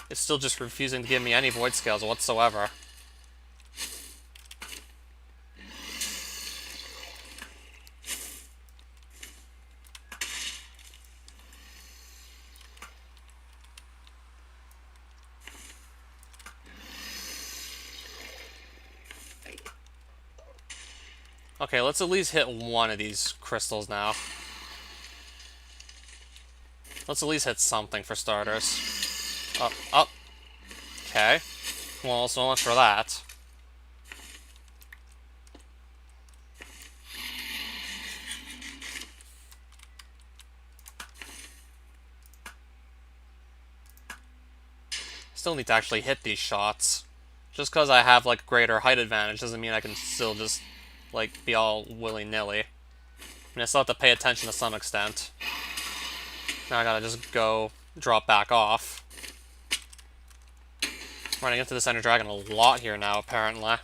It's still just refusing to give me any void scales whatsoever. Okay, let's at least hit one of these crystals now. Let's at least hit something for starters. Up, up. Okay. Well, so much for that. Still need to actually hit these shots. Just because I have, like, greater height advantage doesn't mean I can still just, like, be all willy-nilly. I mean, I still have to pay attention to some extent. Now I gotta just go drop back off. Running into this Ender Dragon a lot here now, apparently.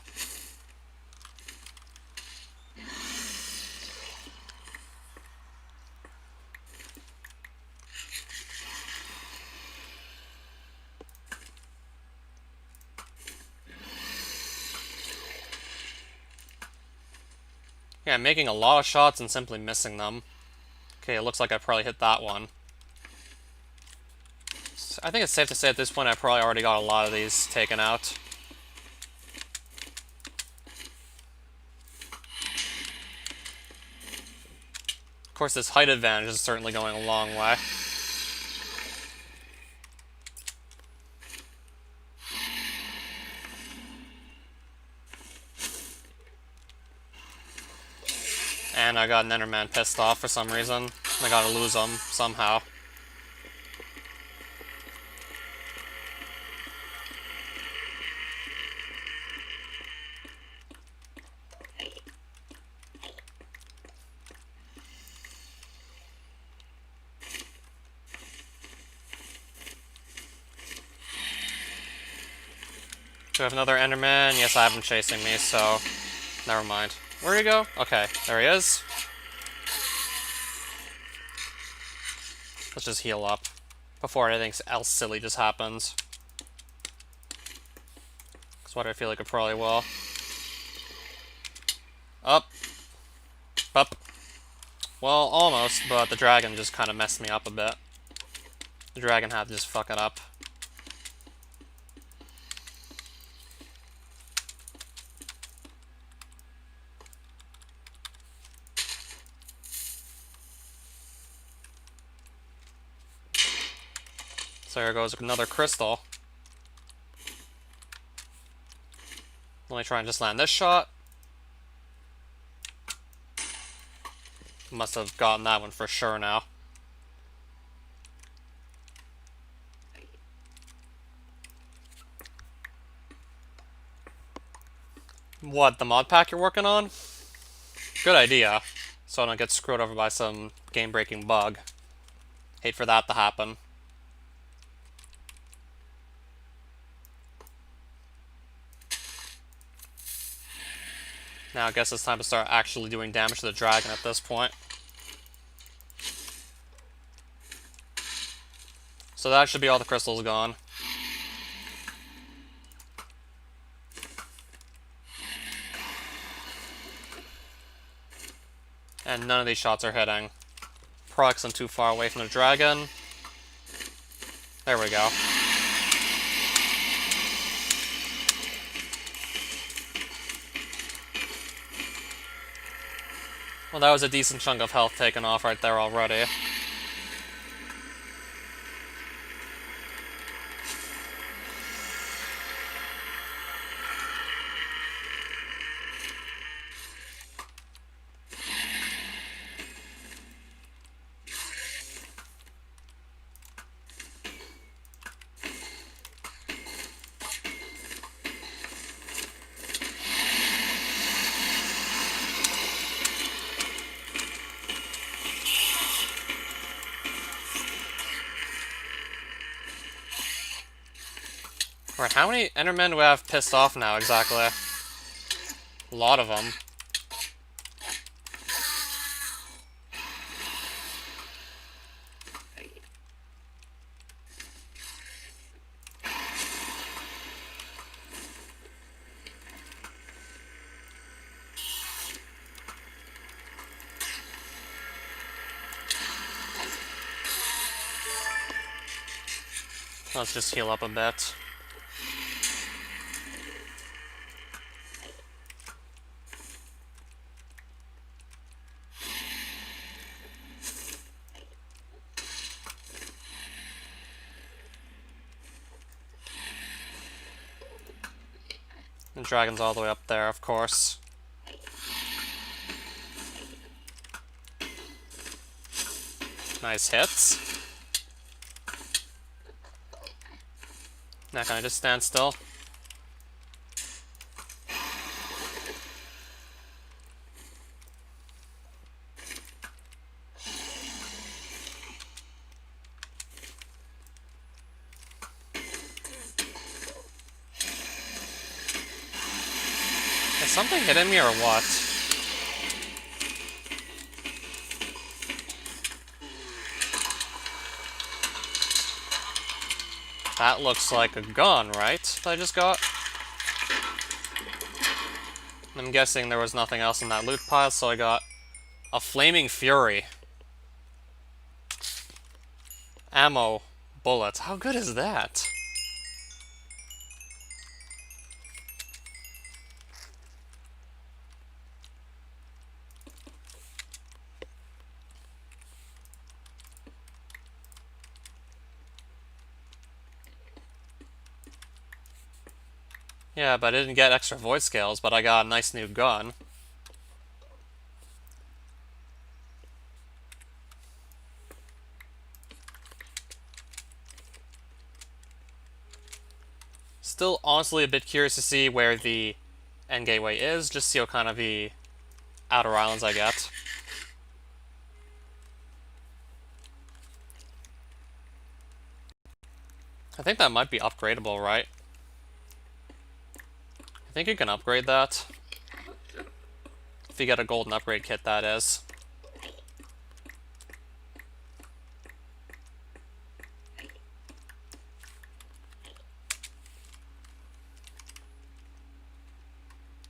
Yeah, I'm making a lot of shots and simply missing them. Okay, it looks like I probably hit that one. I think it's safe to say at this point I probably already got a lot of these taken out. Of course, this height advantage is certainly going a long way. And I got an Enderman pissed off for some reason. I gotta lose him somehow. Do I have another Enderman? Yes, I have him chasing me, so never mind. Where'd he go? Okay, there he is. Let's just heal up before anything else silly just happens. That's what I feel like it probably will. Up. Up. Well, almost, but the dragon just kind of messed me up a bit. The dragon had to just fuck it up. So here goes another crystal. Let me try and just land this shot. Must have gotten that one for sure now. What, the mod pack you're working on? Good idea. So I don't get screwed over by some game-breaking bug. Hate for that to happen. Now I guess it's time to start actually doing damage to the dragon at this point. So that should be all the crystals gone. And none of these shots are hitting. Probably 'cause I'm too far away from the dragon. There we go. Well, that was a decent chunk of health taken off right there already. Alright, how many Endermen do we have pissed off now, exactly? A lot of them. Let's just heal up a bit. The dragon's all the way up there, of course. Nice hits. Now can I just stand still? Is something hitting me or what? That looks like a gun, right? That I just got? I'm guessing there was nothing else in that loot pile, so I got a Flaming Fury. Ammo. bullets. How good is that? Yeah, but I didn't get extra void scales, but I got a nice new gun. Still honestly a bit curious to see where the end gateway is, just see what kind of the outer islands I get. I think that might be upgradable, right? I think you can upgrade that. If you get a golden upgrade kit, that is.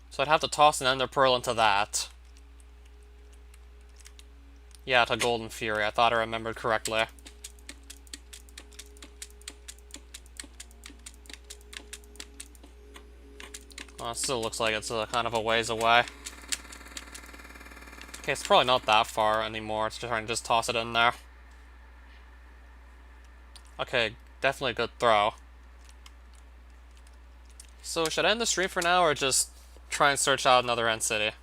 So I'd have to toss an ender pearl into that. Yeah, to Golden Fury. I thought I remembered correctly. Well, it still looks like it's kind of a ways away. Okay, it's probably not that far anymore. It's just trying to just toss it in there. Okay, definitely a good throw. So should I end the stream for now, or just try and search out another end city?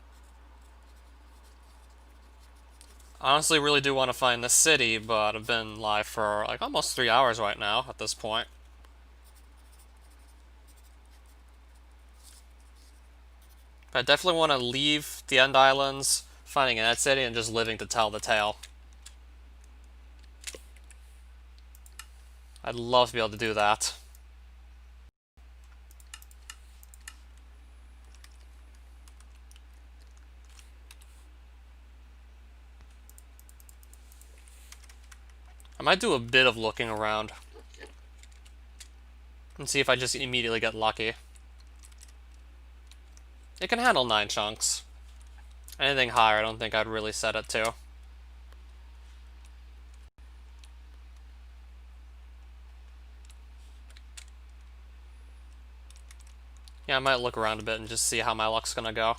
I honestly really do want to find the city, but I've been live for like almost 3 hours right now at this point. But I definitely want to leave the End Islands, finding an end city, and just living to tell the tale. I'd love to be able to do that. I might do a bit of looking around and see if I just immediately get lucky. It can handle 9 chunks. Anything higher, I don't think I'd really set it to. Yeah, I might look around a bit and just see how my luck's gonna go.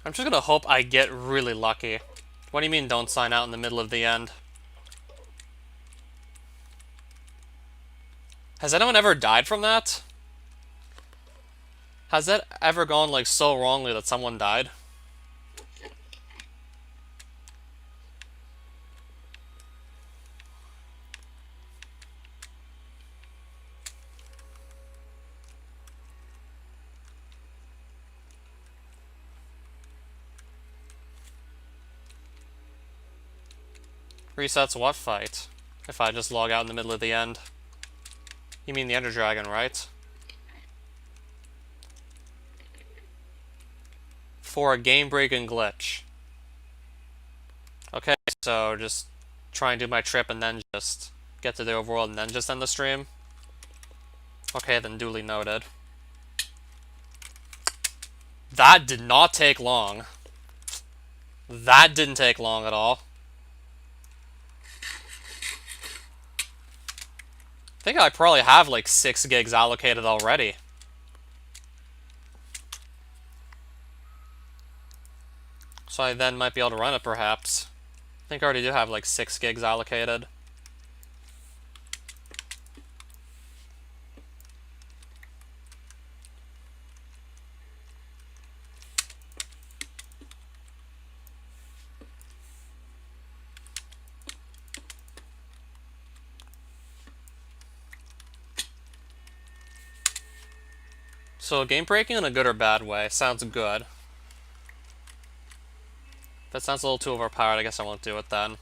I'm just gonna hope I get really lucky. What do you mean don't sign out in the middle of the end? Has anyone ever died from that? Has that ever gone like so wrongly that someone died? Resets what fight? If I just log out in the middle of the end. You mean the Ender Dragon, right? For a game-breaking glitch. Okay, so just try and do my trip and then just get to the overworld and then just end the stream? Okay, then duly noted. That did not take long. That didn't take long at all. I think I probably have like 6 gigs allocated already. So I then might be able to run it perhaps. I think I already do have like 6 gigs allocated. So game breaking in a good or bad way sounds good. If that sounds a little too overpowered, I guess I won't do it then.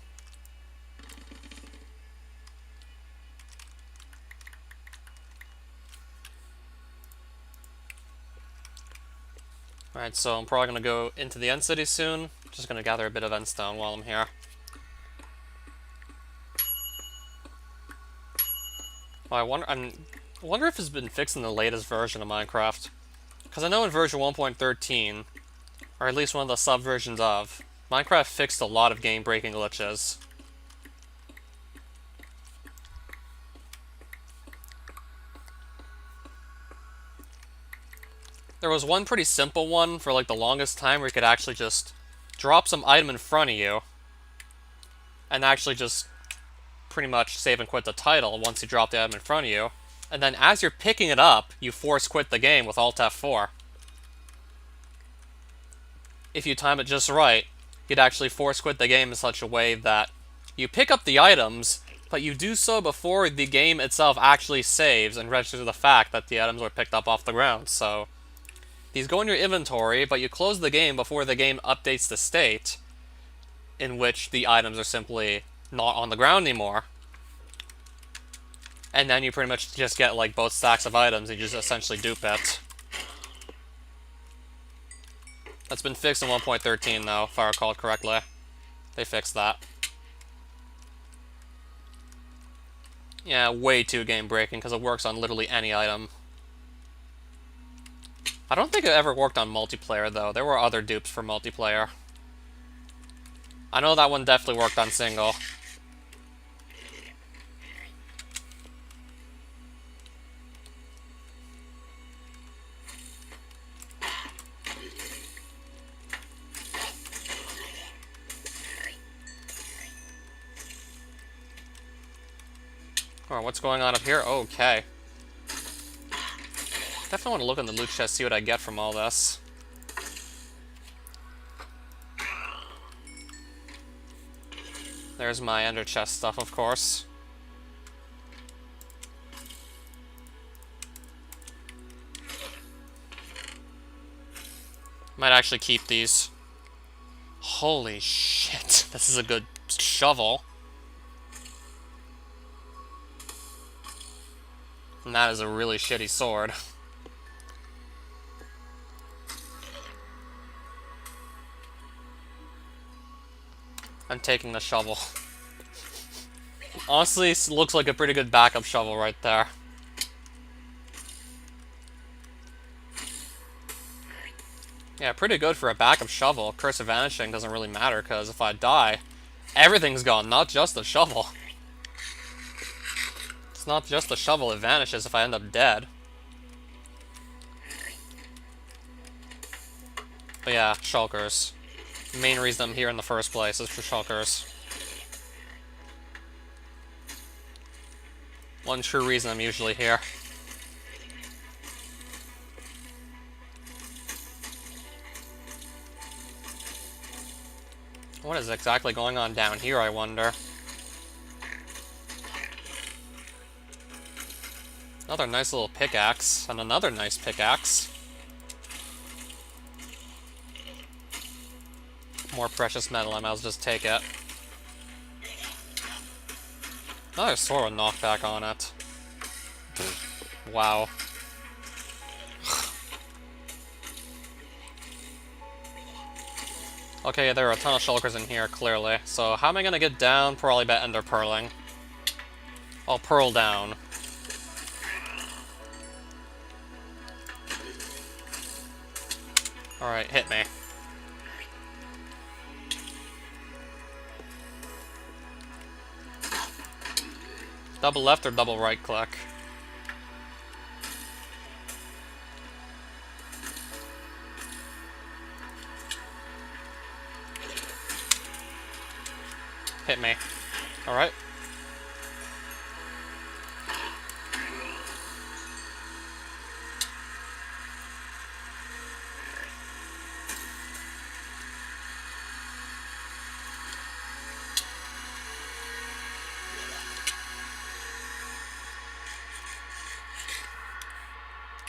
Alright, so I'm probably going to go into the end city soon. Just going to gather a bit of endstone while I'm here. Well, I wonder if it's been fixed in the latest version of Minecraft. Because I know in version 1.13, or at least one of the subversions of, Minecraft fixed a lot of game-breaking glitches. There was one pretty simple one for like the longest time where you could actually just drop some item in front of you and actually just pretty much save and quit the title once you drop the item in front of you. And then as you're picking it up, you force quit the game with Alt F4. If you time it just right, you'd actually force quit the game in such a way that you pick up the items, but you do so before the game itself actually saves and registers the fact that the items were picked up off the ground. So these go in your inventory, but you close the game before the game updates the state in which the items are simply not on the ground anymore. And then you pretty much just get like both stacks of items and you just essentially dupe it. That's been fixed in 1.13 though, if I recall correctly. They fixed that. Yeah, way too game breaking because it works on literally any item. I don't think it ever worked on multiplayer though. There were other dupes for multiplayer. I know that one definitely worked on single. Alright, what's going on up here? Okay. Definitely want to look in the loot chest, see what I get from all this. There's my ender chest stuff, of course. Might actually keep these. Holy shit, this is a good shovel. And that is a really shitty sword. I'm taking the shovel. Honestly, it looks like a pretty good backup shovel right there. Yeah, pretty good for a backup shovel. Curse of Vanishing doesn't really matter, because if I die, everything's gone, not just the shovel. It's not just the shovel, it vanishes if I end up dead. But yeah, shulkers. The main reason I'm here in the first place is for shulkers. One true reason I'm usually here. What is exactly going on down here, I wonder? Another nice little pickaxe, and another nice pickaxe. More precious metal, I might as well just take it. Another sword with knockback on it. Wow. Okay, there are a ton of shulkers in here, clearly. So how am I gonna get down? Probably by ender pearling. I'll pearl down. Alright, hit me. Double left or double right click? Hit me. Alright.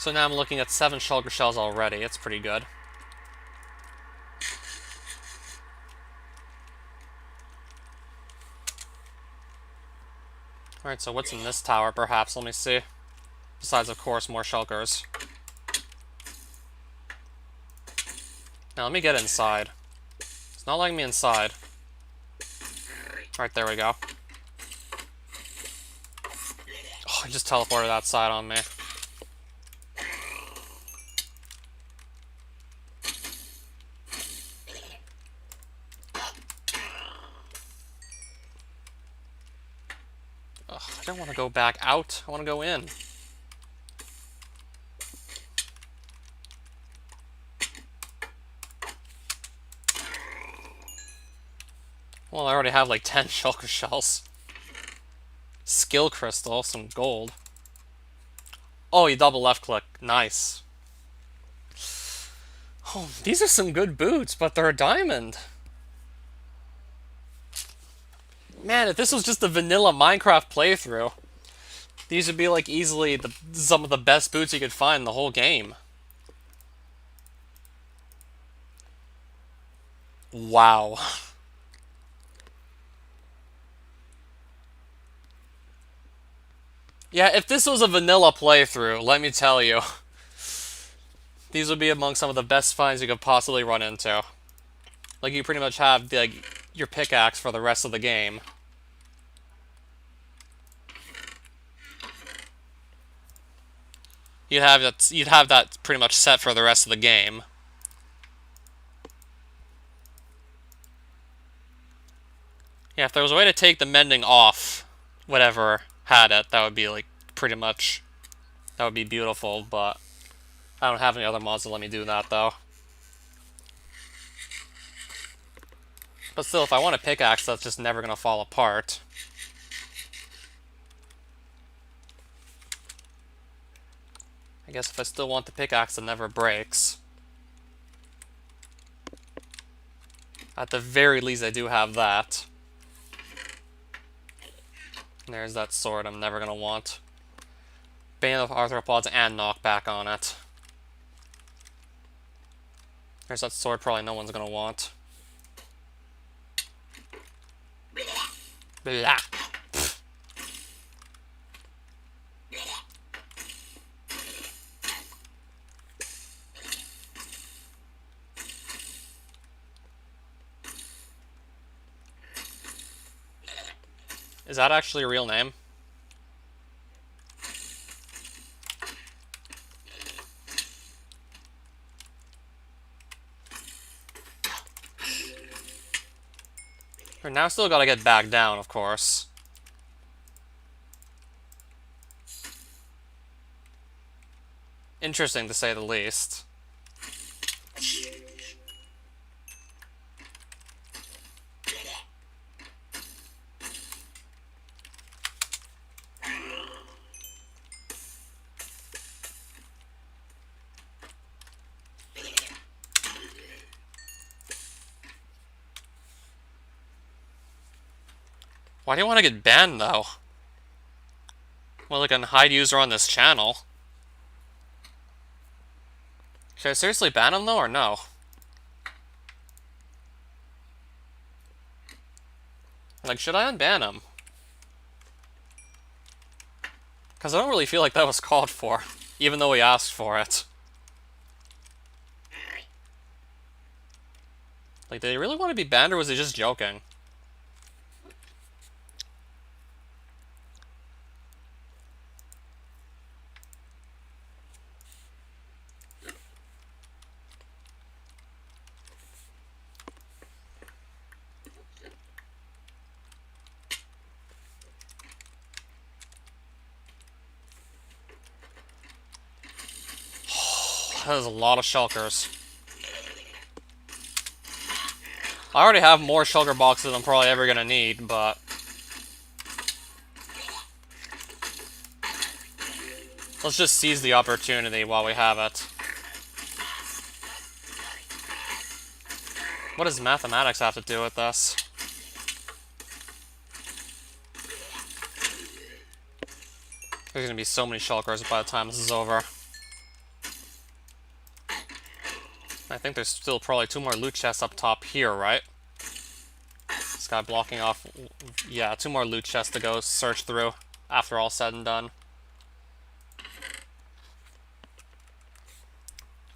So now I'm looking at 7 shulker shells already. It's pretty good. Alright, so what's in this tower, perhaps? Let me see. Besides, of course, more shulkers. Now, let me get inside. It's not letting me inside. Alright, there we go. Oh, he just teleported outside on me. Ugh, I don't want to go back out. I want to go in. Well, I already have like 10 shulker shells. Skill crystal, some gold. Oh, you double left click. Nice. Oh, these are some good boots, but they're a diamond. Man, if this was just a vanilla Minecraft playthrough, these would be like easily some of the best boots you could find in the whole game. Wow. Yeah, if this was a vanilla playthrough, let me tell you, these would be among some of the best finds you could possibly run into. Like, you pretty much have your pickaxe for the rest of the game. You'd have that pretty much set for the rest of the game. Yeah, if there was a way to take the mending off whatever had it, that would be like pretty much, that would be beautiful, but I don't have any other mods to let me do that though. But still, if I want a pickaxe that's just never gonna fall apart. I guess if I still want the pickaxe that never breaks. At the very least, I do have that. And there's that sword I'm never gonna want. Bane of Arthropods and knockback on it. There's that sword probably no one's gonna want. Blah. Is that actually a real name? Now still gotta get back down, of course. Interesting, to say the least. Why do you want to get banned, though? Well, like a hide user on this channel. Should I seriously ban him, though, or no? Like, should I unban him? Because I don't really feel like that was called for, even though he asked for it. Like, did he really want to be banned, or was he just joking? That is a lot of shulkers. I already have more shulker boxes than I'm probably ever gonna need, but... let's just seize the opportunity while we have it. What does mathematics have to do with this? There's gonna be so many shulkers by the time this is over. I think there's still probably 2 more loot chests up top here, right? This guy blocking off... Yeah, 2 more loot chests to go search through after all said and done.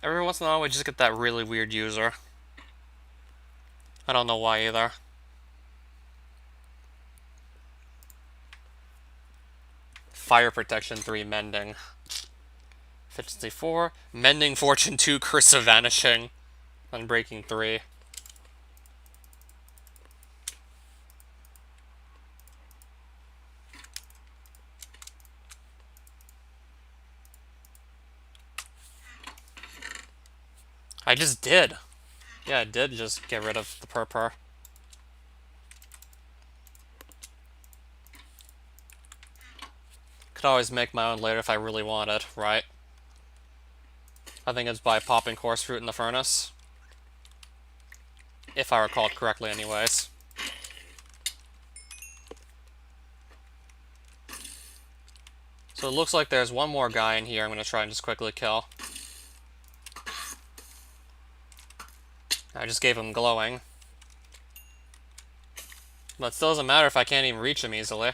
Every once in a while we just get that really weird user. I don't know why either. Fire Protection 3 Mending. Efficiency 4. Mending Fortune 2, Curse of Vanishing. Unbreaking 3. I just did. Yeah, I did just get rid of the purpur. Could always make my own later if I really wanted, right? I think it's by popping Coarse Fruit in the furnace. If I recall correctly anyways. So it looks like there's one more guy in here I'm going to try and just quickly kill. I just gave him glowing. But it still doesn't matter if I can't even reach him easily.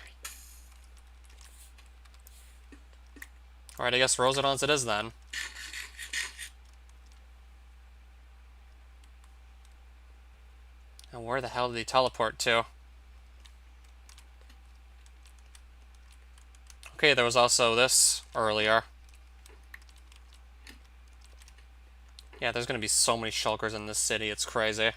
Alright, I guess Rosedons it is then. And where the hell did he teleport to? Okay, there was also this earlier. Yeah, there's gonna be so many shulkers in this city, it's crazy.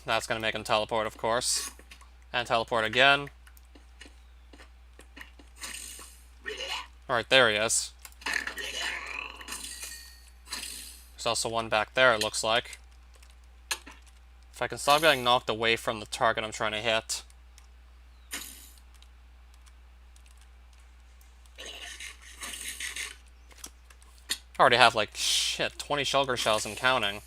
That's gonna make him teleport, of course. And teleport again. Alright, there he is. There's also one back there, it looks like. If I can stop getting knocked away from the target I'm trying to hit. I already have, like, shit, 20 shulker shells and counting.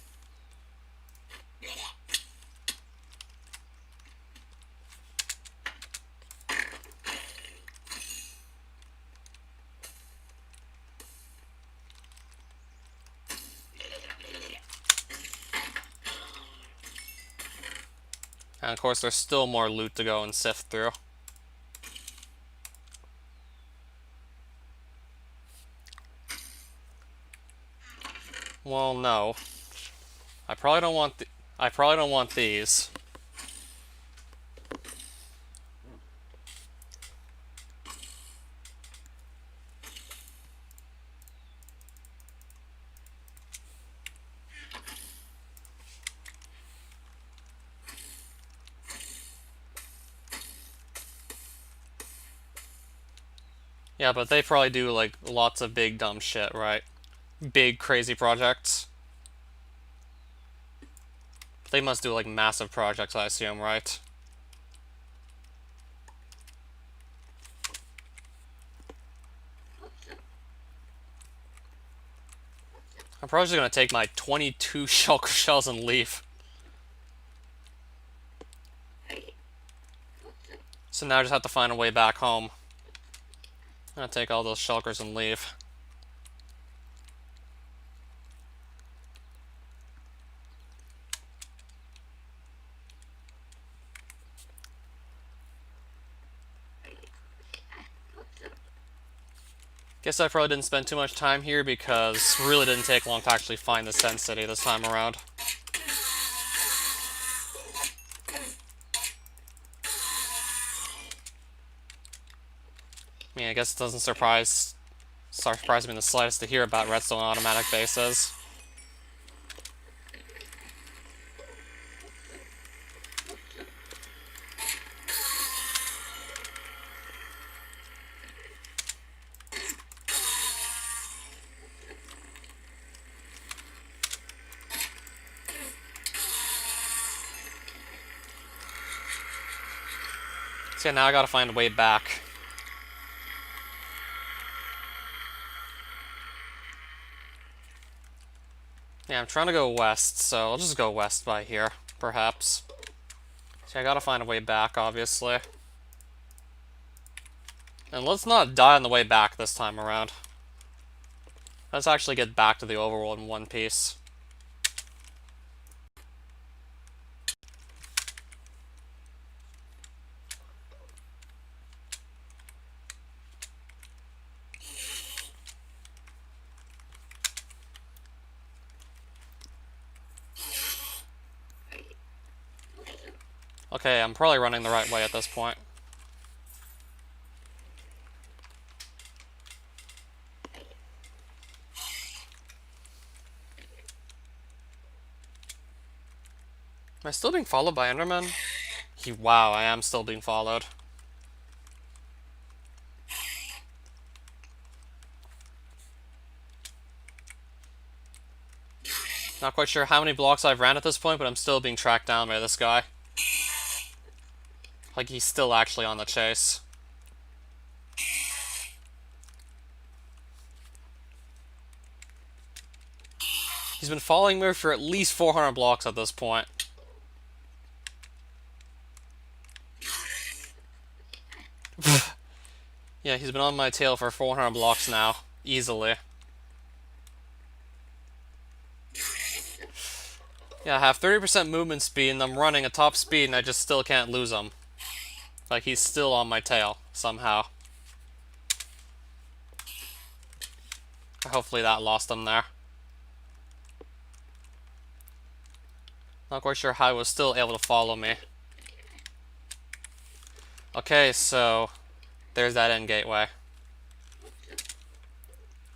And of course, there's still more loot to go and sift through. Well, no. I probably don't want these. Yeah, but they probably do, like, lots of big dumb shit, right? Big, crazy projects. They must do, like, massive projects, I assume, right? I'm probably just gonna take my 22 shulker shells and leave. So now I just have to find a way back home. I'm gonna take all those shulkers and leave. Guess I probably didn't spend too much time here because it really didn't take long to actually find the Sen City this time around. I mean, I guess it doesn't surprise me in the slightest to hear about redstone automatic bases. So yeah, now I gotta find a way back. Yeah, I'm trying to go west, so I'll just go west by here, perhaps. So I gotta find a way back, obviously. And let's not die on the way back this time around. Let's actually get back to the overworld in one piece. Okay, I'm probably running the right way at this point. Am I still being followed by Enderman? Wow, I am still being followed. Not quite sure how many blocks I've ran at this point, but I'm still being tracked down by this guy. Like, he's still actually on the chase. He's been following me for at least 400 blocks at this point. Yeah, he's been on my tail for 400 blocks now. Easily. Yeah, I have 30% movement speed, and I'm running at top speed, and I just still can't lose him. Like, he's still on my tail, somehow. Hopefully that lost him there. Not quite sure how he was still able to follow me. Okay, so there's that end gateway.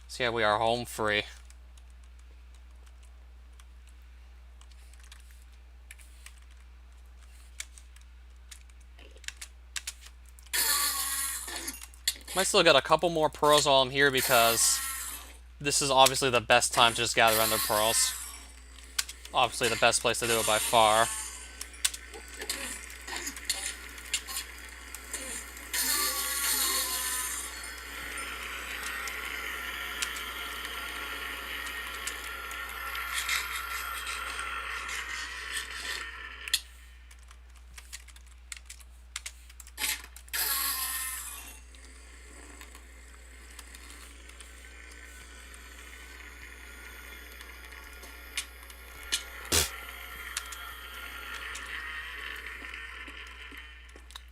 So yeah, we are home free. Might still get a couple more pearls while I'm here because this is obviously the best time to just gather ender pearls. Obviously the best place to do it by far.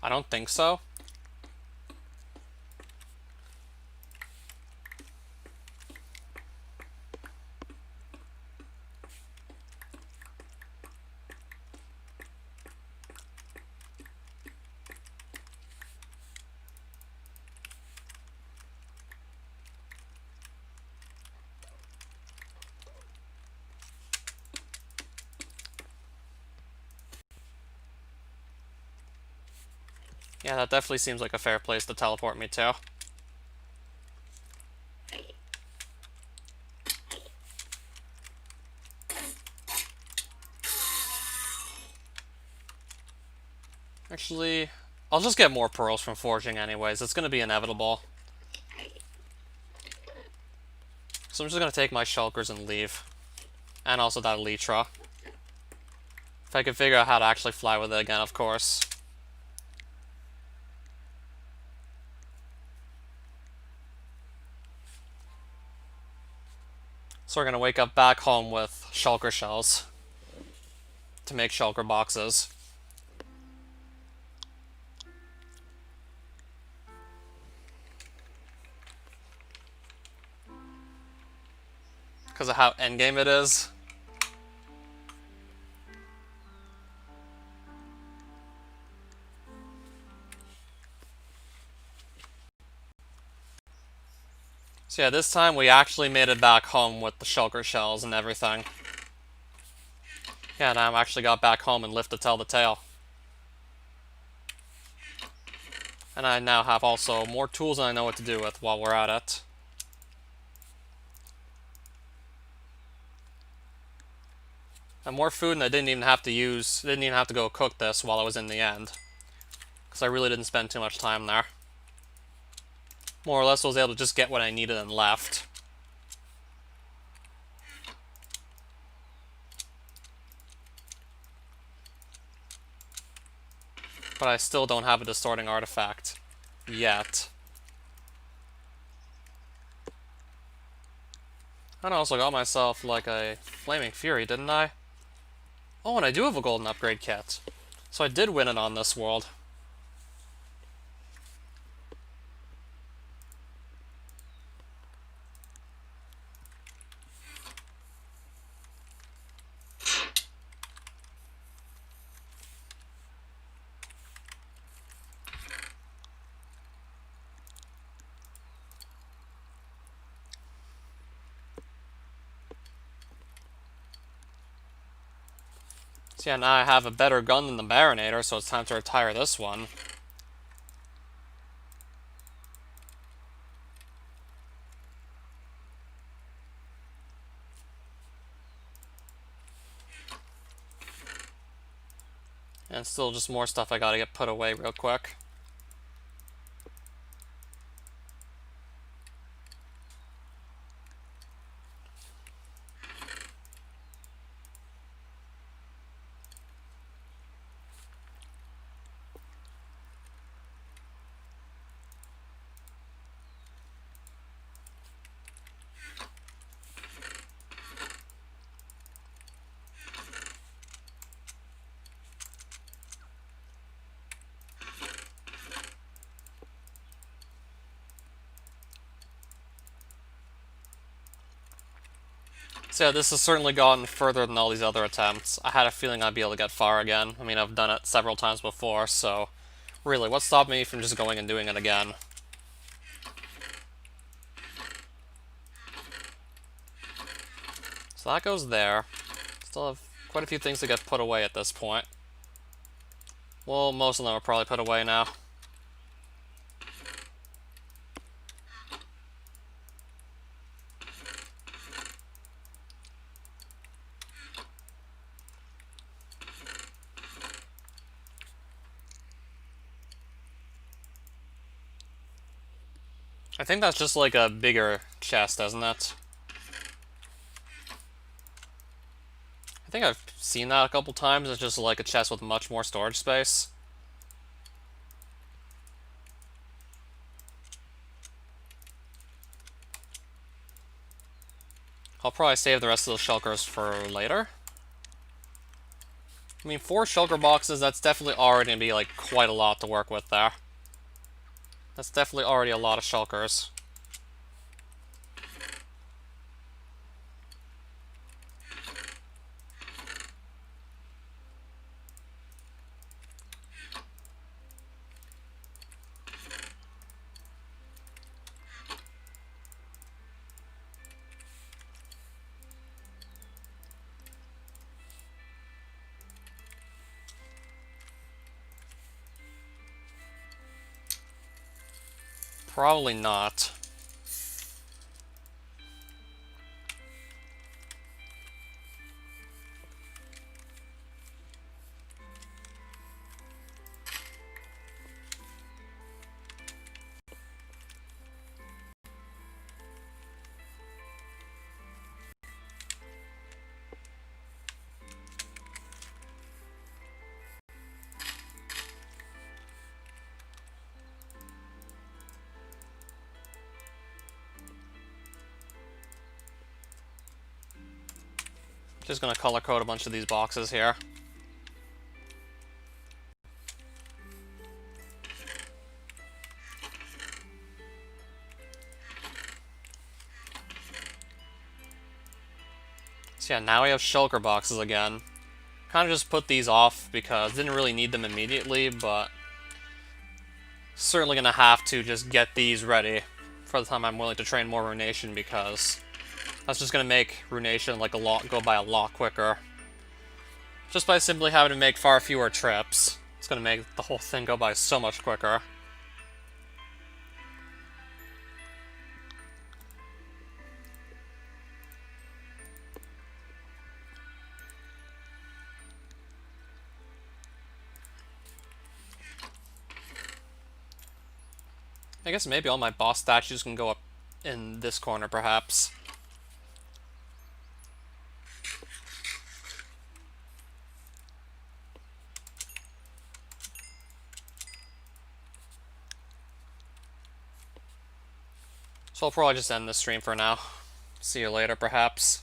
I don't think so. Yeah, that definitely seems like a fair place to teleport me to. Actually, I'll just get more pearls from forging anyways. It's going to be inevitable. So I'm just going to take my shulkers and leave. And also that elytra. If I could figure out how to actually fly with it again, of course. So we're going to wake up back home with shulker shells. To make shulker boxes. Because of how endgame it is. So yeah, this time we actually made it back home with the shulker shells and everything. Yeah, now I actually got back home and lived to tell the tale. And I now have also more tools than I know what to do with while we're at it. And more food, and I didn't even have to go cook this while I was in the end. Because because I really didn't spend too much time there. More or less, I was able to just get what I needed and left. But I still don't have a distorting artifact yet. And I also got myself like a Flaming Fury, didn't I? Oh, and I do have a golden upgrade kit. So I did win it on this world. So yeah, now I have a better gun than the Baronator, so it's time to retire this one. And still just more stuff I gotta get put away real quick. So yeah, this has certainly gotten further than all these other attempts. I had a feeling I'd be able to get far again. I mean, I've done it several times before, so really, what stopped me from just going and doing it again? So that goes there. Still have quite a few things to get put away at this point. Well, most of them are probably put away now. I think that's just like a bigger chest, isn't it? I think I've seen that a couple times. It's just like a chest with much more storage space. I'll probably save the rest of the shulkers for later. I mean, 4 shulker boxes, that's definitely already going to be like quite a lot to work with there. That's definitely already a lot of shulkers. Probably not. Just gonna color code a bunch of these boxes here. So yeah, now we have shulker boxes again. Kind of just put these off because didn't really need them immediately, but certainly gonna have to just get these ready for the time I'm willing to train more Runation, because that's just gonna make Runation like go by a lot quicker. Just by simply having to make far fewer trips, it's gonna make the whole thing go by so much quicker. I guess maybe all my boss statues can go up in this corner, perhaps. So I'll probably just end the stream for now. See you later, perhaps.